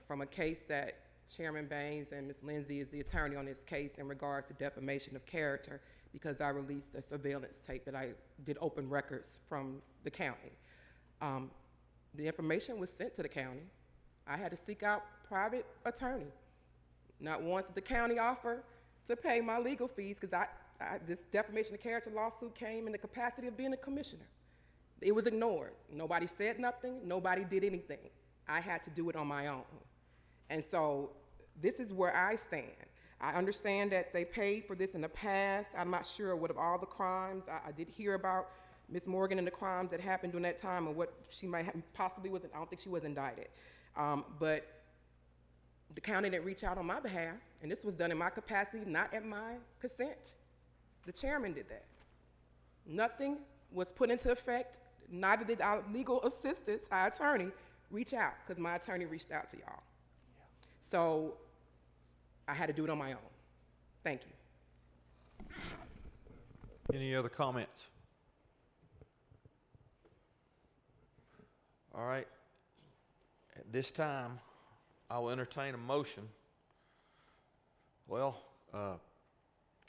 from a case that Chairman Baines and Ms. Lindsay is the attorney on this case in regards to defamation of character, because I released a surveillance tape that I did open records from the county. The information was sent to the county. I had to seek out private attorney. Not once did the county offer to pay my legal fees, because this defamation of character lawsuit came in the capacity of being a commissioner. It was ignored. Nobody said nothing. Nobody did anything. I had to do it on my own. And so this is where I stand. I understand that they paid for this in the past. I'm not sure what of all the crimes. I did hear about Ms. Morgan and the crimes that happened during that time and what she might have possibly was. I don't think she was indicted. But the county didn't reach out on my behalf, and this was done in my capacity, not at my consent. The chairman did that. Nothing was put into effect. Neither did our legal assistants, our attorney, reach out, because my attorney reached out to y'all. So I had to do it on my own. Thank you. Any other comments? All right. At this time, I will entertain a motion. Well,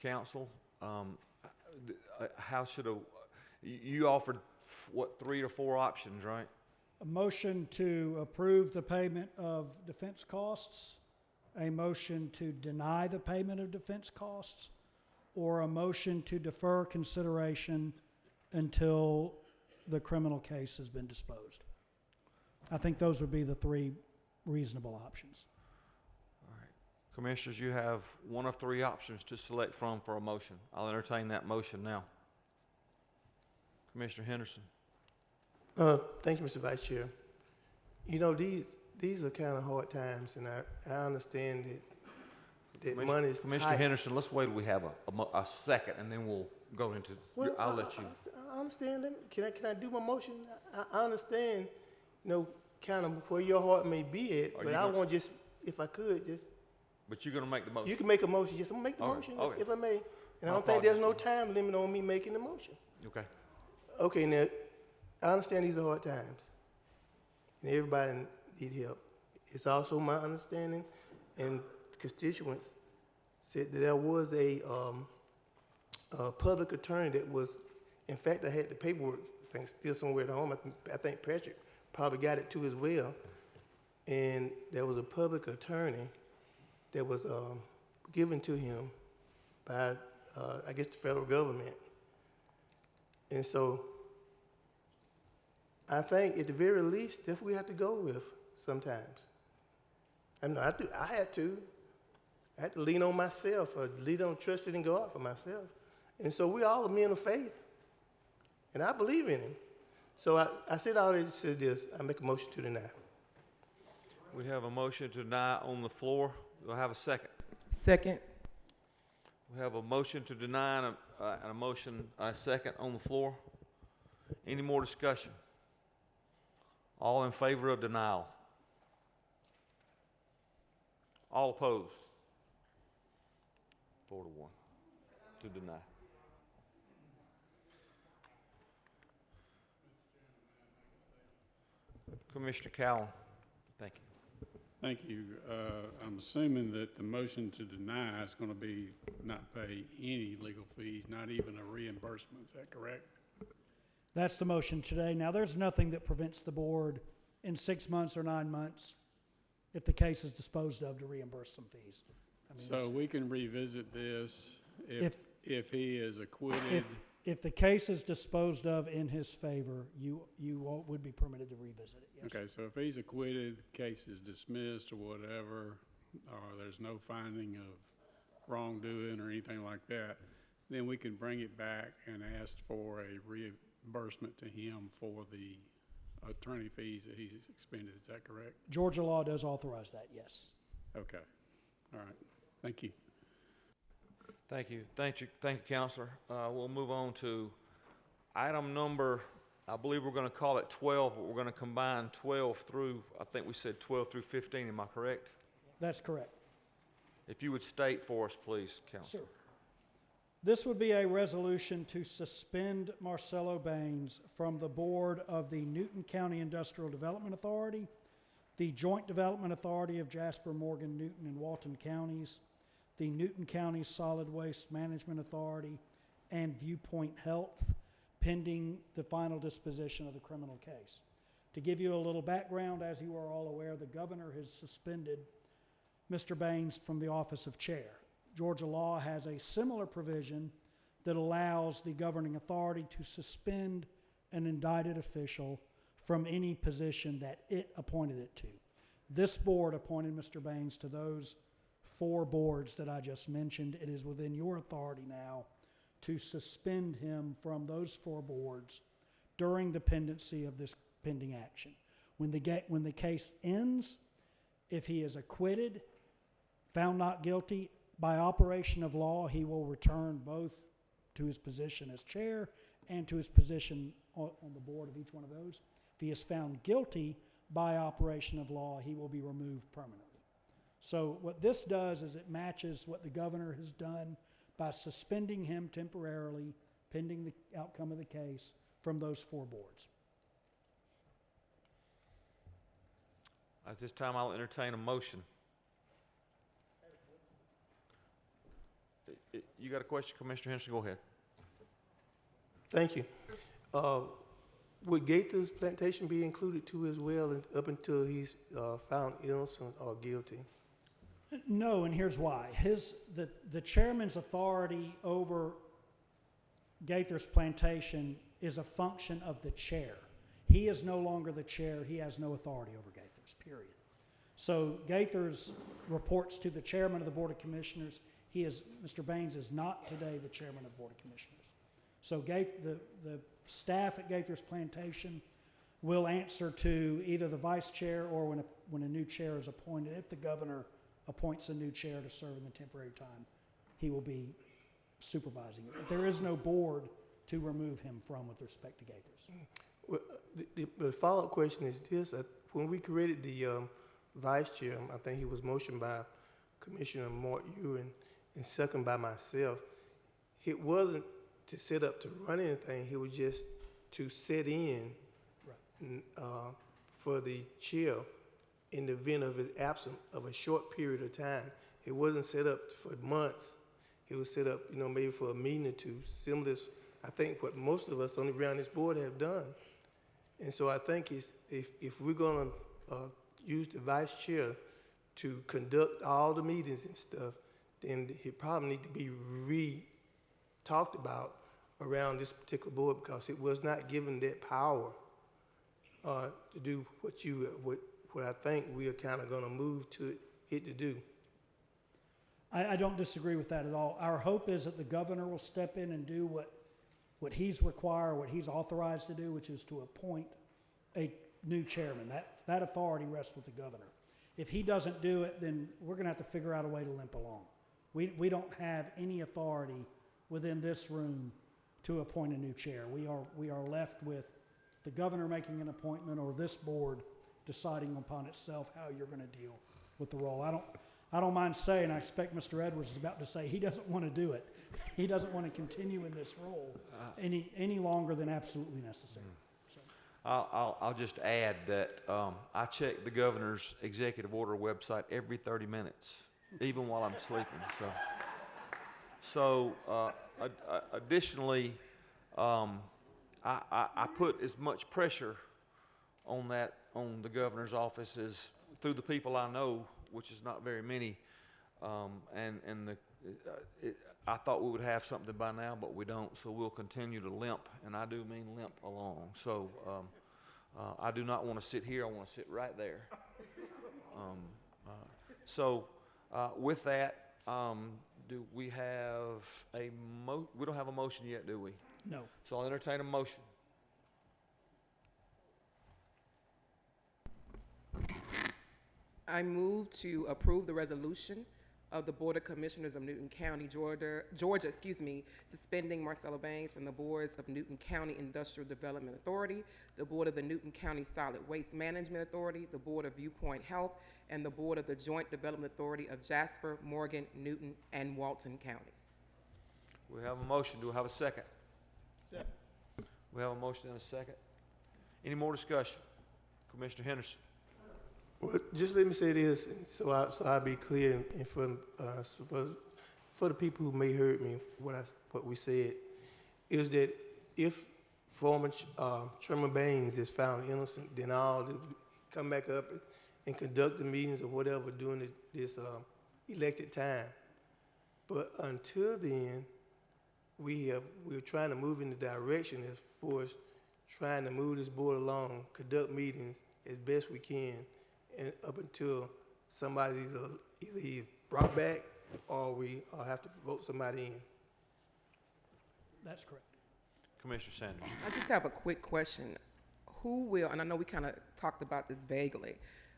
council, how should you offered what, 3 or 4 options, right? A motion to approve the payment of defense costs, a motion to deny the payment of defense costs, or a motion to defer consideration until the criminal case has been disposed. I think those would be the 3 reasonable options. All right. Commissioners, you have 1 of 3 options to select from for a motion. I'll entertain that motion now. Commissioner Henderson. Thank you, Mr. Vice Chair. You know, these are kind of hard times, and I understand that money is Commissioner tight. Henderson, let's wait till we have a second, and then we'll go into. Well, I'll let you. I understand that. Can I do my motion? I understand, you know, kind of where your heart may be at, but I want just, if I could, just. But you're going to make the motion. You can make a motion. Yes, I'm gonna make the motion if I may. And I don't think there's no time limit on me making the motion. Okay. Okay, now, I understand these are hard times, and everybody need help. It's also my understanding, and constituents said that there was a public attorney that was, in fact, I had the paperwork, I think still somewhere at home. I think Patrick probably got it too as well. And there was a public attorney that was given to him by, I guess, the federal government. And so I think at the very least, that's what we have to go with sometimes. I know I had to lean on myself, or lean on trusting in God for myself. And so we all are men of faith. And I believe in him. So I said all this to say this. I make a motion to deny. We have a motion to deny on the floor. Do I have a second? Second. We have a motion to deny and a motion, a second on the floor. Any more discussion? All in favor of denial? All opposed? 4 to 1 to deny. Commissioner Cowan, thank you. Thank you. I'm assuming that the motion to deny is going to be not pay any legal fees, not even a reimbursement. Is that correct? That's the motion today. Now, there's nothing that prevents the board in 6 months or 9 months, if the case is disposed of, to reimburse some fees. I mean, So we can revisit this if he is acquitted. If the case is disposed of in his favor, you would be permitted to revisit it, yes. Okay, so if he's acquitted, case is dismissed or whatever, or there's no finding of wrongdoing or anything like that, then we can bring it back and ask for a reimbursement to him for the attorney fees that he's expended. Is that correct? Georgia law does authorize that, yes. Okay. All right. Thank you. Thank you, Counselor. We'll move on to item number, I believe we're going to call it 12, but we're going to combine 12 through, I think we said 12 through 15, am I correct? That's correct. If you would state for us, please, Counselor. Sure. This would be a resolution to suspend Marcelo Baines from the board of the Newton County Industrial Development Authority, the Joint Development Authority of Jasper, Morgan, Newton, and Walton counties, the Newton County Solid Waste Management Authority, and Viewpoint Health, pending the final disposition of the criminal case. To give you a little background, as you are all aware, the governor has suspended Mr. Baines from the office of chair. Georgia law has a similar provision that allows the governing authority to suspend an indicted official from any position that it appointed it to. This board appointed Mr. Baines to those 4 boards that I just mentioned. It is within your authority now to suspend him from those 4 boards during the pendency of this pending action. When the case ends, if he is acquitted, found not guilty, by operation of law, he will return both to his position as chair and to his position on the board of each one of those. If he is found guilty by operation of law, he will be removed permanently. So what this does is it matches what the governor has done by suspending him temporarily, pending the outcome of the case, from those 4 boards. At this time, I'll entertain a motion. You got a question, Commissioner Henderson? Go ahead. Thank you. Would Gaither's plantation be included too as well up until he's found innocent or guilty? No, and here's why. The chairman's authority over Gaither's plantation is a function of the chair. He is no longer the chair. He has no authority over Gaither's, period. So Gaither's reports to the chairman of the Board of Commissioners. Mr. Baines is not today the chairman of the Board of Commissioners. So the staff at Gaither's plantation will answer to either the vice chair or when a new chair is appointed. If the governor appoints a new chair to serve in the temporary time, he will be supervising it. But there is no board to remove him from with respect to Gaither's. Well, the follow-up question is this. When we created the vice chair, I think he was motioned by Commissioner Mort Ewan and second by myself. It wasn't to set up to run anything. He was just to sit in for the chair in the event of his absence of a short period of time. It wasn't set up for months. It was set up, maybe for a meeting or 2, similar to, I think, what most of us around this board have done. And so I think if we're going to use the vice chair to conduct all the meetings and stuff, then it probably need to be talked about around this particular board because it was not given that power to do what I think we are kind of going to move to it to do. I don't disagree with that at all. Our hope is that the governor will step in and do what he's required, what he's authorized to do, which is to appoint a new chairman. That authority rests with the governor. If he doesn't do it, then we're going to have to figure out a way to limp along. We don't have any authority within this room to appoint a new chair. We are left with the governor making an appointment or this board deciding upon itself how you're going to deal with the role. I don't mind saying, I expect Mr. Edwards is about to say he doesn't want to do it. He doesn't want to continue in this role any longer than absolutely necessary. I'll just add that I check the governor's executive order website every 30 minutes, even while I'm sleeping. So additionally, I put as much pressure on the governor's office as through the people I know, which is not very many, I thought we would have something by now, but we don't, so we'll continue to limp, and I do mean limp along. So I do not want to sit here, I want to sit right there. With that, do we have we don't have a motion yet, do we? No. So I'll entertain a motion. I move to approve the resolution of the Board of Commissioners of Newton County, Georgia, suspending Marcella Baines from the boards of Newton County Industrial Development Authority, the Board of the Newton County Solid Waste Management Authority, the Board of Viewpoint Health, and the Board of the Joint Development Authority of Jasper, Morgan, Newton, and Walton counties. We have a motion. Do we have a second? Second. We have a motion and a second. Any more discussion? Commissioner Henderson. Well, just let me say this, so I'll be clear, and for the people who may heard me, what we said, is that if former Chairman Baines is found innocent, then I'll come back up and conduct the meetings or whatever during this elected time. But until then, we're trying to move in the direction as far as trying to move this board along, conduct meetings as best we can, and up until somebody's either brought back or we have to vote somebody in. That's correct. Commissioner Sanders. I just have a quick question. Who will, and I know we kind of talked about this vaguely,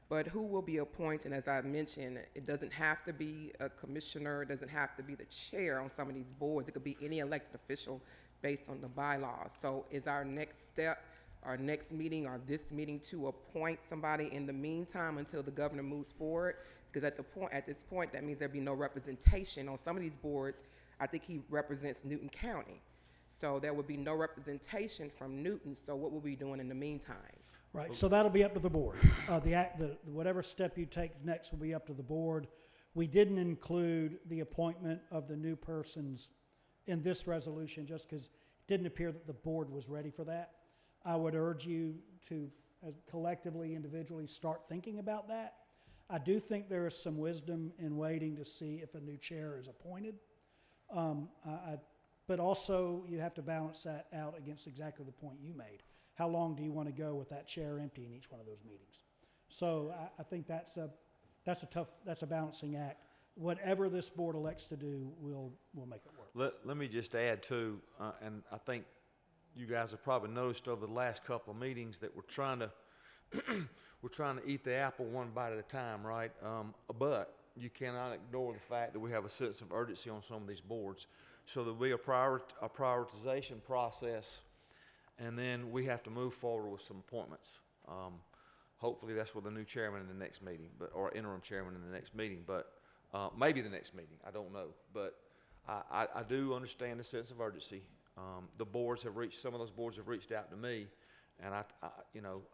but who will be appointed? As I mentioned, it doesn't have to be a commissioner, it doesn't have to be the chair on some of these boards. It could be any elected official based on the bylaws. So is our next step, our next meeting, or this meeting to appoint somebody in the meantime until the governor moves forward? Because at this point, that means there'd be no representation on some of these boards. I think he represents Newton County. So there would be no representation from Newton. So what will we be doing in the meantime? Right, so that'll be up to the board. Whatever step you take next will be up to the board. We didn't include the appointment of the new persons in this resolution just because it didn't appear that the board was ready for that. I would urge you to collectively, individually start thinking about that. I do think there is some wisdom in waiting to see if a new chair is appointed. But also you have to balance that out against exactly the point you made. How long do you want to go with that chair empty in each one of those meetings? So I think that's a balancing act. Whatever this board elects to do, we'll make it work. Let me just add too, and I think you guys have probably noticed over the last couple of meetings that we're trying to eat the apple one bite at a time, right? But you cannot ignore the fact that we have a sense of urgency on some of these boards. So there'll be a prioritization process, and then we have to move forward with some appointments. Hopefully that's with a new chairman in the next meeting, or interim chairman in the next meeting, but maybe the next meeting, I don't know. But I do understand the sense of urgency. Some of those boards have reached out to me, and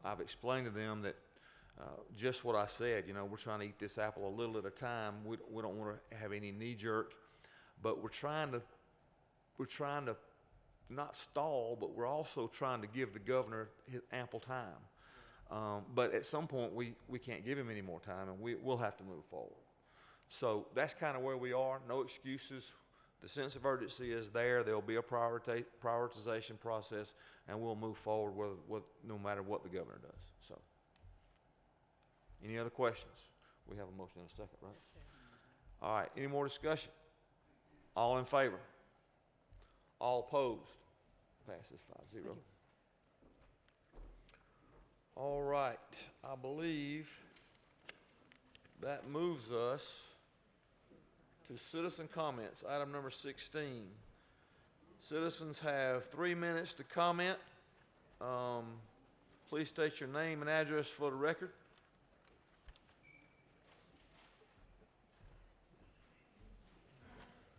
I've explained to them that just what I said. We're trying to eat this apple a little at a time. We don't want to have any knee jerk, but we're trying to not stall, but we're also trying to give the governor his ample time. But at some point we can't give him any more time, and we'll have to move forward. So that's kind of where we are. No excuses. the sense of urgency is there. There'll be a prioritization process, and we'll move forward with no matter what the governor does. So, any other questions? We have a motion in a second, right? All right. Any more discussion? All in favor? All opposed? Passes 5-0. All right. I believe that moves us to citizen comments, item number 16. Citizens have 3 minutes to comment. Please state your name and address for the record.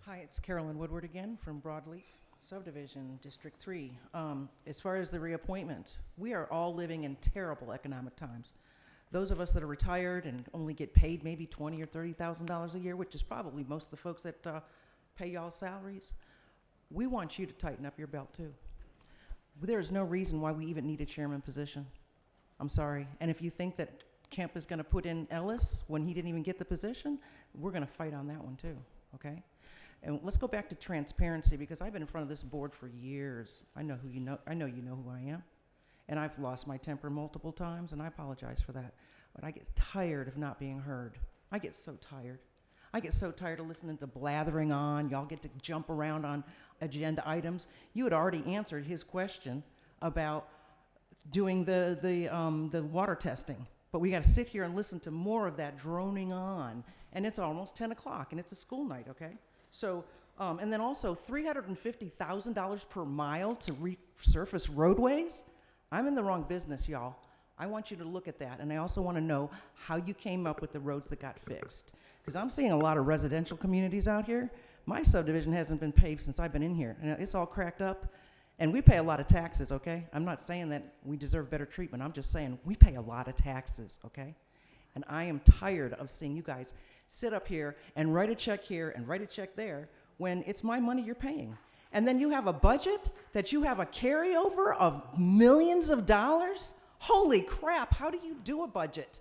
Hi, it's Carolyn Woodward again from Broadleaf Subdivision, District 3. As far as the reappointment, we are all living in terrible economic times. Those of us that are retired and only get paid maybe $20,000 or $30,000 a year, which is probably most of the folks that pay y'all salaries, we want you to tighten up your belt too. There is no reason why we even need a chairman position. I'm sorry. And if you think that Kemp is going to put in Ellis when he didn't even get the position, we're going to fight on that one too, okay? And let's go back to transparency, because I've been in front of this board for years. I know you know who I am. And I've lost my temper multiple times, and I apologize for that. But I get tired of not being heard. I get so tired. I get so tired of listening to blathering on. Y'all get to jump around on agenda items. You had already answered his question about doing the water testing. But we got to sit here and listen to more of that droning on. And it's almost 10 o'clock, and it's a school night, okay? So, and then also $350,000 per mile to resurface roadways? I'm in the wrong business, y'all. I want you to look at that, and I also want to know how you came up with the roads that got fixed. Because I'm seeing a lot of residential communities out here. My subdivision hasn't been paved since I've been in here, and it's all cracked up. And we pay a lot of taxes, okay? I'm not saying that we deserve better treatment. I'm just saying we pay a lot of taxes, okay? And I am tired of seeing you guys sit up here and write a check here and write a check there when it's my money you're paying. And then you have a budget that you have a carryover of millions of dollars? Holy crap, how do you do a budget?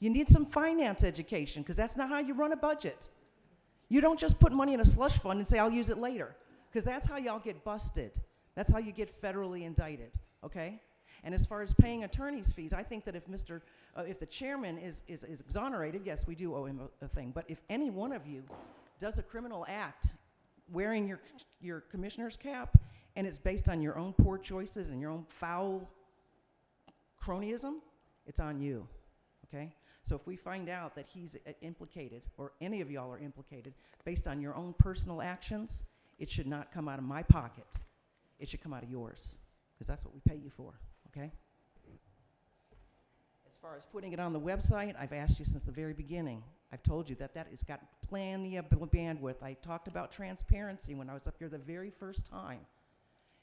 You need some finance education, because that's not how you run a budget. You don't just put money in a slush fund and say, I'll use it later, because that's how y'all get busted. That's how you get federally indicted, okay? And as far as paying attorney's fees, I think that if the chairman is exonerated, yes, we do owe him a thing, but if any one of you does a criminal act wearing your commissioner's cap, and it's based on your own poor choices and your own foul cronyism, it's on you, okay? So if we find out that he's implicated, or any of y'all are implicated, based on your own personal actions, it should not come out of my pocket. It should come out of yours, because that's what we pay you for, okay? As far as putting it on the website, I've asked you since the very beginning. I've told you that has got plenty of bandwidth. I talked about transparency when I was up here the very first time.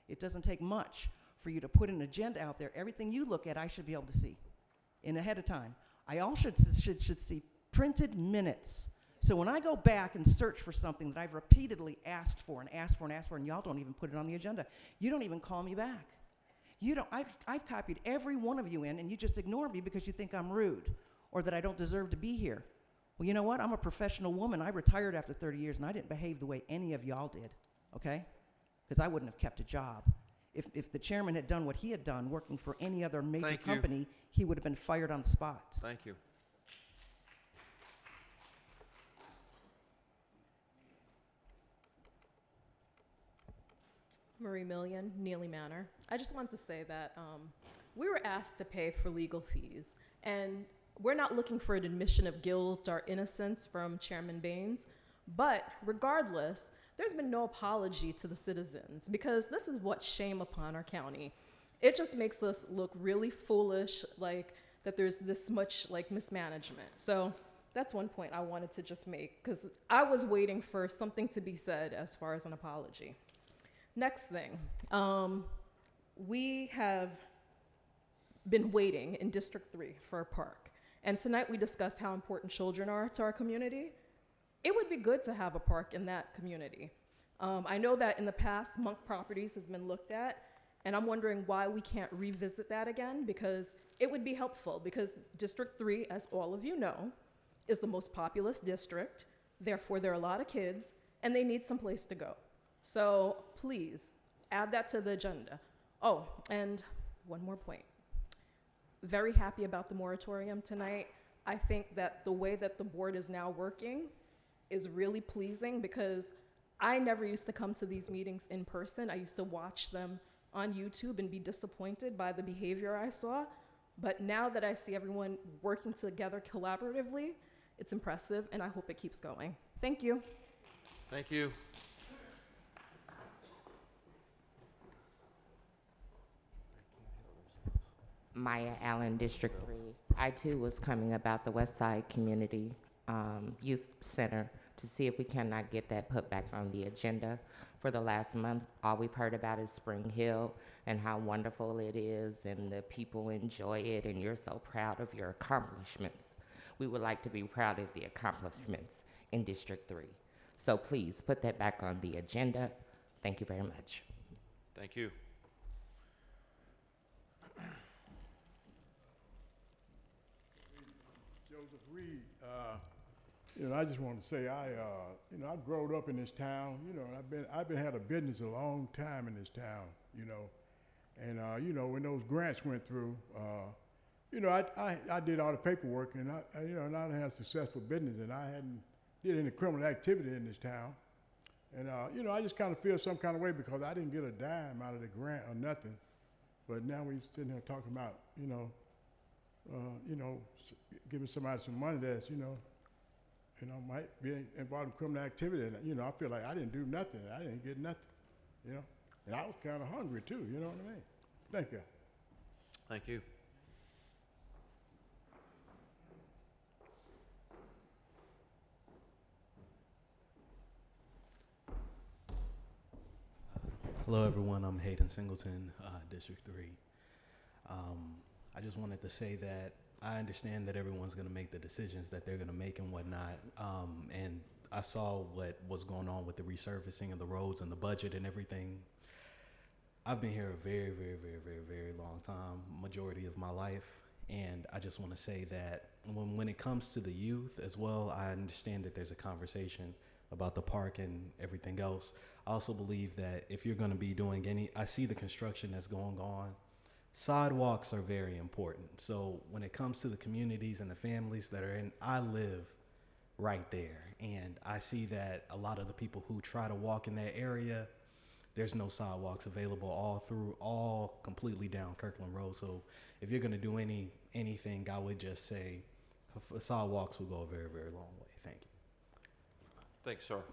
It doesn't take much for you to put an agenda out there. Everything you look at, I should be able to see ahead of time. I also should see printed minutes. So when I go back and search for something that I've repeatedly asked for, and y'all don't even put it on the agenda, you don't even call me back. I've copied every one of you in, and you just ignore me because you think I'm rude or that I don't deserve to be here. Well, you know what? I'm a professional woman. I retired after 30 years, and I didn't behave the way any of y'all did, okay? Because I wouldn't have kept a job. If the chairman had done what he had done working for any other major company, he would have been fired on the spot. Thank you. Marie Million, Neely Manor. I just wanted to say that we were asked to pay for legal fees, and we're not looking for an admission of guilt or innocence from Chairman Baines, but regardless, there's been no apology to the citizens, because this is what shame upon our county. It just makes us look really foolish, like that there's this much like mismanagement. So that's one point I wanted to just make, because I was waiting for something to be said as far as an apology. Next thing, we have been waiting in District 3 for a park. And tonight we discussed how important children are to our community. It would be good to have a park in that community. I know that in the past, Monk Properties has been looked at, and I'm wondering why we can't revisit that again, because it would be helpful, because District 3, as all of you know, is the most populous district. Therefore, there are a lot of kids, and they need some place to go. So please add that to the agenda. Oh, and one more point. Very happy about the moratorium tonight. I think that the way that the board is now working is really pleasing, because I never used to come to these meetings in person. I used to watch them on YouTube and be disappointed by the behavior I saw. But now that I see everyone working together collaboratively, it's impressive, and I hope it keeps going. Thank you. Thank you. Maya Allen, District 3. I too was coming about the West Side Community Youth Center to see if we cannot get that put back on the agenda. For the last month, all we've heard about is Spring Hill and how wonderful it is, and the people enjoy it, and you're so proud of your accomplishments. We would like to be proud of the accomplishments in District 3. So please put that back on the agenda. Thank you very much. Thank you. Joseph Reed. I just want to say I growed up in this town. I've been had a business a long time in this town. And when those grants went through, I did all the paperwork, and I had successful business, and I hadn't did any criminal activity in this town. And I just kind of feel some kind of way because I didn't get a dime out of the grant or nothing. But now we're sitting here talking about giving somebody some money that's might be involved in criminal activity, and I feel like I didn't do nothing. I didn't get nothing, and I was kind of hungry too. You know what I mean? Thank you. Thank you. Hello, everyone. I'm Hayden Singleton, District 3. I just wanted to say that I understand that everyone's going to make the decisions that they're going to make and whatnot. And I saw what was going on with the resurfacing of the roads and the budget and everything. I've been here a very, very, very, very, very long time, majority of my life. And I just want to say that when it comes to the youth as well, I understand that there's a conversation about the park and everything else. I also believe that if you're going to be doing I see the construction that's going on. Sidewalks are very important. So when it comes to the communities and the families that are in, I live right there. And I see that a lot of the people who try to walk in that area, there's no sidewalks available all completely down Kirkland Road. So if you're going to do anything, I would just say sidewalks will go a very, very long way. Thank you. Thanks, sir.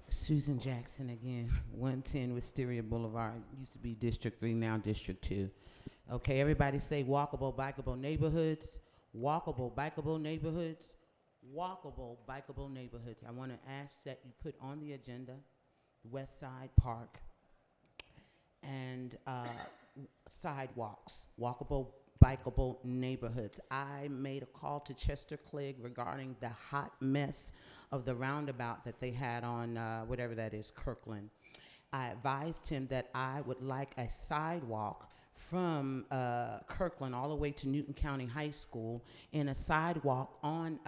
Susan Jackson again, 110 Wisteria Boulevard. Used to be District 3, now District 2. Okay, everybody say walkable, bikeable neighborhoods. Walkable, bikeable neighborhoods. Walkable, bikeable neighborhoods. I want to ask that you put on the agenda West Side Park and sidewalks, walkable, bikeable neighborhoods. I made a call to Chester Clegg regarding the hot mess of the roundabout that they had on whatever that is, Kirkland. I advised him that I would like a sidewalk from Kirkland all the way to Newton County High School, and a sidewalk on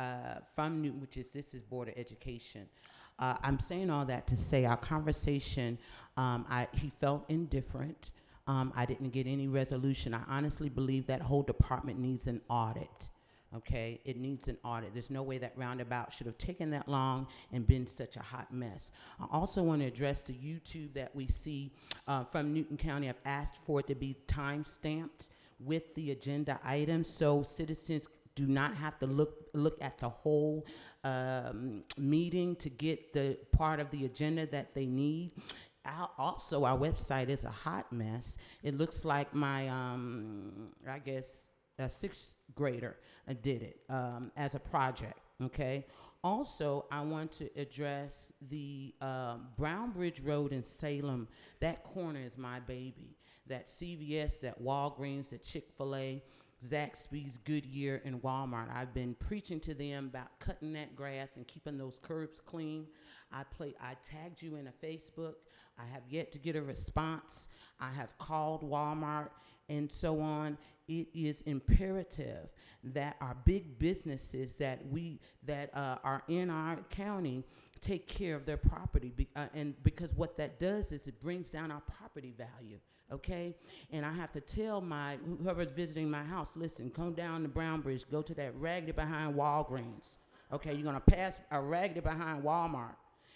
from Newton, this is Board of Education. I'm saying all that to say our conversation, he felt indifferent. I didn't get any resolution. I honestly believe that whole department needs an audit. Okay, it needs an audit. There's no way that roundabout should have taken that long and been such a hot mess. I also want to address the YouTube that we see from Newton County. I've asked for it to be time-stamped with the agenda items, so citizens do not have to look at the whole meeting to get the part of the agenda that they need. Also, our website is a hot mess. It looks like my, I guess, a sixth grader did it as a project, okay? Also, I want to address the Brown Bridge Road in Salem. That corner is my baby. That CVS, that Walgreens, that Chick-fil-A, Zaxby's, Goodyear, and Walmart. I've been preaching to them about cutting that grass and keeping those curbs clean. I tagged you in a Facebook. I have yet to get a response. I have called Walmart and so on. it is imperative that our big businesses that are in our county take care of their property, and because what that does is it brings down our property value. Okay, and I have to tell whoever's visiting my house, listen, come down the Brown Bridge, go to that raggedy behind Walgreens. Okay, you're gonna pass a raggedy behind Walmart,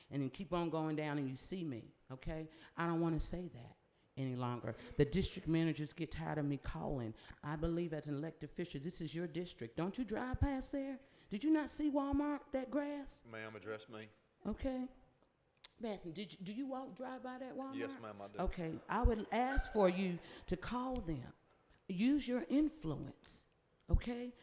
and then keep on going down, and you see me. Okay, I don't want to say that any longer. The district managers get tired of me calling. I believe as an elected official, this is your district. Don't you drive past there? Did you not see Walmart, that grass? Ma'am, address me. Okay. Basson, do you drive by that Walmart? Yes, ma'am, I do. Okay, I would ask for you to call them. Use your influence, okay?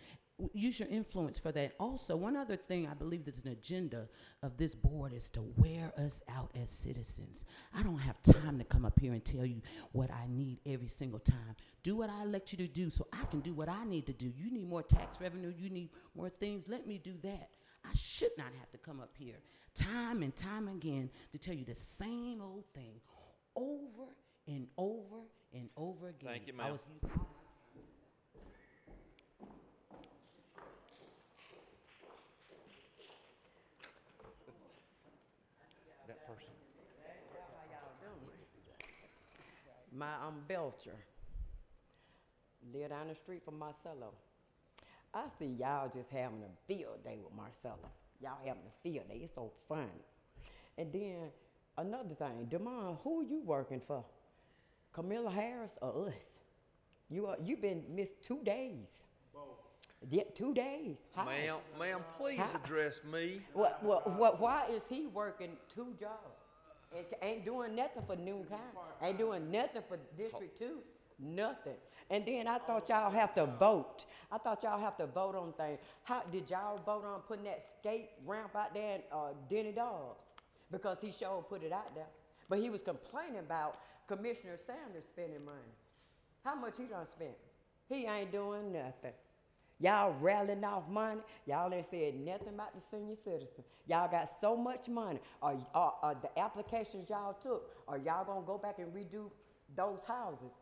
Use your influence for that. Also, one other thing I believe there's an agenda of this board is to wear us out as citizens. I don't have time to come up here and tell you what I need every single time. Do what I elect you to do so I can do what I need to do. You need more tax revenue, you need more things, let me do that. I should not have to come up here time and time again to tell you the same old thing over and over and over again. Thank you, ma'am. That person. How y'all doing? Belcher. Live down the street from Marcelo. I see y'all just having a field day with Marcelo. Y'all having a field day. It's so funny. And then another thing, Demond, who you working for? Camilla Harris or us? You been missed 2 days. Yeah, 2 days. Ma'am, please address me. Why is he working 2 jobs? Ain't doing nothing for Newton County. Ain't doing nothing for District 2. Nothing. And then I thought y'all have to vote. I thought y'all have to vote on things. How did y'all vote on putting that skate ramp out there in Denny Dobbs? Because he sure put it out there. But he was complaining about Commissioner Sanders spending money. How much he done spent? He ain't doing nothing. Y'all rattling off money. Y'all ain't said nothing about the senior citizen. Y'all got so much money. Or the applications y'all took, are y'all gonna go back and redo those houses?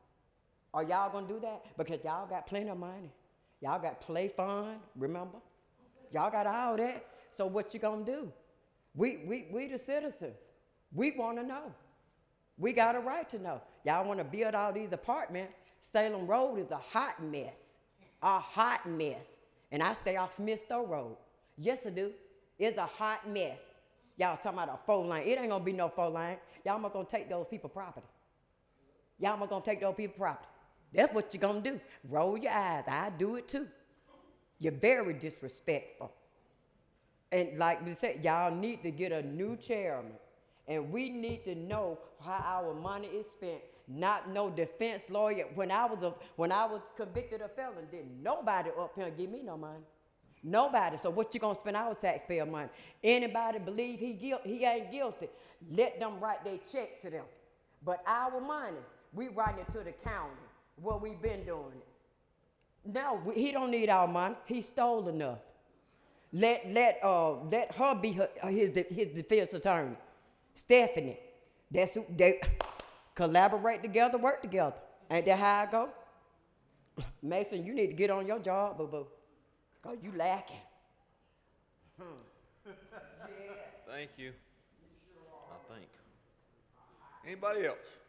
Are y'all gonna do that? Because y'all got plenty of money. Y'all got play fund, remember? Y'all got all that. So what you gonna do? We the citizens. We wanna know. We got a right to know. Y'all wanna build all these apartments. Salem Road is a hot mess. A hot mess. And I stay off Smithstow Road. Yes, I do. It's a hot mess. Y'all talking about a 4-lane. It ain't gonna be no 4-lane. Y'all not gonna take those people property. Y'all not gonna take those people property. That's what you're gonna do. Roll your eyes. I do it too. You're very disrespectful. And like we said, y'all need to get a new chairman. And we need to know how our money is spent. Not no defense lawyer. When I was convicted of felon, didn't nobody up here give me no money. Nobody. So what you gonna spend our taxpayer money? Anybody believe he ain't guilty? Let them write their check to them. But our money, we write it to the county. Well, we've been doing it. No, he don't need our money. He stole enough. Let her be his defense attorney. Stephanie. That's who they collaborate together, work together. Ain't that how I go? Mason, you need to get on your job, boo-boo. Because you lacking. Thank you. I think. Anybody else?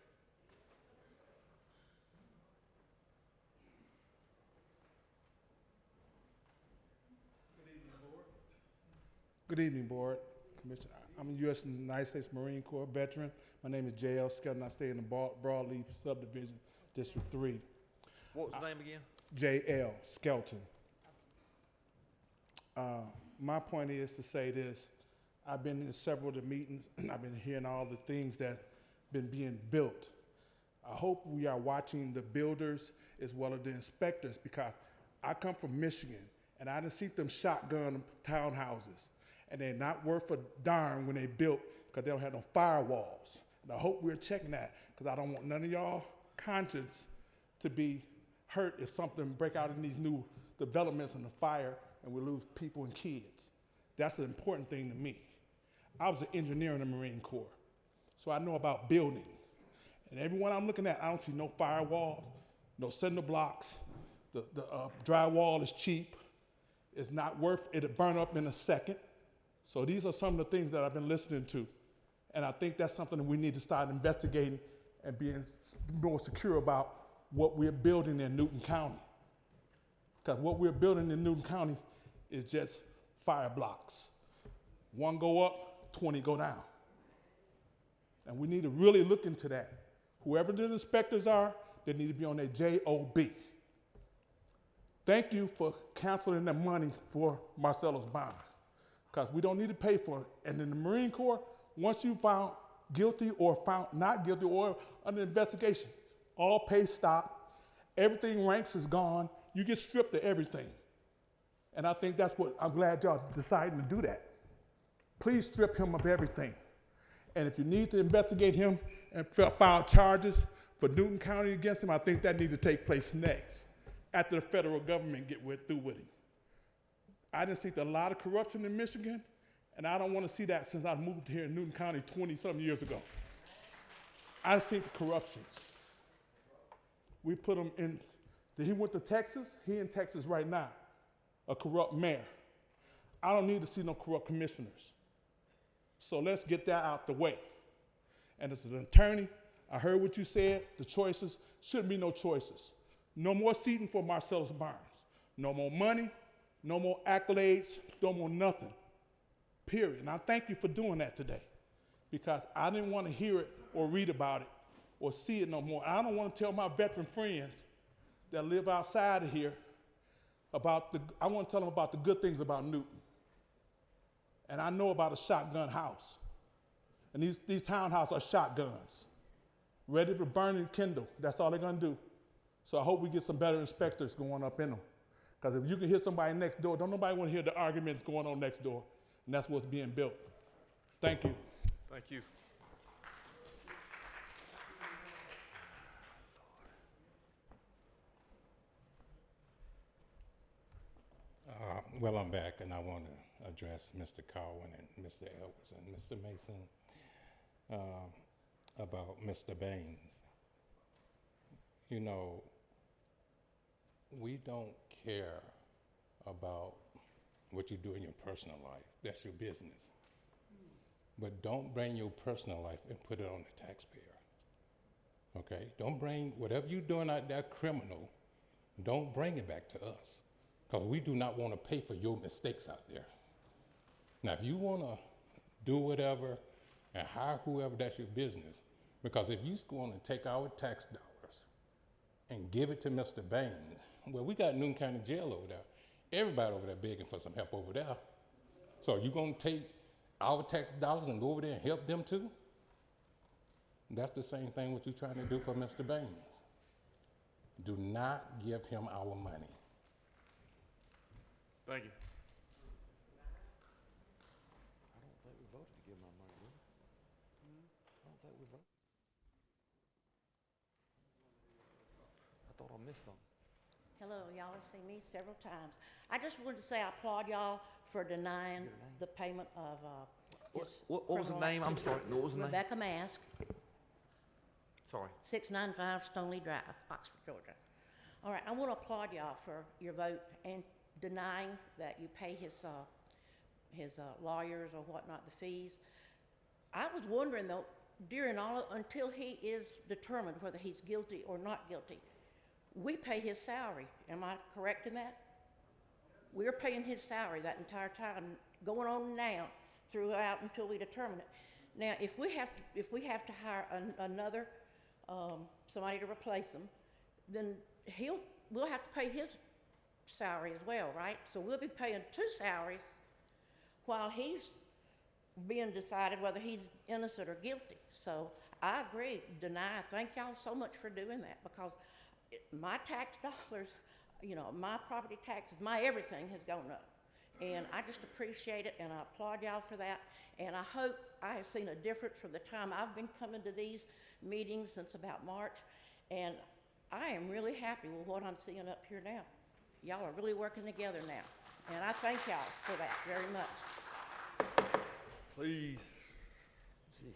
Good evening, Board. Commissioner. I'm a U.S. United States Marine Corps veteran. My name is J.L. Skelton. I stay in the Broadleaf Subdivision, District 3. What was the name again? J.L. Skelton. My point is to say this. I've been in several of the meetings, and I've been hearing all the things that been being built. I hope we are watching the builders as well as the inspectors, because I come from Michigan, and I done seen them shotgun townhouses. And they're not worth a darn when they built, because they don't have no firewalls. And I hope we're checking that, because I don't want none of y'all conscience to be hurt if something break out in these new developments in the fire and we lose people and kids. That's an important thing to me. I was an engineer in the Marine Corps, so I know about building. And everyone I'm looking at, I don't see no firewalls, no cinder blocks. The drywall is cheap. It's not worth it. It'll burn up in a second. So these are some of the things that I've been listening to. And I think that's something that we need to start investigating and being more secure about what we're building in Newton County. Because what we're building in Newton County is just fire blocks. One go up, 20 go down. And we need to really look into that. Whoever the inspectors are, they need to be on their JOB. Thank you for canceling the money for Marcellus bond, because we don't need to pay for it. And in the Marine Corps, once you found guilty or found not guilty or under investigation, all pay stop, everything ranks is gone, you get stripped of everything. And I think that's what, I'm glad y'all deciding to do that. Please strip him of everything. And if you need to investigate him and file charges for Newton County against him, I think that needs to take place next, after the federal government get through with him. I done seen a lot of corruption in Michigan, and I don't want to see that since I moved here in Newton County 20-something years ago. I've seen the corruptions. We put him in, he went to Texas, he in Texas right now, a corrupt mayor. I don't need to see no corrupt commissioners. So let's get that out the way. And as an attorney, I heard what you said, the choices, shouldn't be no choices. No more seating for Marcellus Barnes. No more money, no more accolades, no more nothing, period. And I thank you for doing that today, because I didn't want to hear it or read about it or see it no more. I don't want to tell my veteran friends that live outside of here I want to tell them about the good things about Newton. And I know about a shotgun house. And these townhouses are shotguns, ready to burn and kindle. That's all they're going to do. So I hope we get some better inspectors going up in them. Because if you can hear somebody next door, don't nobody want to hear the arguments going on next door. And that's what's being built. Thank you. Thank you. Well, I'm back, and I want to address Mr. Cowan and Mr. Edwards and Mr. Mason about Mr. Baines. You know, we don't care about what you do in your personal life. That's your business. But don't bring your personal life and put it on the taxpayer. Okay? Don't bring whatever you're doing out there criminal, don't bring it back to us. Because we do not want to pay for your mistakes out there. Now, if you want to do whatever and hire whoever, that's your business. Because if you're going to take our tax dollars and give it to Mr. Baines, well, we got Newton County Jail over there. Everybody over there begging for some help over there. So you going to take our tax dollars and go over there and help them too? That's the same thing what you're trying to do for Mr. Baines. Do not give him our money. Thank you. I don't think we voted to give my money, did we? I don't think we voted. I thought I missed them. Hello, y'all have seen me several times. I just wanted to say I applaud y'all for denying the payment of What was the name? I'm sorry. What was the name? Rebecca Mask, Sorry. 695 Stoney Drive, Oxford, Georgia. All right, I want to applaud y'all for your vote and denying that you pay his lawyers or whatnot, the fees. I was wondering though, until he is determined whether he's guilty or not guilty, we pay his salary. Am I correct in that? We're paying his salary that entire time, going on now, throughout until we determine it. Now, if we have to hire another somebody to replace him, then we'll have to pay his salary as well, right? So we'll be paying two salaries while he's being decided whether he's innocent or guilty. So I agree, deny. Thank y'all so much for doing that, because my tax dollars, you know, my property taxes, my everything has gone up. And I just appreciate it, and I applaud y'all for that. And I hope I have seen a difference from the time I've been coming to these meetings since about March. And I am really happy with what I'm seeing up here now. Y'all are really working together now. And I thank y'all for that very much. Please. Gee,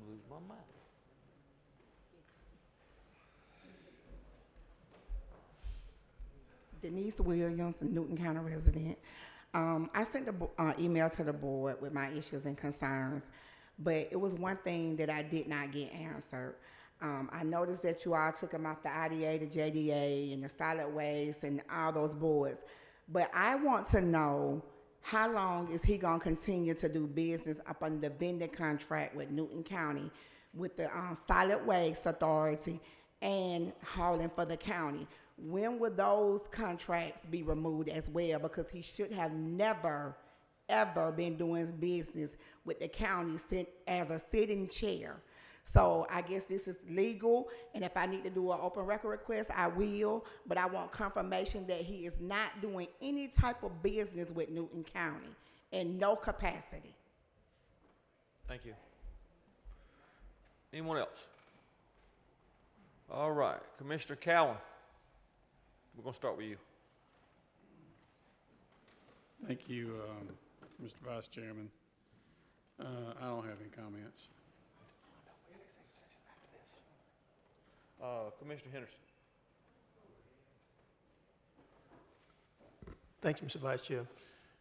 I'm lose my mind. Denise Williams, a Newton County resident. I sent an email to the board with my issues and concerns, but it was one thing that I did not get answered. I noticed that you all took them off the IDA, the JDA, and the solid waste, and all those boards. But I want to know, how long is he going to continue to do business up under the vendor contract with Newton County, with the solid waste authority and hauling for the county? When will those contracts be removed as well? Because he should have never, ever been doing business with the county as a sitting chair. So I guess this is legal, and if I need to do an open record request, I will, but I want confirmation that he is not doing any type of business with Newton County in no capacity. Thank you. Anyone else? All right, Commissioner Cowan, we're going to start with you. Thank you, Mr. Vice Chairman. I don't have any comments. Commissioner Henderson. Thank you, Mr. Vice Chair.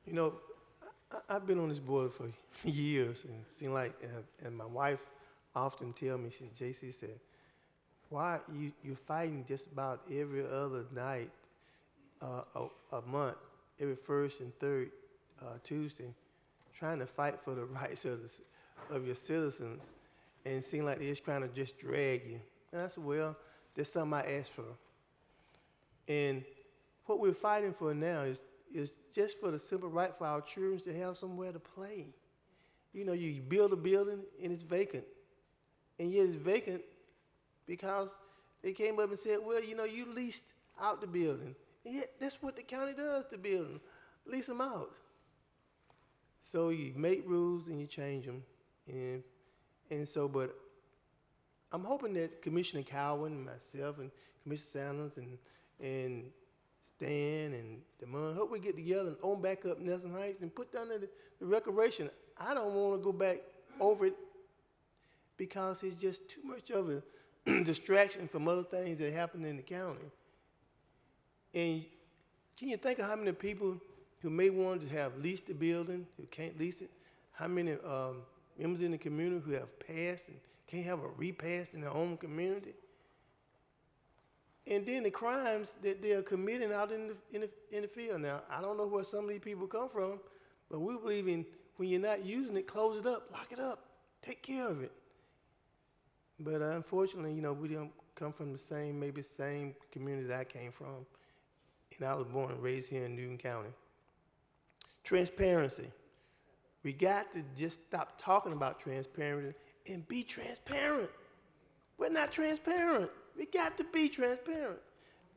You know, I've been on this board for years, and it seemed like, and my wife often tell me, JC said, why you're fighting just about every other night a month, every first and third Tuesday, trying to fight for the rights of your citizens, and it seemed like they're just trying to just drag you. And I said, well, that's something I asked for. And what we're fighting for now is just for the simple right for our children to have somewhere to play. You know, you build a building and it's vacant. And yet it's vacant because they came up and said, well, you know, you leased out the building. And yet that's what the county does to buildings, lease them out. So you make rules and you change them. And so, but I'm hoping that Commissioner Cowan, myself, and Commissioner Sanders, and Stan, and Demond, hope we get together and own back up Nelson Heights and put down the recreation. I don't want to go back over it because it's just too much of a distraction from other things that happen in the county. And can you think of how many people who may want to have leased the building, who can't lease it? How many members in the community who have passed and can't have a repass in their own community? And then the crimes that they are committing out in the field. Now, I don't know where some of these people come from, but we believe in when you're not using it, close it up, lock it up, take care of it. But unfortunately, you know, we don't come from the same community that I came from. And I was born and raised here in Newton County. Transparency. We got to just stop talking about transparency and be transparent. We're not transparent. We got to be transparent.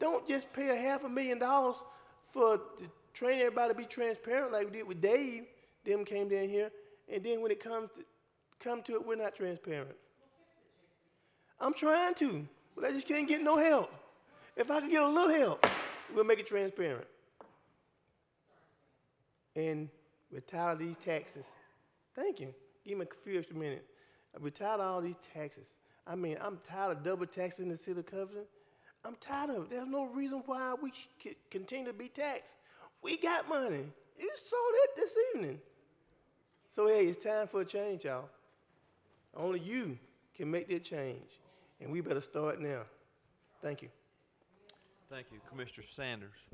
Don't just pay $500,000 to train everybody to be transparent like we did with Dave. Them came down here, and then when it come to it, we're not transparent. I'm trying to, but I just can't get no help. If I could get a little help, we'll make it transparent. And we're tired of these taxes. Thank you. Give me a few extra minutes. We're tired of all these taxes. I mean, I'm tired of double taxing in the city of Covington. I'm tired of it. There's no reason why we should continue to be taxed. We got money. You saw that this evening. So, hey, it's time for a change, y'all. Only you can make that change. And we better start now. Thank you. Thank you. Commissioner Sanders.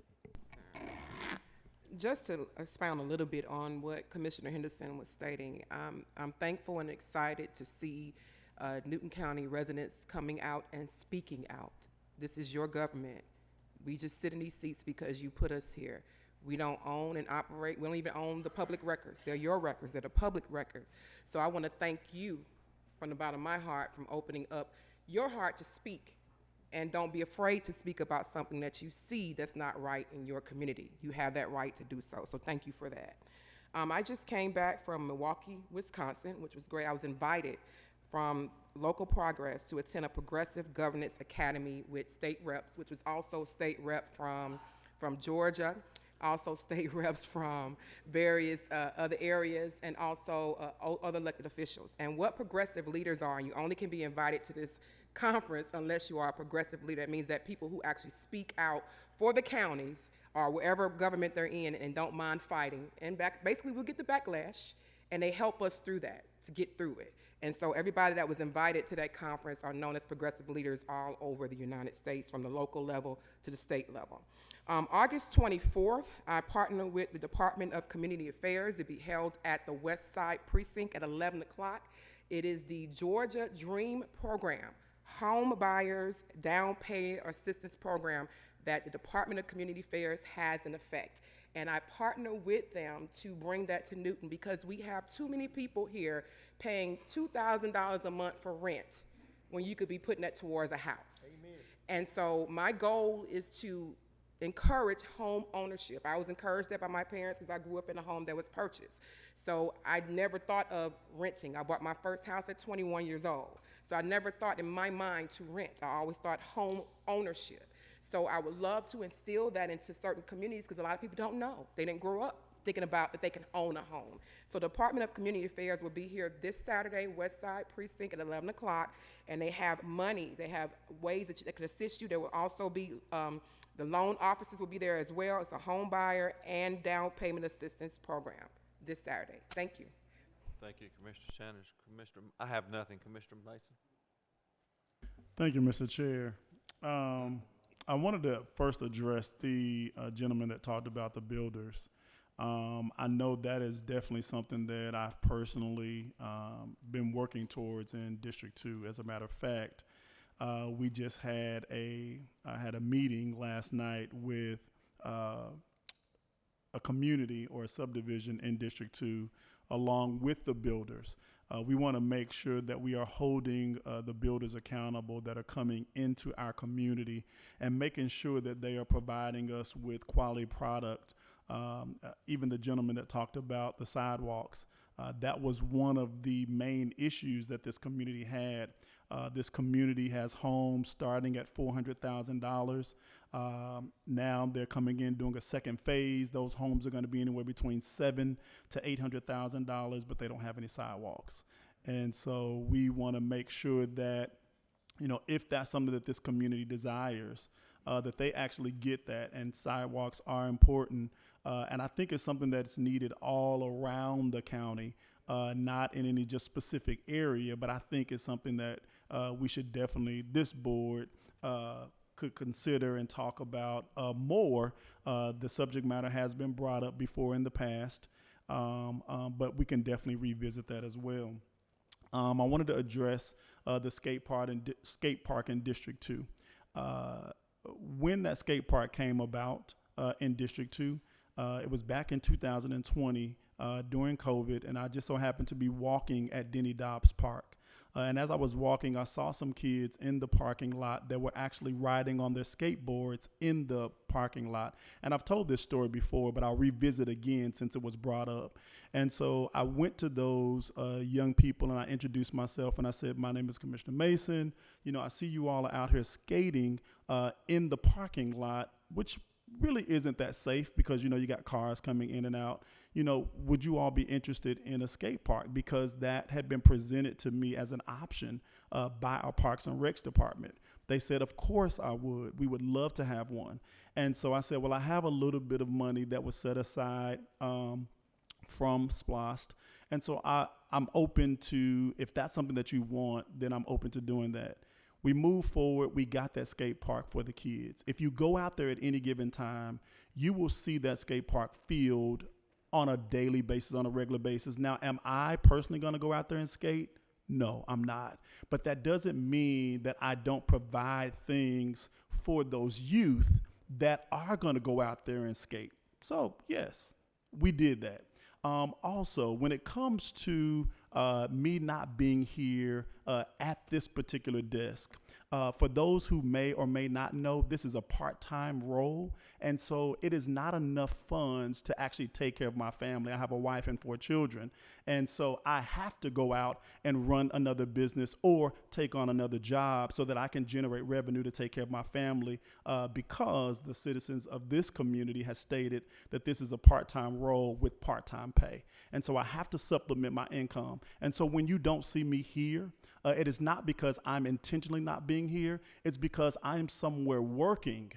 Just to expound a little bit on what Commissioner Henderson was stating, I'm thankful and excited to see Newton County residents coming out and speaking out. This is your government. We just sit in these seats because you put us here. We don't own and operate. We don't even own the public records. They're your records. They're the public records. So I want to thank you from the bottom of my heart from opening up your heart to speak. And don't be afraid to speak about something that you see that's not right in your community. You have that right to do so. So thank you for that. I just came back from Milwaukee, Wisconsin, which was great. I was invited from Local Progress to attend a Progressive Governance Academy with state reps, which was also state rep from Georgia, also state reps from various other areas, and also other elected officials. And what progressive leaders are, and you only can be invited to this conference unless you are a progressive leader. It means that people who actually speak out for the counties or wherever government they're in and don't mind fighting. And basically we'll get the backlash, and they help us through that, to get through it. And so everybody that was invited to that conference are known as progressive leaders all over the United States, from the local level to the state level. August 24th, I partnered with the Department of Community Affairs to be held at the West Side Precinct at 11 o'clock. It is the Georgia Dream Program, home buyers down payment assistance program that the Department of Community Affairs has in effect. And I partner with them to bring that to Newton, because we have too many people here paying $2,000 a month for rent when you could be putting that towards a house. Amen. And so my goal is to encourage home ownership. I was encouraged that by my parents because I grew up in a home that was purchased. So I never thought of renting. I bought my first house at 21 years old. So I never thought in my mind to rent. I always thought home ownership. So I would love to instill that into certain communities, because a lot of people don't know. They didn't grow up thinking about that they can own a home. So the Department of Community Affairs will be here this Saturday, West Side Precinct at 11 o'clock, and they have money. They have ways that can assist you. There will also be the loan officers will be there as well. It's a home buyer and down payment assistance program this Saturday. Thank you. Thank you, Commissioner Sanders. Commissioner, I have nothing. Commissioner Mason. Thank you, Mr. Chair. I wanted to first address the gentleman that talked about the builders. I know that is definitely something that I've personally been working towards in District 2. As a matter of fact, we just had I had a meeting last night with a community or a subdivision in District 2 along with the builders. We want to make sure that we are holding the builders accountable that are coming into our community and making sure that they are providing us with quality product. Even the gentleman that talked about the sidewalks, that was one of the main issues that this community had. This community has homes starting at $400,000. Now they're coming in doing a second phase. Those homes are going to be anywhere between $700,000 to $800,000, but they don't have any sidewalks. And so we want to make sure that, you know, if that's something that this community desires, that they actually get that. And sidewalks are important. And I think it's something that's needed all around the county, not in any just specific area, but I think it's something that we should definitely, this board could consider and talk about more. The subject matter has been brought up before in the past, but we can definitely revisit that as well. I wanted to address the skate park in District 2. When that skate park came about in District 2, it was back in 2020 during COVID, and I just so happened to be walking at Denny Dobbs Park. And as I was walking, I saw some kids in the parking lot that were actually riding on their skateboards in the parking lot. And I've told this story before, but I'll revisit again since it was brought up. And so I went to those young people and I introduced myself and I said, my name is Commissioner Mason. You know, I see you all are out here skating in the parking lot, which really isn't that safe because, you know, you got cars coming in and out. You know, would you all be interested in a skate park? Because that had been presented to me as an option by our Parks and Recs department. They said, of course I would. We would love to have one. And so I said, well, I have a little bit of money that was set aside from SPLOST. And so I'm open to, if that's something that you want, then I'm open to doing that. We moved forward. We got that skate park for the kids. If you go out there at any given time, you will see that skate park filled on a daily basis, on a regular basis. Now, am I personally going to go out there and skate? No, I'm not. But that doesn't mean that I don't provide things for those youth that are going to go out there and skate. So, yes, we did that. Also, when it comes to me not being here at this particular desk, for those who may or may not know, this is a part-time role, and so it is not enough funds to actually take care of my family. I have a wife and 4 children, and so I have to go out and run another business or take on another job so that I can generate revenue to take care of my family because the citizens of this community has stated that this is a part-time role with part-time pay. And so I have to supplement my income. And so when you don't see me here, it is not because I'm intentionally not being here. It's because I'm somewhere working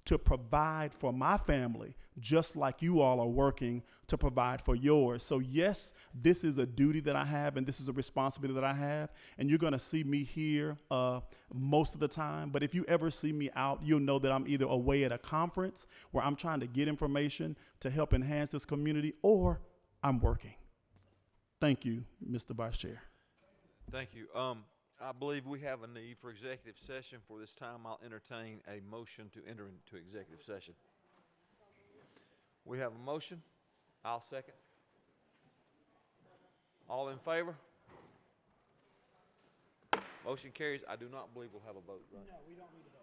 to provide for my family, just like you all are working to provide for yours. So yes, this is a duty that I have, and this is a responsibility that I have, and you're gonna see me here most of the time. But if you ever see me out, you'll know that I'm either away at a conference where I'm trying to get information to help enhance this community, or I'm working. Thank you, Mr. Vice Chair. Thank you. I believe we have a need for executive session. For this time, I'll entertain a motion to enter into executive session. We have a motion. I'll second. All in favor? Motion carries. I do not believe we'll have a vote, right? No, we don't need a vote.